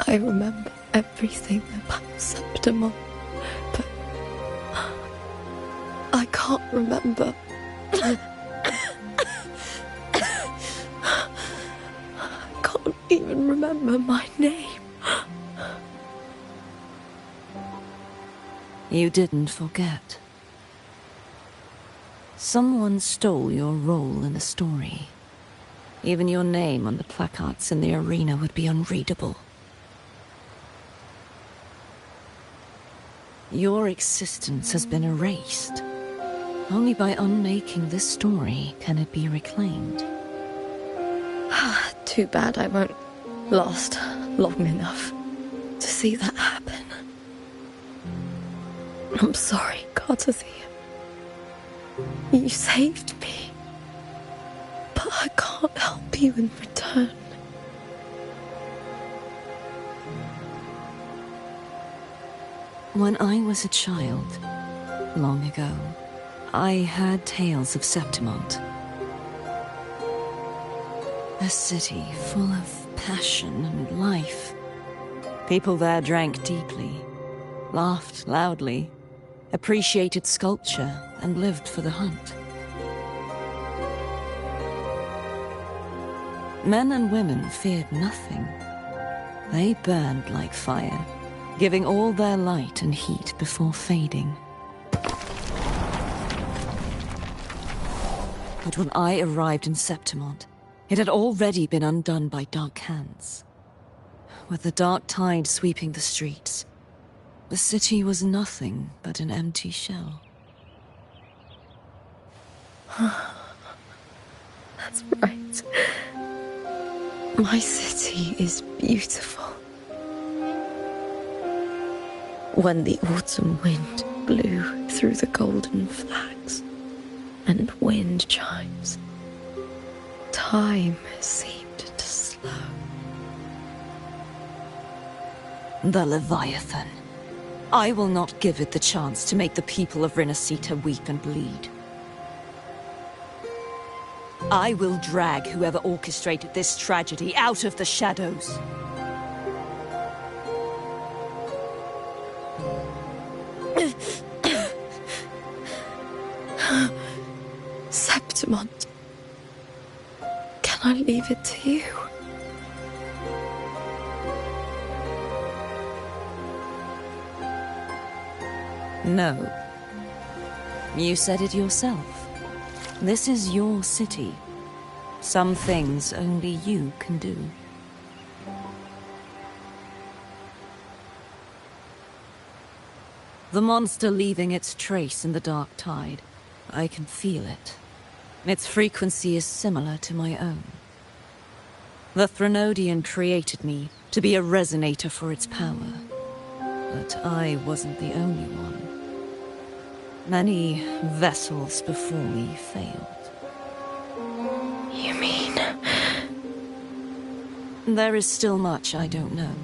I remember everything about Septimont, but I can't remember. I can't even remember my name. You didn't forget. Someone stole your role in the story. Even your name on the placards in the arena would be unreadable. Your existence has been erased. Only by unmaking this story can it be reclaimed. Too bad I won't last long enough to see that happen. I'm sorry, Gardathea. You saved me. But I can't help you in return. When I was a child, long ago, I heard tales of Septimont. A city full of passion and life. People there drank deeply, laughed loudly, appreciated sculpture, and lived for the hunt. Men and women feared nothing. They burned like fire, giving all their light and heat before fading. But when I arrived in Septimont, it had already been undone by dark hands. With the dark tide sweeping the streets, the city was nothing but an empty shell. That's right. My city is beautiful. When the autumn wind blew through the golden flags and wind chimes, time seemed to slow. The Leviathan. I will not give it the chance to make the people of Rinasita weep and bleed. I will drag whoever orchestrated this tragedy out of the shadows. Septimont. Can I leave it to you? No. You said it yourself. This is your city. Some things only you can do. The monster leaving its trace in the dark tide. I can feel it. Its frequency is similar to my own. The Threnodian created me to be a resonator for its power. But I wasn't the only one. Many vessels before me failed. You mean? There is still much I don't know.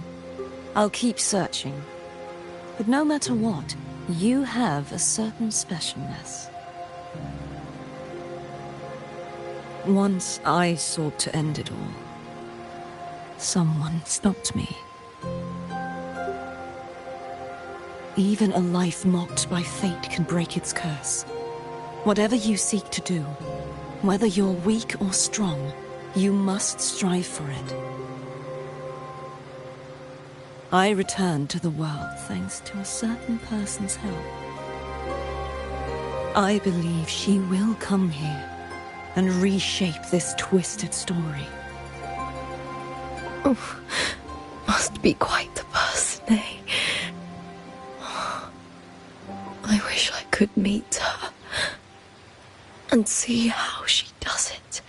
I'll keep searching. But no matter what, you have a certain specialness. Once I sought to end it all. Someone stopped me. Even a life mocked by fate can break its curse. Whatever you seek to do, whether you're weak or strong, you must strive for it. I returned to the world thanks to a certain person's help. I believe she will come here and reshape this twisted story. Oh, must be quite the person, eh? I wish I could meet her and see how she does it.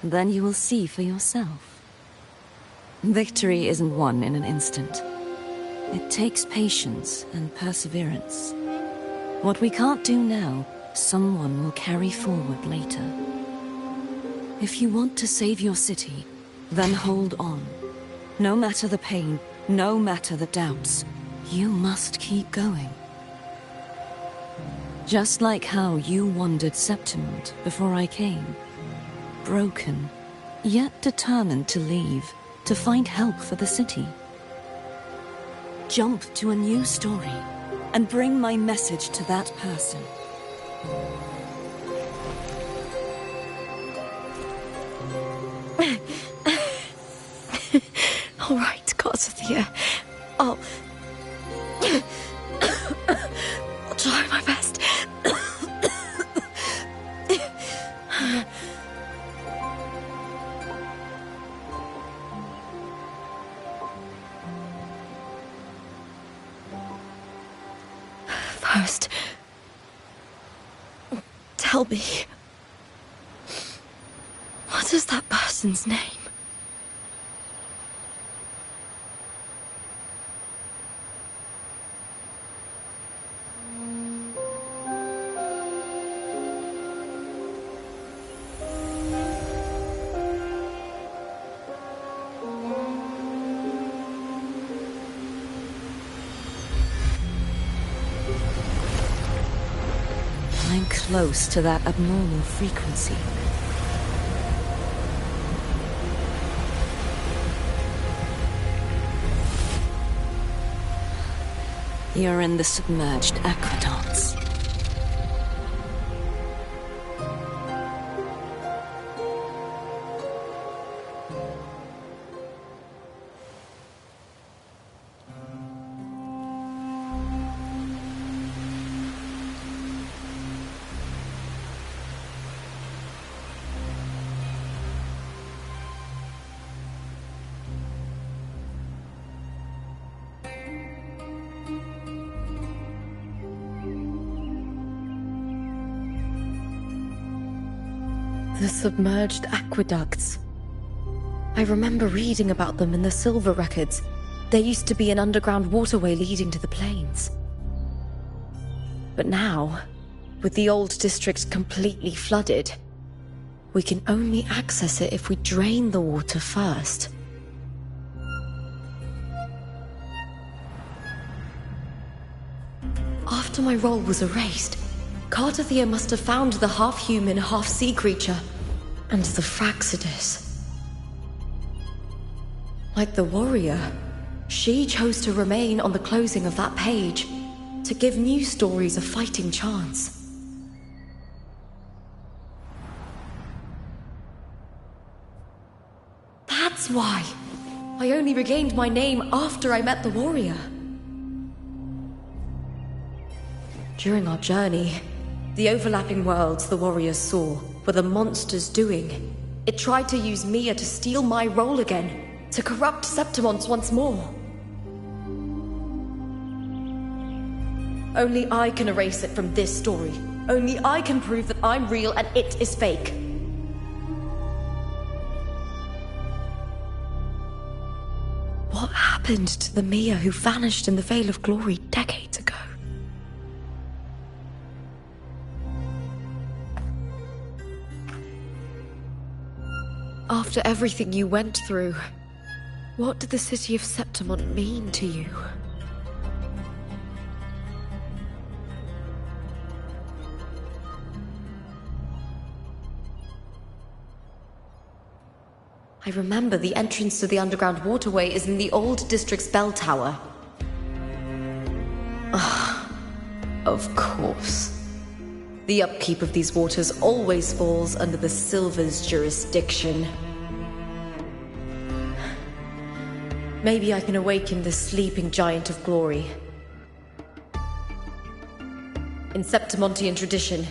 Then you will see for yourself. Victory isn't won in an instant. It takes patience and perseverance. What we can't do now, someone will carry forward later. If you want to save your city, then hold on. No matter the pain, no matter the doubts, you must keep going. Just like how you wandered Septimont before I came. Broken, yet determined to leave, to find help for the city. Jump to a new story, and bring my message to that person. All right, Gardathea. I'll try my best. First, tell me, what is that person's name? I'm close to that abnormal frequency. You're in the submerged aqueducts. The submerged aqueducts. I remember reading about them in the Silver records. There used to be an underground waterway leading to the plains. But now, with the old district completely flooded, we can only access it if we drain the water first. After my role was erased, Cartathea must have found the half-human, half-sea creature, and the Fraxidus. Like the warrior, she chose to remain on the closing of that page, to give new stories a fighting chance. That's why I only regained my name after I met the warrior. During our journey, the overlapping worlds the warriors saw were the monsters doing. It tried to use Mia to steal my role again, to corrupt Septimons once more. Only I can erase it from this story. Only I can prove that I'm real and it is fake. What happened to the Mia who vanished in the Veil of Glory decades ago? After everything you went through, what did the city of Septimon mean to you? I remember the entrance to the underground waterway is in the old district's bell tower. Ah, of course. The upkeep of these waters always falls under the Silver's jurisdiction. Maybe I can awaken the sleeping giant of glory. In Septimontian tradition,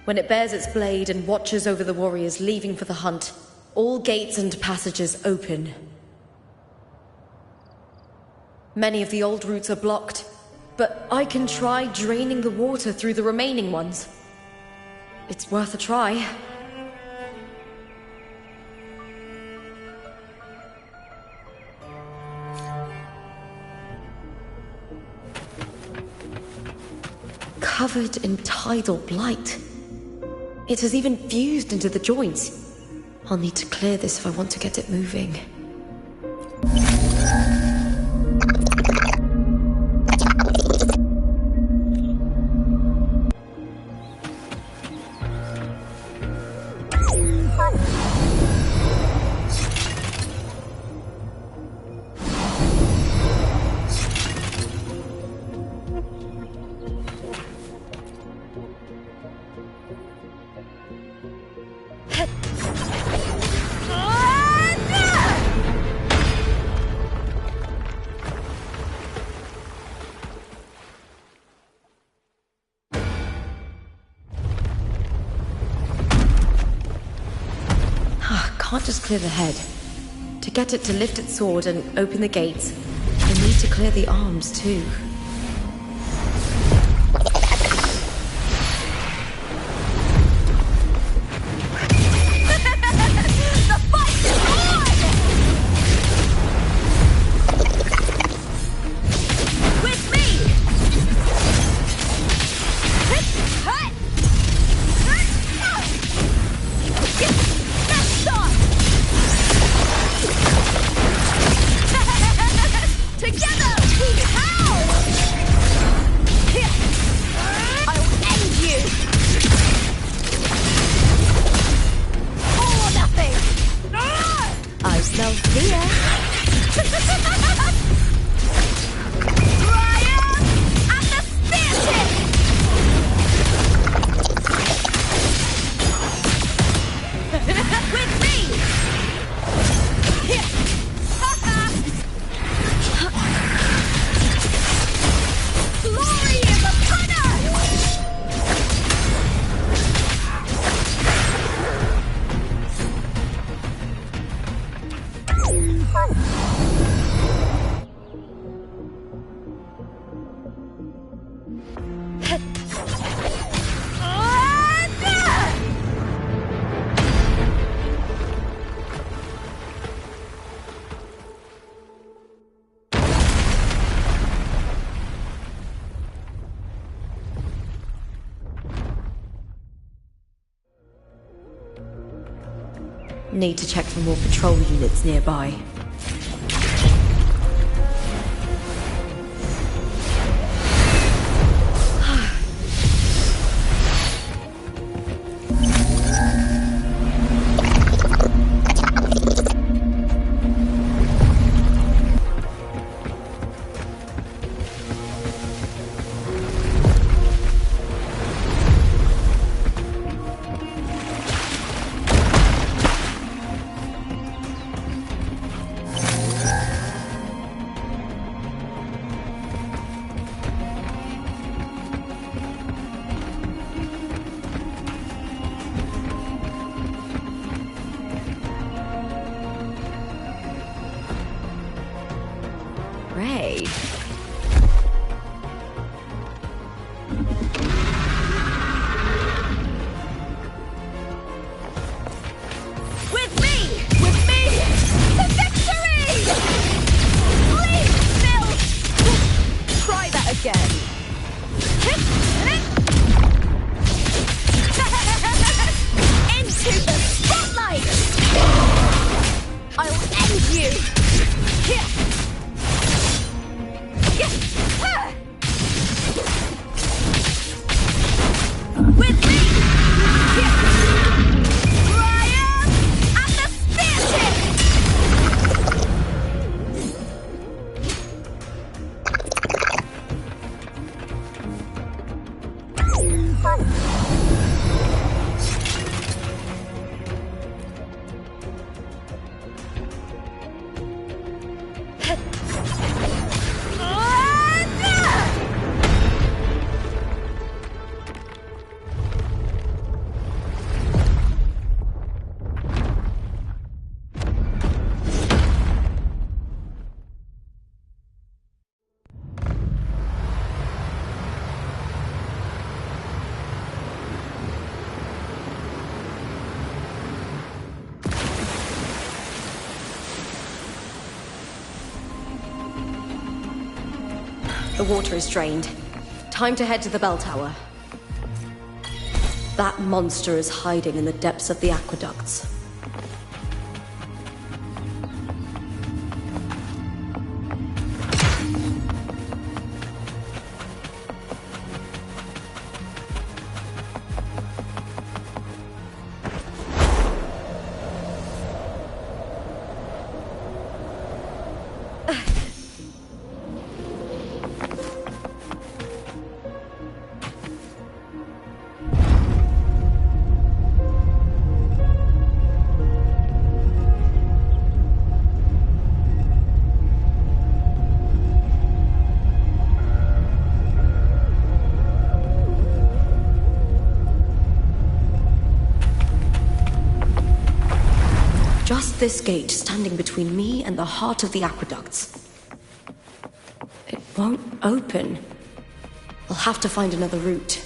when it bears its blade and watches over the warriors leaving for the hunt, all gates and passages open. Many of the old routes are blocked, but I can try draining the water through the remaining ones. It's worth a try. Covered in tidal blight. It has even fused into the joints. I'll need to clear this if I want to get it moving. Can't just clear the head. To get it to lift its sword and open the gates, I need to clear the arms too. The fight is on! With me! Together we howl! smell fear. With me! Glory is upon us! Need to check for more patrol units nearby. Ray. With me! With me! To victory! Please, Bill! Try that again. Into the spotlight! I'll end you! Here! With me! Ryan! And the spear tip! The water is drained. Time to head to the bell tower. That monster is hiding in the depths of the aqueducts. Just this gate standing between me and the heart of the aqueducts. It won't open. I'll have to find another route.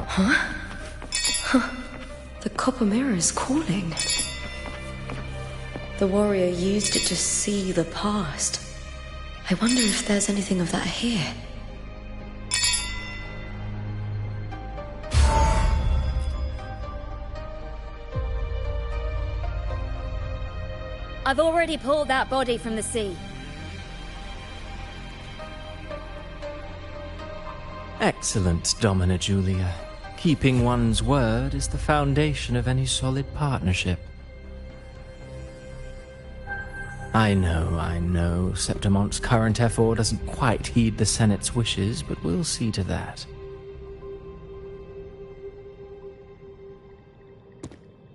Huh? Huh. The copper mirror is calling. The warrior used it to see the past. I wonder if there's anything of that here. I've already pulled that body from the sea. Excellent, Domina Julia. Keeping one's word is the foundation of any solid partnership. I know, Septimonte's current effort doesn't quite heed the Senate's wishes, but we'll see to that.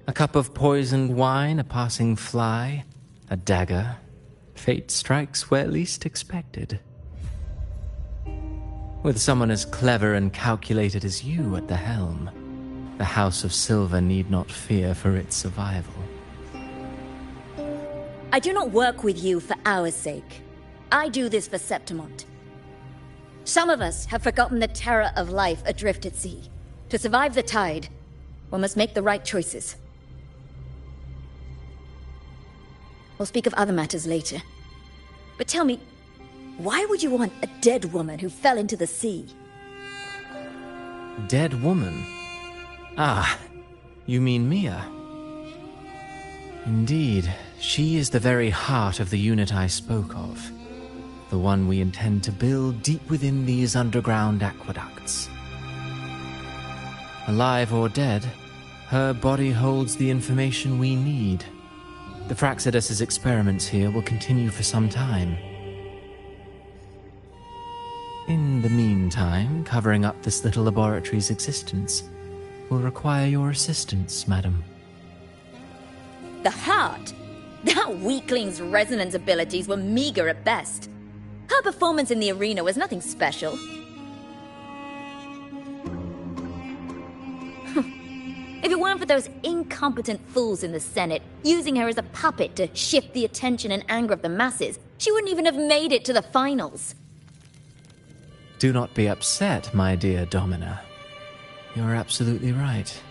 A cup of poisoned wine, a passing fly, a dagger. Fate strikes where least expected. With someone as clever and calculated as you at the helm, the House of Silver need not fear for its survival. I do not work with you for our sake. I do this for Septimont. Some of us have forgotten the terror of life adrift at sea. To survive the tide, one must make the right choices. We'll speak of other matters later. But tell me, why would you want a dead woman who fell into the sea? Dead woman? Ah, you mean Mia? Indeed, she is the very heart of the unit I spoke of. The one we intend to build deep within these underground aqueducts. Alive or dead, her body holds the information we need. The Fraxidus' experiments here will continue for some time. In the meantime, covering up this little laboratory's existence will require your assistance, madam. The heart? That weakling's resonance abilities were meager at best. Her performance in the arena was nothing special. If it weren't for those incompetent fools in the Senate, using her as a puppet to shift the attention and anger of the masses, she wouldn't even have made it to the finals. Do not be upset, my dear Domina. You're absolutely right.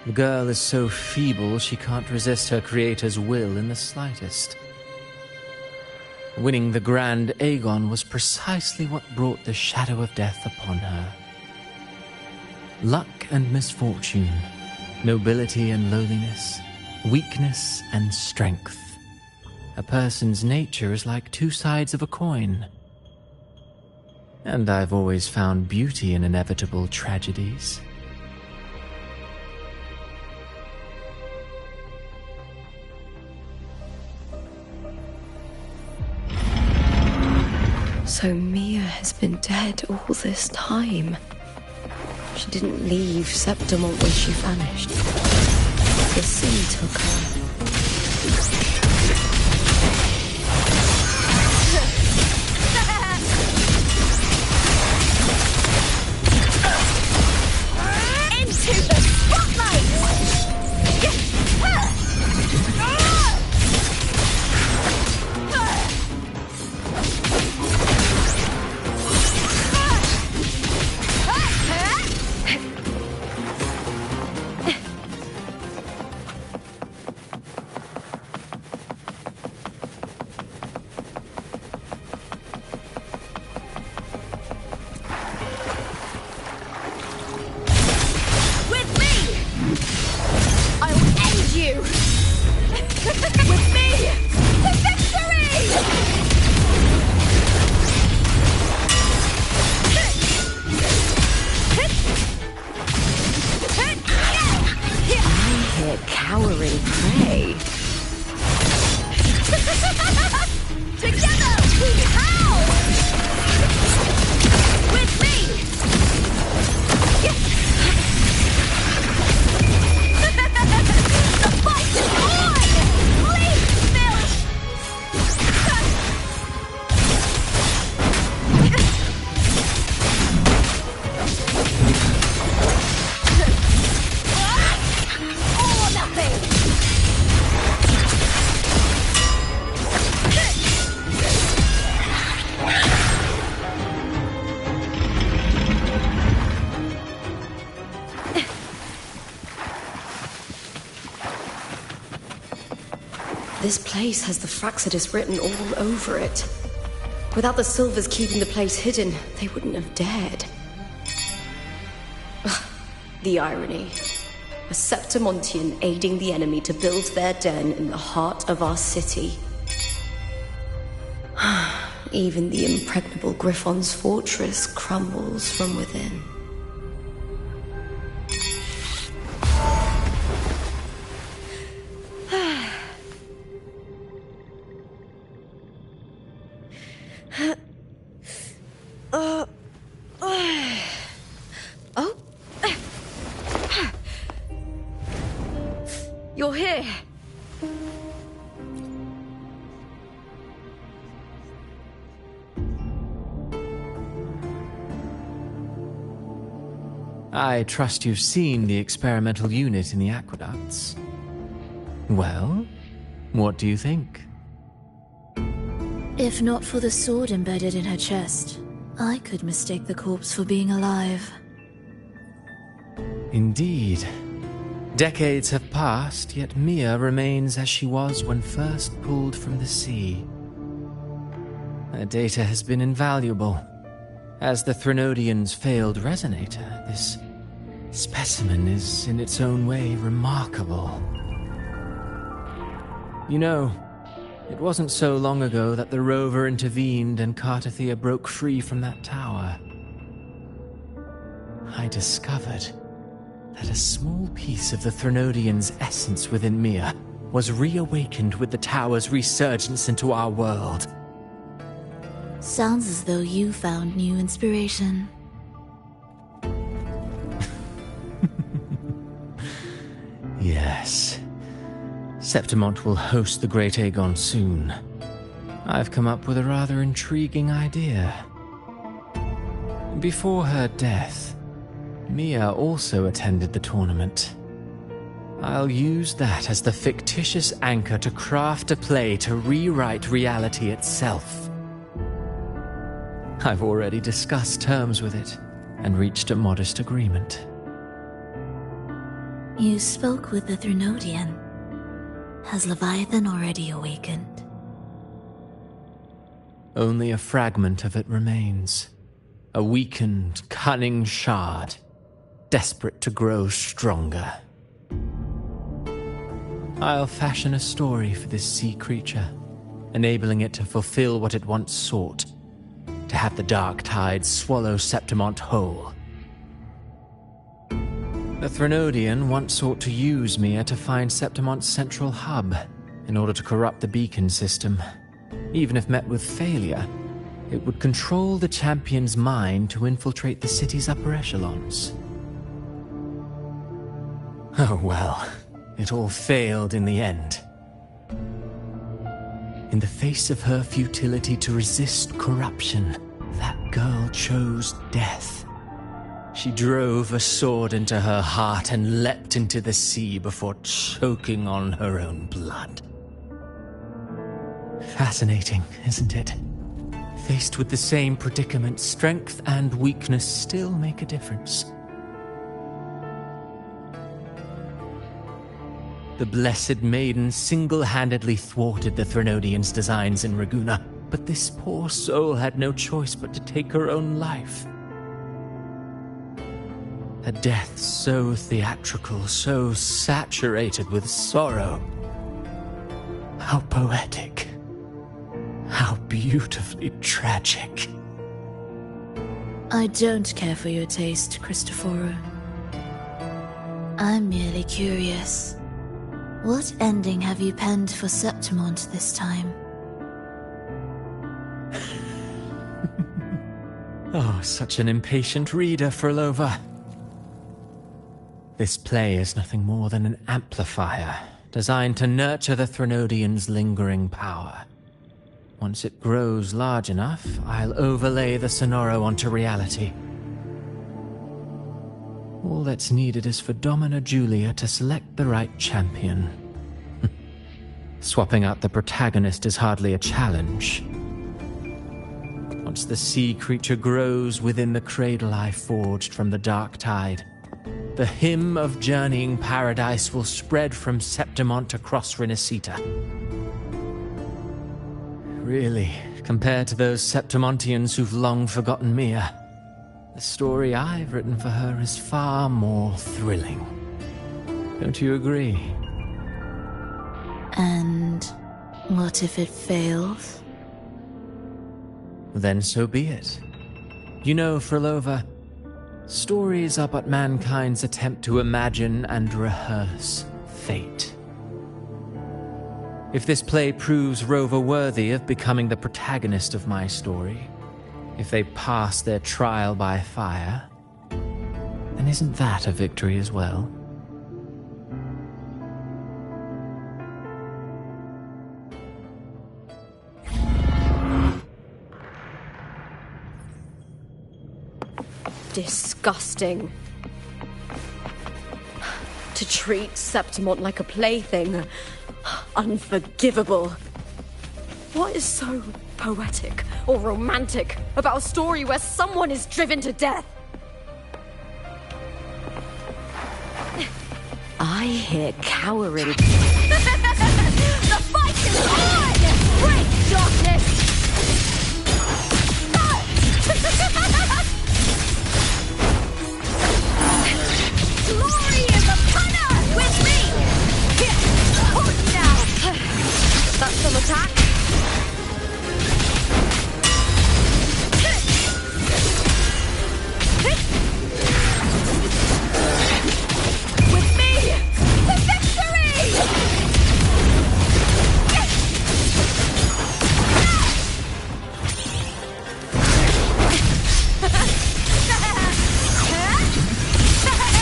The girl is so feeble she can't resist her creator's will in the slightest. Winning the Grand Aegon was precisely what brought the shadow of death upon her. Luck and misfortune, nobility and lowliness, weakness and strength. A person's nature is like two sides of a coin. And I've always found beauty in inevitable tragedies. So Mia has been dead all this time. She didn't leave Septimont when she vanished. The sea took her. Into the spotlight! This place has the Fraxidus written all over it. Without the Silvers keeping the place hidden, they wouldn't have dared. The irony. A Septimontian aiding the enemy to build their den in the heart of our city. Even the impregnable Griffon's fortress crumbles from within. You're here. I trust you've seen the experimental unit in the aqueducts. Well, what do you think? If not for the sword embedded in her chest, I could mistake the corpse for being alive. Indeed. Decades have passed, yet Mia remains as she was when first pulled from the sea. Her data has been invaluable. As the Threnodian's failed resonator, this specimen is in its own way remarkable. You know, it wasn't so long ago that the rover intervened and Cartathea broke free from that tower. I discovered that a small piece of the Threnodian's essence within Mia was reawakened with the tower's resurgence into our world. Sounds as though you found new inspiration. Yes. Septimont will host the Great Aegon soon. I've come up with a rather intriguing idea. Before her death, Mia also attended the tournament. I'll use that as the fictitious anchor to craft a play to rewrite reality itself. I've already discussed terms with it and reached a modest agreement. You spoke with the Threnodian. Has Leviathan already awakened? Only a fragment of it remains. A weakened, cunning shard, desperate to grow stronger. I'll fashion a story for this sea creature, enabling it to fulfill what it once sought, to have the dark tide swallow Septimont whole. The Threnodian once sought to use Mia to find Septimont's central hub in order to corrupt the beacon system. Even if met with failure, it would control the champion's mind to infiltrate the city's upper echelons. Oh well, it all failed in the end. In the face of her futility to resist corruption, that girl chose death. She drove a sword into her heart and leapt into the sea before choking on her own blood. Fascinating, isn't it? Faced with the same predicament, strength and weakness still make a difference. The Blessed Maiden single-handedly thwarted the Threnodian's designs in Raguna, but this poor soul had no choice but to take her own life. A death so theatrical, so saturated with sorrow. How poetic. How beautifully tragic. I don't care for your taste, Cristoforo. I'm merely curious. What ending have you penned for Septimont this time? Oh, such an impatient reader, Frolova. This play is nothing more than an amplifier, designed to nurture the Threnodian's lingering power. Once it grows large enough, I'll overlay the Sonoro onto reality. All that's needed is for Domina Julia to select the right champion. Swapping out the protagonist is hardly a challenge. Once the sea creature grows within the cradle I forged from the dark tide, the hymn of journeying paradise will spread from Septimont across Renacita. Really, compared to those Septimontians who've long forgotten Mia, the story I've written for her is far more thrilling. Don't you agree? And what if it fails? Then so be it. You know, Frolova, stories are but mankind's attempt to imagine and rehearse fate. If this play proves Rover worthy of becoming the protagonist of my story, if they pass their trial by fire, then isn't that a victory as well? Disgusting. To treat Septimont like a plaything. Unforgivable. What is so poetic or romantic about a story where someone is driven to death? I hear cowering. The fight is on! Break darkness! Glory is upon us! With me! Here, hold now! That's some attack. With me! To victory!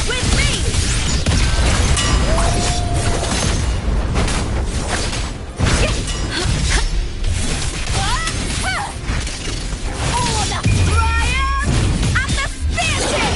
With me! On, Brian! And the spear tip!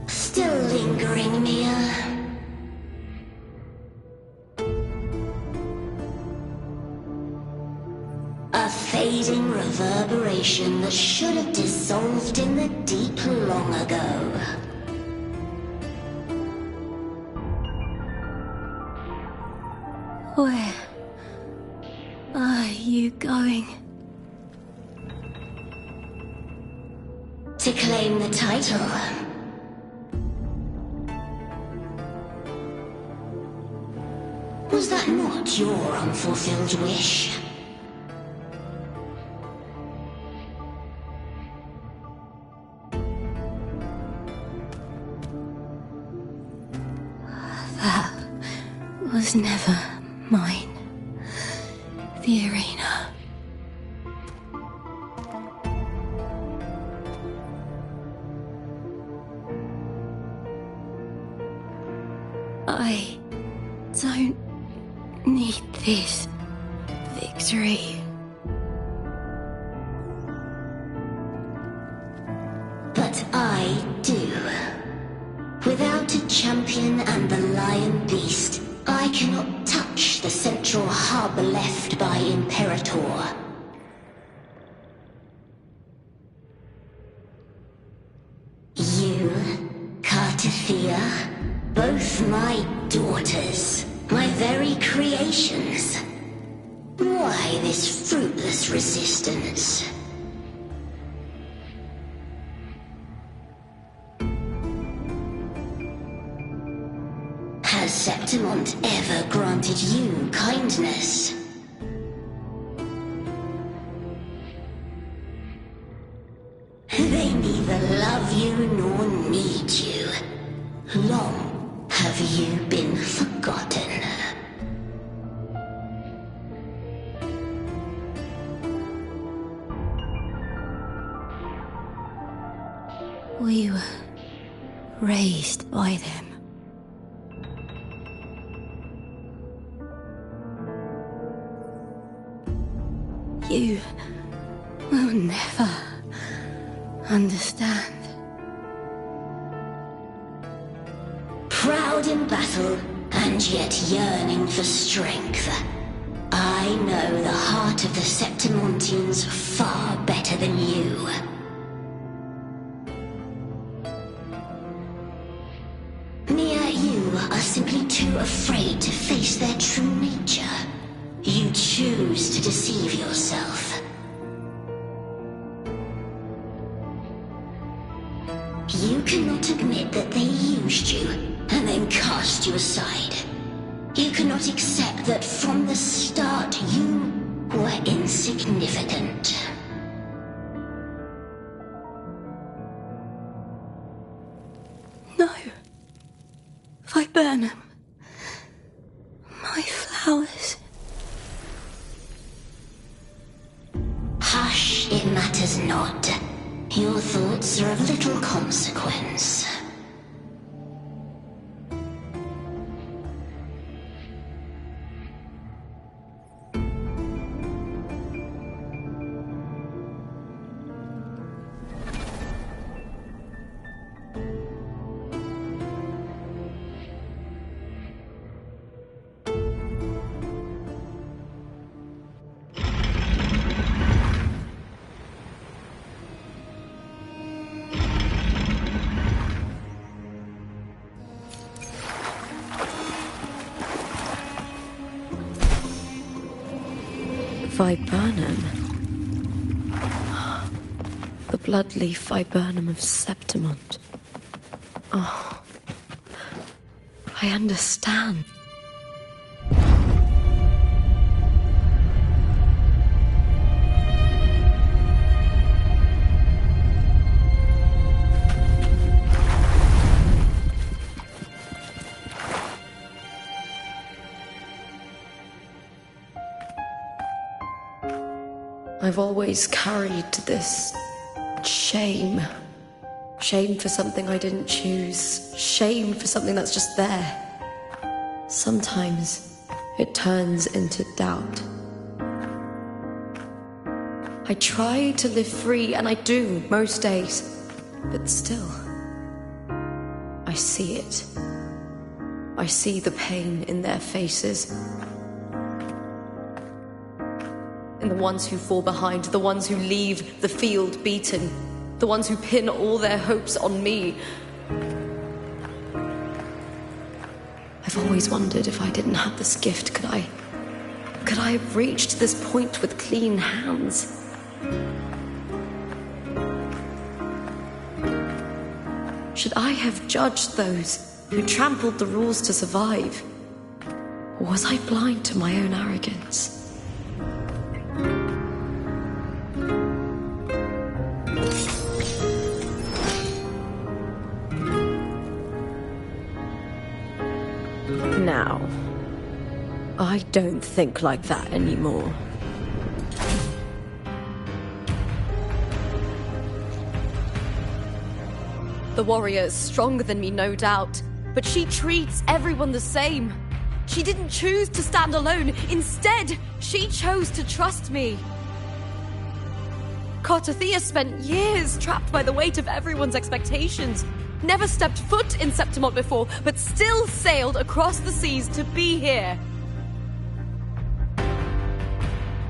Still lingering, Mia. A fading reverberation that should have dissolved in the deep long ago. Where are you going? To claim the title. Was that not your unfulfilled wish? That was never mine. The arena. I don't need this victory. But I do. Without a champion and the lion beast, I cannot touch the central hub left by Imperator. You, Cartithia, both my daughters, my very creations. Why this fruitless resistance? Has Septimont ever granted you kindness? They neither love you nor need you. Long have you been forgotten. We were raised by them. You will never understand. Proud in battle, and yet yearning for strength. I know the heart of the Septimontians far better than you. Mia, you are simply too afraid to face their true nature. You choose to deceive yourself. You cannot admit that they used you and then cast you aside. You cannot accept that from the start you were insignificant. No. Viburnum. My flowers. Hush, it matters not. Your thoughts are of little consequence. Viburnum. The bloodleaf viburnum of Septimont. Oh, I understand. I've always carried this shame. Shame for something I didn't choose. Shame for something that's just there. Sometimes it turns into doubt. I try to live free, and I do most days. But still, I see it. I see the pain in their faces. In the ones who fall behind, the ones who leave the field beaten, the ones who pin all their hopes on me. I've always wondered if I didn't have this gift, could I have reached this point with clean hands? Should I have judged those who trampled the rules to survive? Or was I blind to my own arrogance? Now, I don't think like that anymore. The warrior is stronger than me, no doubt, but she treats everyone the same. She didn't choose to stand alone. Instead, she chose to trust me. Cartothea spent years trapped by the weight of everyone's expectations. Never stepped foot in Septimont before, but still sailed across the seas to be here.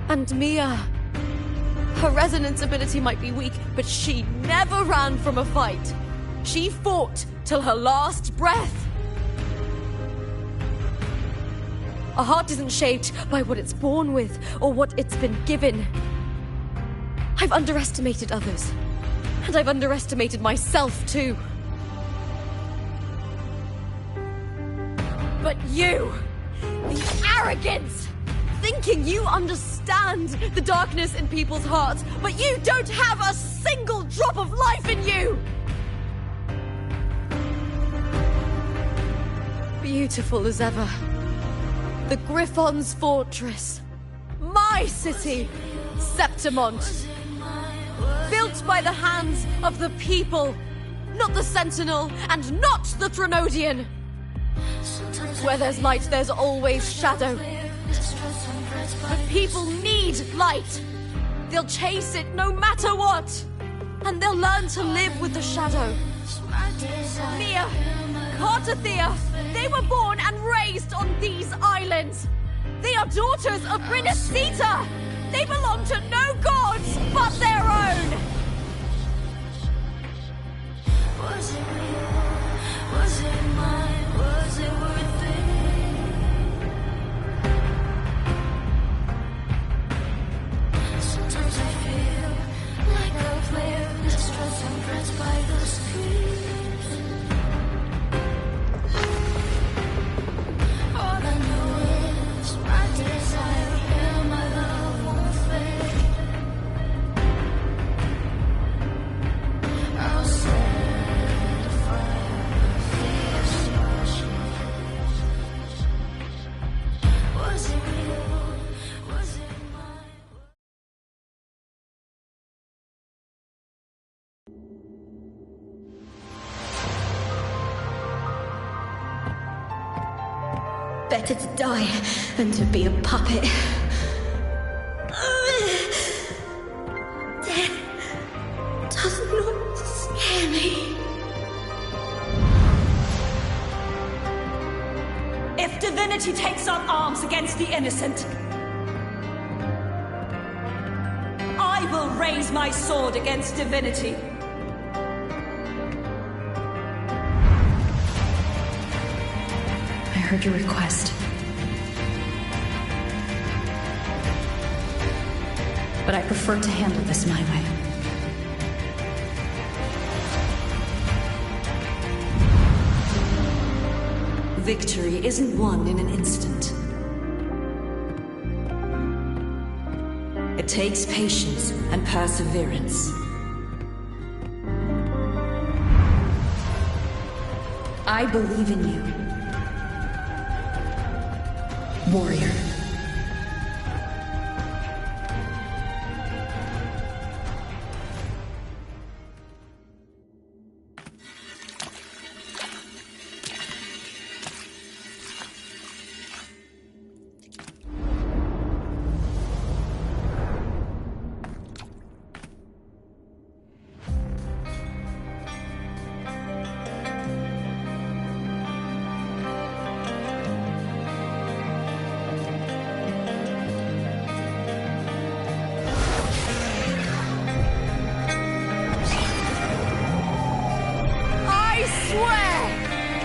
And Mia, her resonance ability might be weak, but she never ran from a fight. She fought till her last breath. A heart isn't shaped by what it's born with or what it's been given. I've underestimated others, and I've underestimated myself too. But you, the arrogance, thinking you understand the darkness in people's hearts, but you don't have a single drop of life in you! Beautiful as ever. The Griffon's fortress. My city, Septimont. Built by the hands of the people, not the Sentinel and not the Threnodian. Where there's light, there's always shadow. But people need light. They'll chase it no matter what. And they'll learn to live with the shadow. Mia, Cartathea, they were born and raised on these islands. They are daughters of Brinacita. They belong to no gods but their own. Was it real? Was it mine? Was it worth it? Sometimes I feel like a player distressed and pressed by the screens. All I know is my desire and my love won't fade. I'll set a fire fierce ashes. Was it real? Was it mine? Better to die than to be a puppet. Death does not scare me. If divinity takes up arms against the innocent, I will raise my sword against divinity. I heard your request. But I prefer to handle this my way. Victory isn't won in an instant. It takes patience and perseverance. I believe in you, warrior.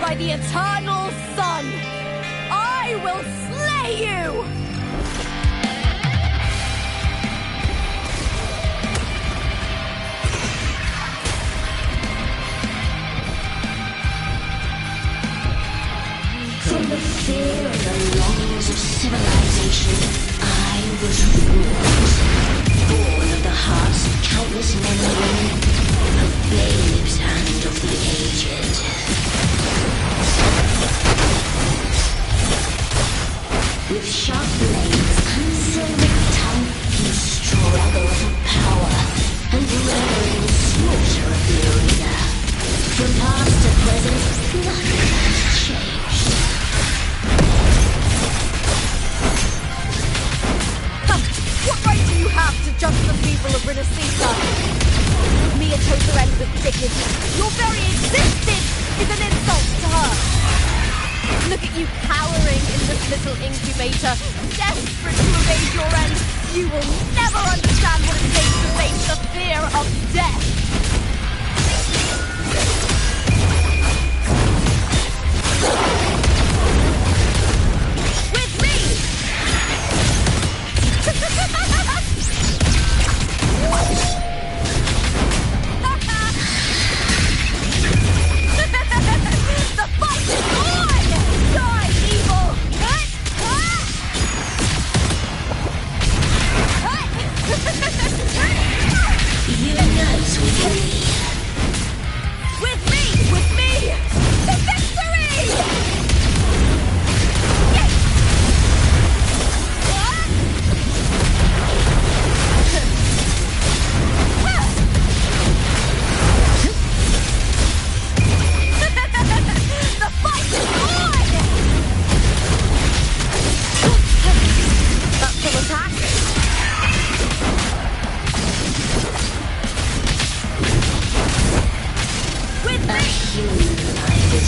By the eternal sun, I will slay you! From the fear and the longings of civilization, I was ruled. Born of the hearts of countless men and women, of babes and of the aged. With sharp blades and silver tongue, you struggle for power and revel in the slaughter of the arena. From past to present, nothing has changed. What right do you have to judge the people of Renacita? Mia chose her end with dignity. Your very existence is an insult to her. Look at you cowering in this little incubator, desperate to evade your end. You will never understand what it takes to face the fear of death. With me! The fight is on! Die, evil! Unite with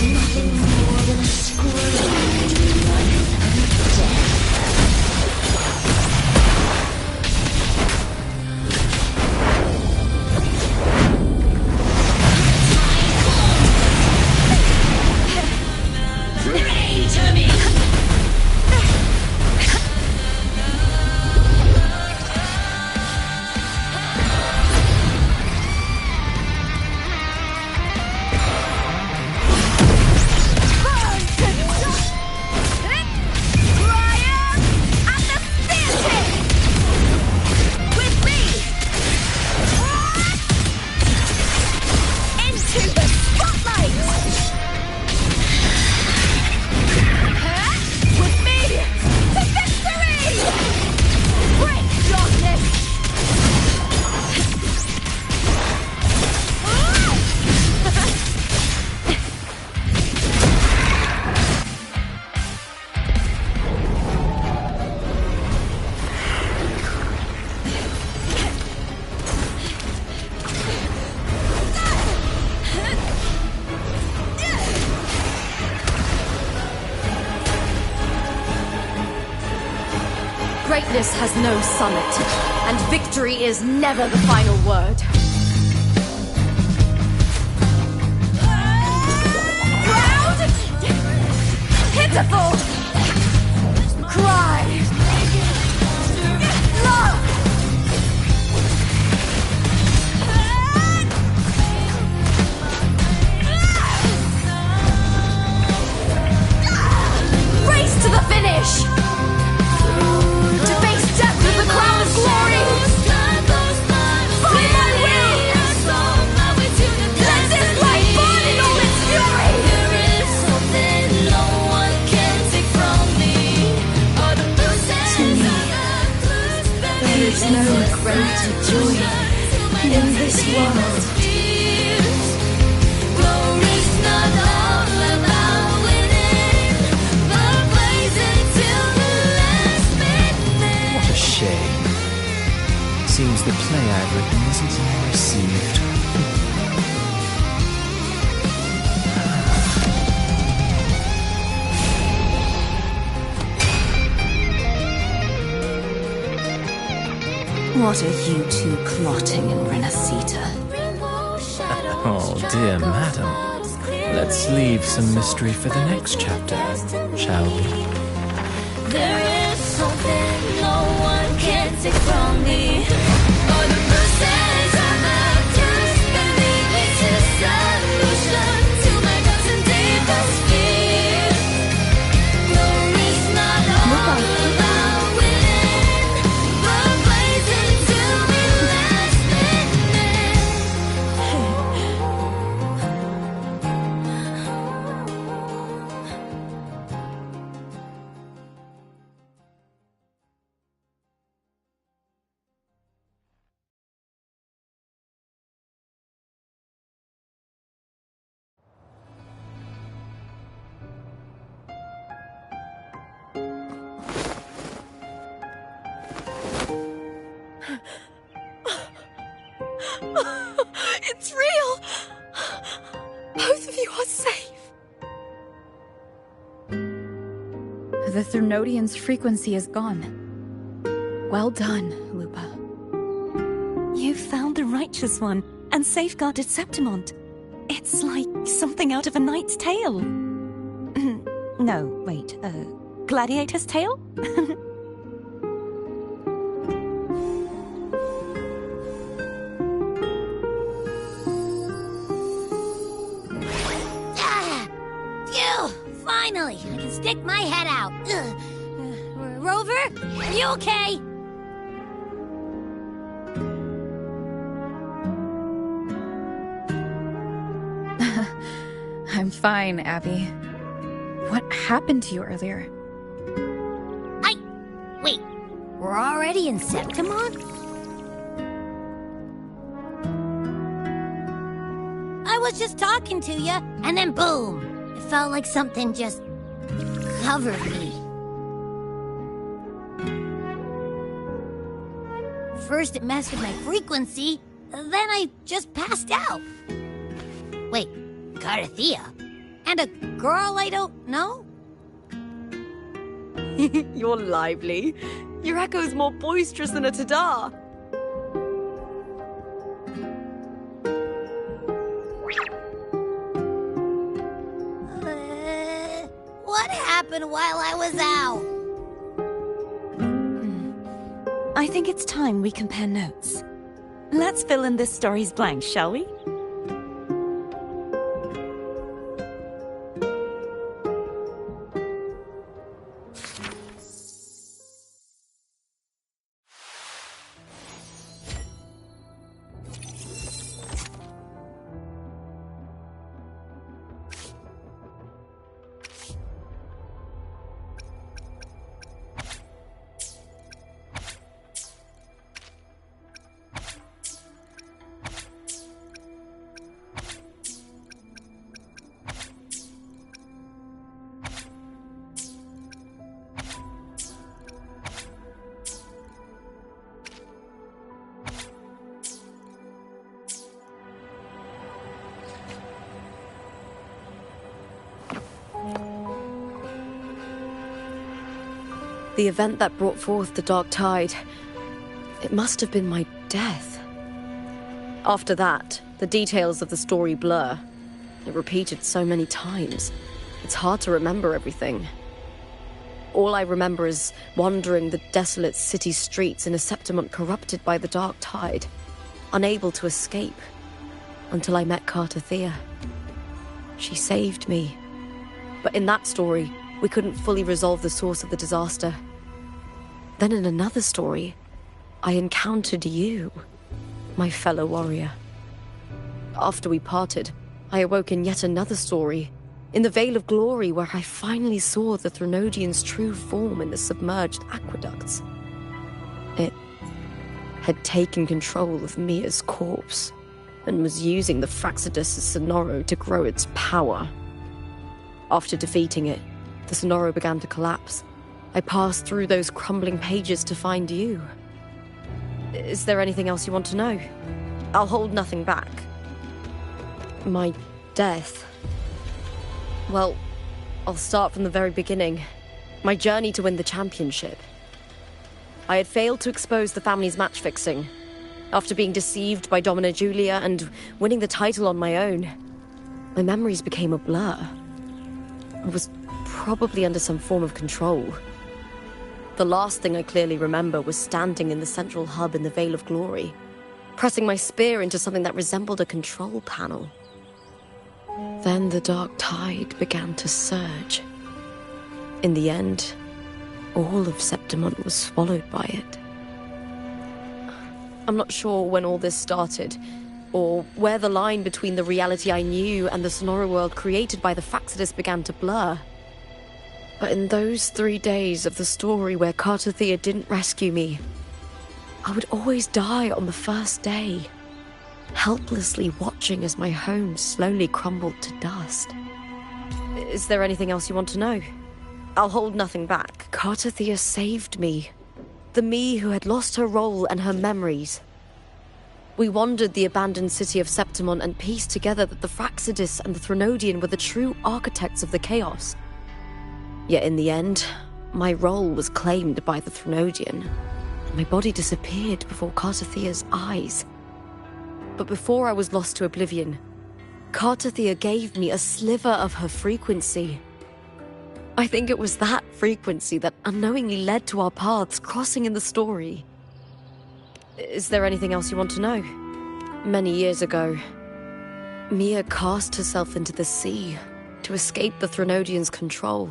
It's nothing more than a scream between life and death. Pray to me! Greatness has no summit, and victory is never the final word. Proud! Pitiful! Cry! Love! Race to the finish! The crown of glory! By my will! Let this light burn in all its fury! There is something no one can take from me. To me, there is no greater joy in this world. Glory's not all about winning, but blazing till the last minute. What a shame. Seems the play I've written isn't well received. What are you two plotting in Renacita? Oh, dear madam. Let's leave some mystery for the next chapter, shall we? There is something no one can take from me. All the bruises I have just believe it's a solution to my doubts and deepest fears. Glory's not all about winning, but blazing till the last It's real! Both of you are safe. The Threnodian's frequency is gone. Well done, Lupa. You found the righteous one and safeguarded Septimont. It's like something out of a knight's tale. No, wait, gladiator's tale? Finally, I can stick my head out. Rover, are you okay? I'm fine, Abby. What happened to you earlier? Wait, we're already in Septimont? I was just talking to you, and then boom! It felt like something just covered me. First it messed with my frequency, then I just passed out. Wait, Carthea? And a girl I don't know? You're lively. Your echo's more boisterous than a Tadar. What happened while I was out? I think it's time we compare notes. Let's fill in this story's blanks, shall we? The event that brought forth the Dark Tide, it must have been my death. After that, the details of the story blur. It repeated so many times. It's hard to remember everything. All I remember is wandering the desolate city streets in a Septimont corrupted by the Dark Tide, unable to escape, until I met Cartathea. She saved me. But in that story, we couldn't fully resolve the source of the disaster. Then in another story, I encountered you, my fellow warrior. After we parted, I awoke in yet another story, in the Vale of Glory, where I finally saw the Threnodian's true form in the submerged aqueducts. It had taken control of Mia's corpse, and was using the Fraxidus' Sonoro to grow its power. After defeating it, the Sonoro began to collapse. I passed through those crumbling pages to find you. Is there anything else you want to know? I'll hold nothing back. My death. Well, I'll start from the very beginning. My journey to win the championship. I had failed to expose the family's match fixing. After being deceived by Domina Julia and winning the title on my own, my memories became a blur. I was probably under some form of control. The last thing I clearly remember was standing in the central hub in the Vale of Glory, pressing my spear into something that resembled a control panel. Then the Dark Tide began to surge. In the end, all of Septimont was swallowed by it. I'm not sure when all this started, or where the line between the reality I knew and the Sonora world created by the Fraxidus began to blur. But in those 3 days of the story where Cartathea didn't rescue me, I would always die on the first day, helplessly watching as my home slowly crumbled to dust. Is there anything else you want to know? I'll hold nothing back. Cartathea saved me. The me who had lost her role and her memories. We wandered the abandoned city of Septimont and pieced together that the Fraxidus and the Threnodian were the true architects of the chaos. Yet in the end, my role was claimed by the Threnodian, and my body disappeared before Cartathea's eyes. But before I was lost to oblivion, Cartathea gave me a sliver of her frequency. I think it was that frequency that unknowingly led to our paths crossing in the story. Is there anything else you want to know? Many years ago, Mia cast herself into the sea to escape the Threnodian's control.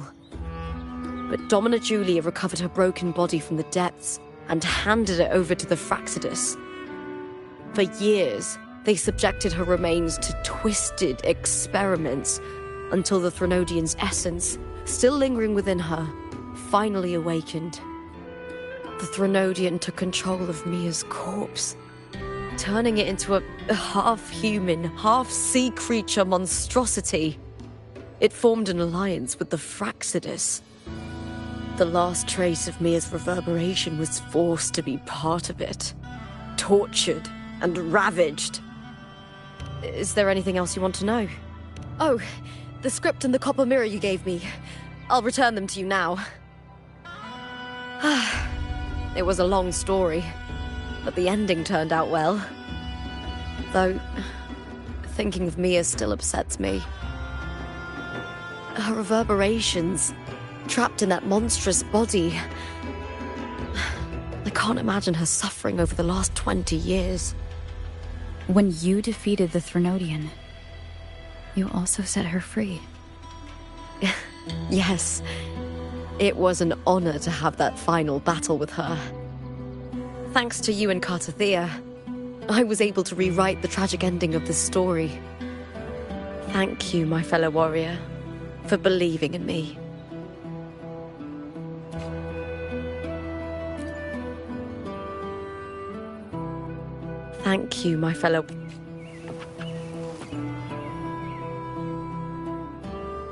But Domina Julia recovered her broken body from the depths and handed it over to the Fraxidus. For years, they subjected her remains to twisted experiments until the Threnodian's essence, still lingering within her, finally awakened. The Threnodian took control of Mia's corpse, turning it into a half-human, half-sea creature monstrosity. It formed an alliance with the Fraxidus. The last trace of Mia's reverberation was forced to be part of it, tortured and ravaged. Is there anything else you want to know? Oh, The script and the copper mirror you gave me. I'll return them to you now. It was a long story, but the ending turned out well. Though, thinking of Mia still upsets me. Her reverberations, trapped in that monstrous body. I can't imagine her suffering over the last 20 years. When you defeated the Threnodian, you also set her free. Yes. It was an honor to have that final battle with her. Thanks to you and Cartathea, I was able to rewrite the tragic ending of this story. Thank you, my fellow warrior, for believing in me. Thank you, my fellow...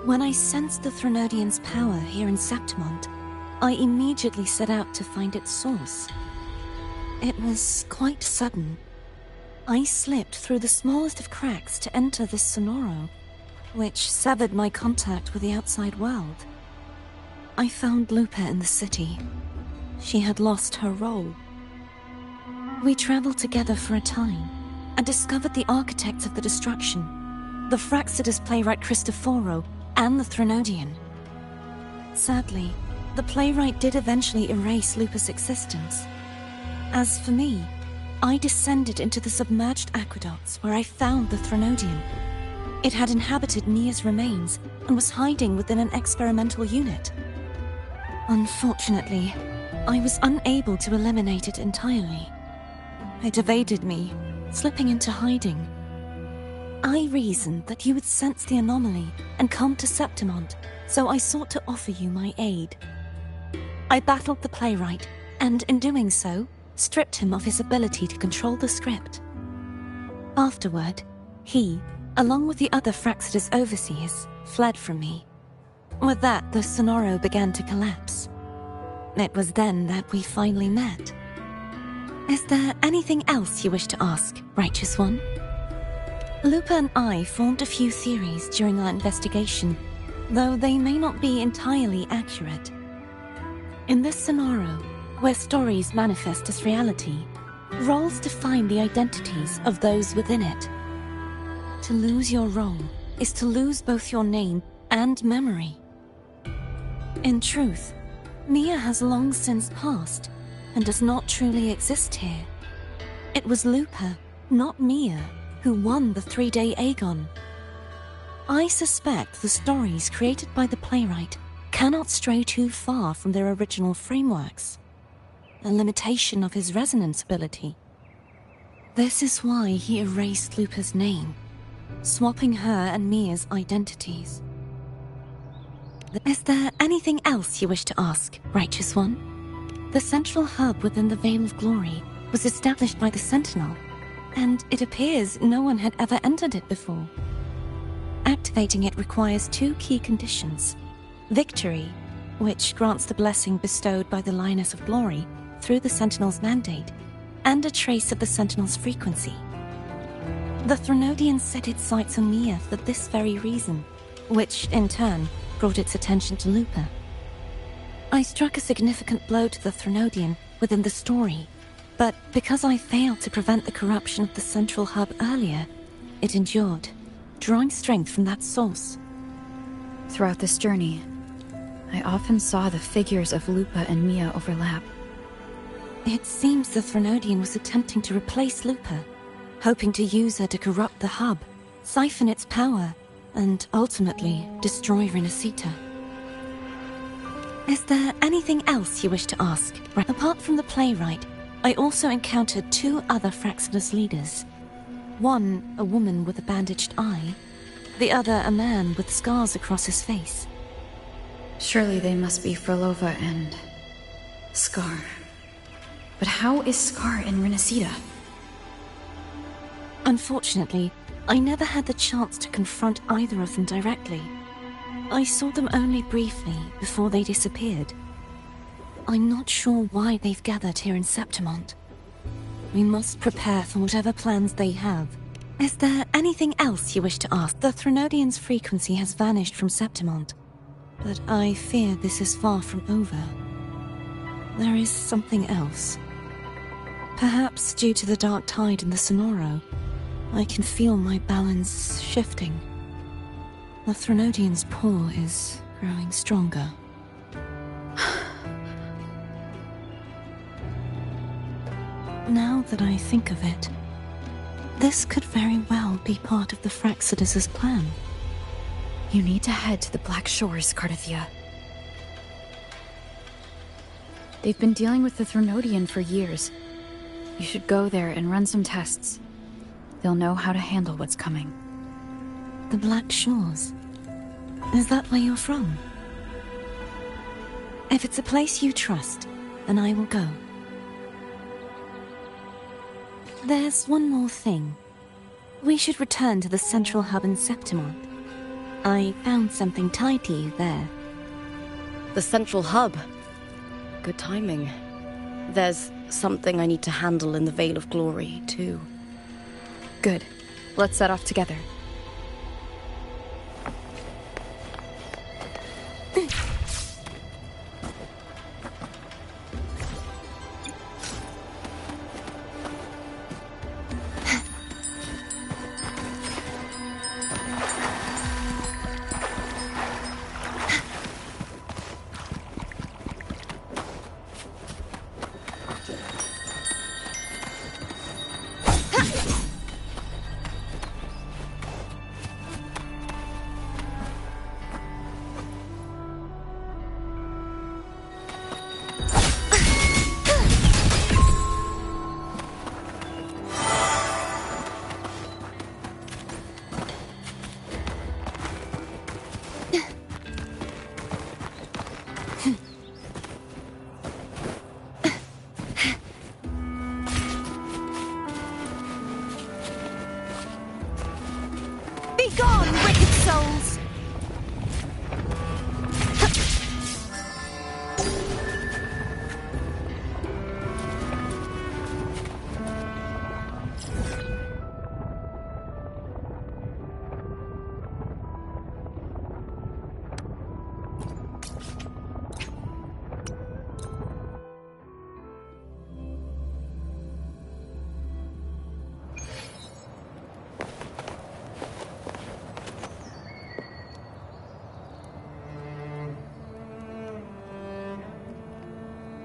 When I sensed the Threnodian's power here in Septimont, I immediately set out to find its source. It was quite sudden. I slipped through the smallest of cracks to enter this Sonoro, which severed my contact with the outside world. I found Lupa in the city. She had lost her role. We traveled together for a time, and discovered the architects of the destruction, the Fraxidus playwright Cristoforo, and the Threnodian. Sadly, the playwright did eventually erase Lupa's existence. As for me, I descended into the submerged aqueducts where I found the Threnodian. It had inhabited Mia's remains and was hiding within an experimental unit. Unfortunately, I was unable to eliminate it entirely. It evaded me, slipping into hiding. I reasoned that you would sense the anomaly and come to Septimont, so I sought to offer you my aid. I battled the playwright, and in doing so, stripped him of his ability to control the script. Afterward, he, along with the other Fraxidus overseers, fled from me. With that, the Sonoro began to collapse. It was then that we finally met. Is there anything else you wish to ask, Righteous One? Lupa and I formed a few theories during our investigation, though they may not be entirely accurate. In this Sonoro, where stories manifest as reality, roles define the identities of those within it. To lose your role is to lose both your name and memory. In truth, Mia has long since passed and does not truly exist here. It was Lupa, not Mia, who won the 3-day Aegon. I suspect the stories created by the playwright cannot stray too far from their original frameworks, a limitation of his resonance ability. This is why he erased Lupa's name, swapping her and Mia's identities. Is there anything else you wish to ask, Righteous One? The central hub within the Veil of Glory was established by the Sentinel, and it appears no one had ever entered it before. Activating it requires 2 key conditions: victory, which grants the blessing bestowed by the Lioness of Glory through the Sentinel's mandate, and a trace of the Sentinel's frequency. The Threnodian set its sights on Mia for this very reason, which, in turn, brought its attention to Lupa. I struck a significant blow to the Threnodian within the story, but because I failed to prevent the corruption of the central hub earlier, it endured, drawing strength from that source. Throughout this journey, I often saw the figures of Lupa and Mia overlap. It seems the Threnodian was attempting to replace Lupa, hoping to use her to corrupt the hub, siphon its power, and ultimately destroy Renacita. Is there anything else you wish to ask? Apart from the playwright, I also encountered 2 other Fraxidus leaders. One, a woman with a bandaged eye, the other a man with scars across his face. Surely they must be Frolova and... Scar. But how is Scar in Renacita? Unfortunately, I never had the chance to confront either of them directly. I saw them only briefly before they disappeared. I'm not sure why they've gathered here in Septimont. We must prepare for whatever plans they have, Is there anything else you wish to ask? The Threnodian's frequency has vanished from Septimont, but I fear this is far from over. There is something else. Perhaps due to the dark tide in the Sonoro, I can feel my balance shifting. The Threnodian's pull is growing stronger. Now that I think of it, this could very well be part of the Fraxidus' plan. You need to head to the Black Shores, Cardathia. They've been dealing with the Threnodian for years. You should go there and run some tests. They'll know how to handle what's coming. The Black Shores? Is that where you're from? If it's a place you trust, then I will go. There's one more thing. We should return to the central hub in Septimont. I found something tied to you there. The central hub? Good timing. There's something I need to handle in the Veil of Glory, too. Good. Let's set off together. Begone, wicked souls!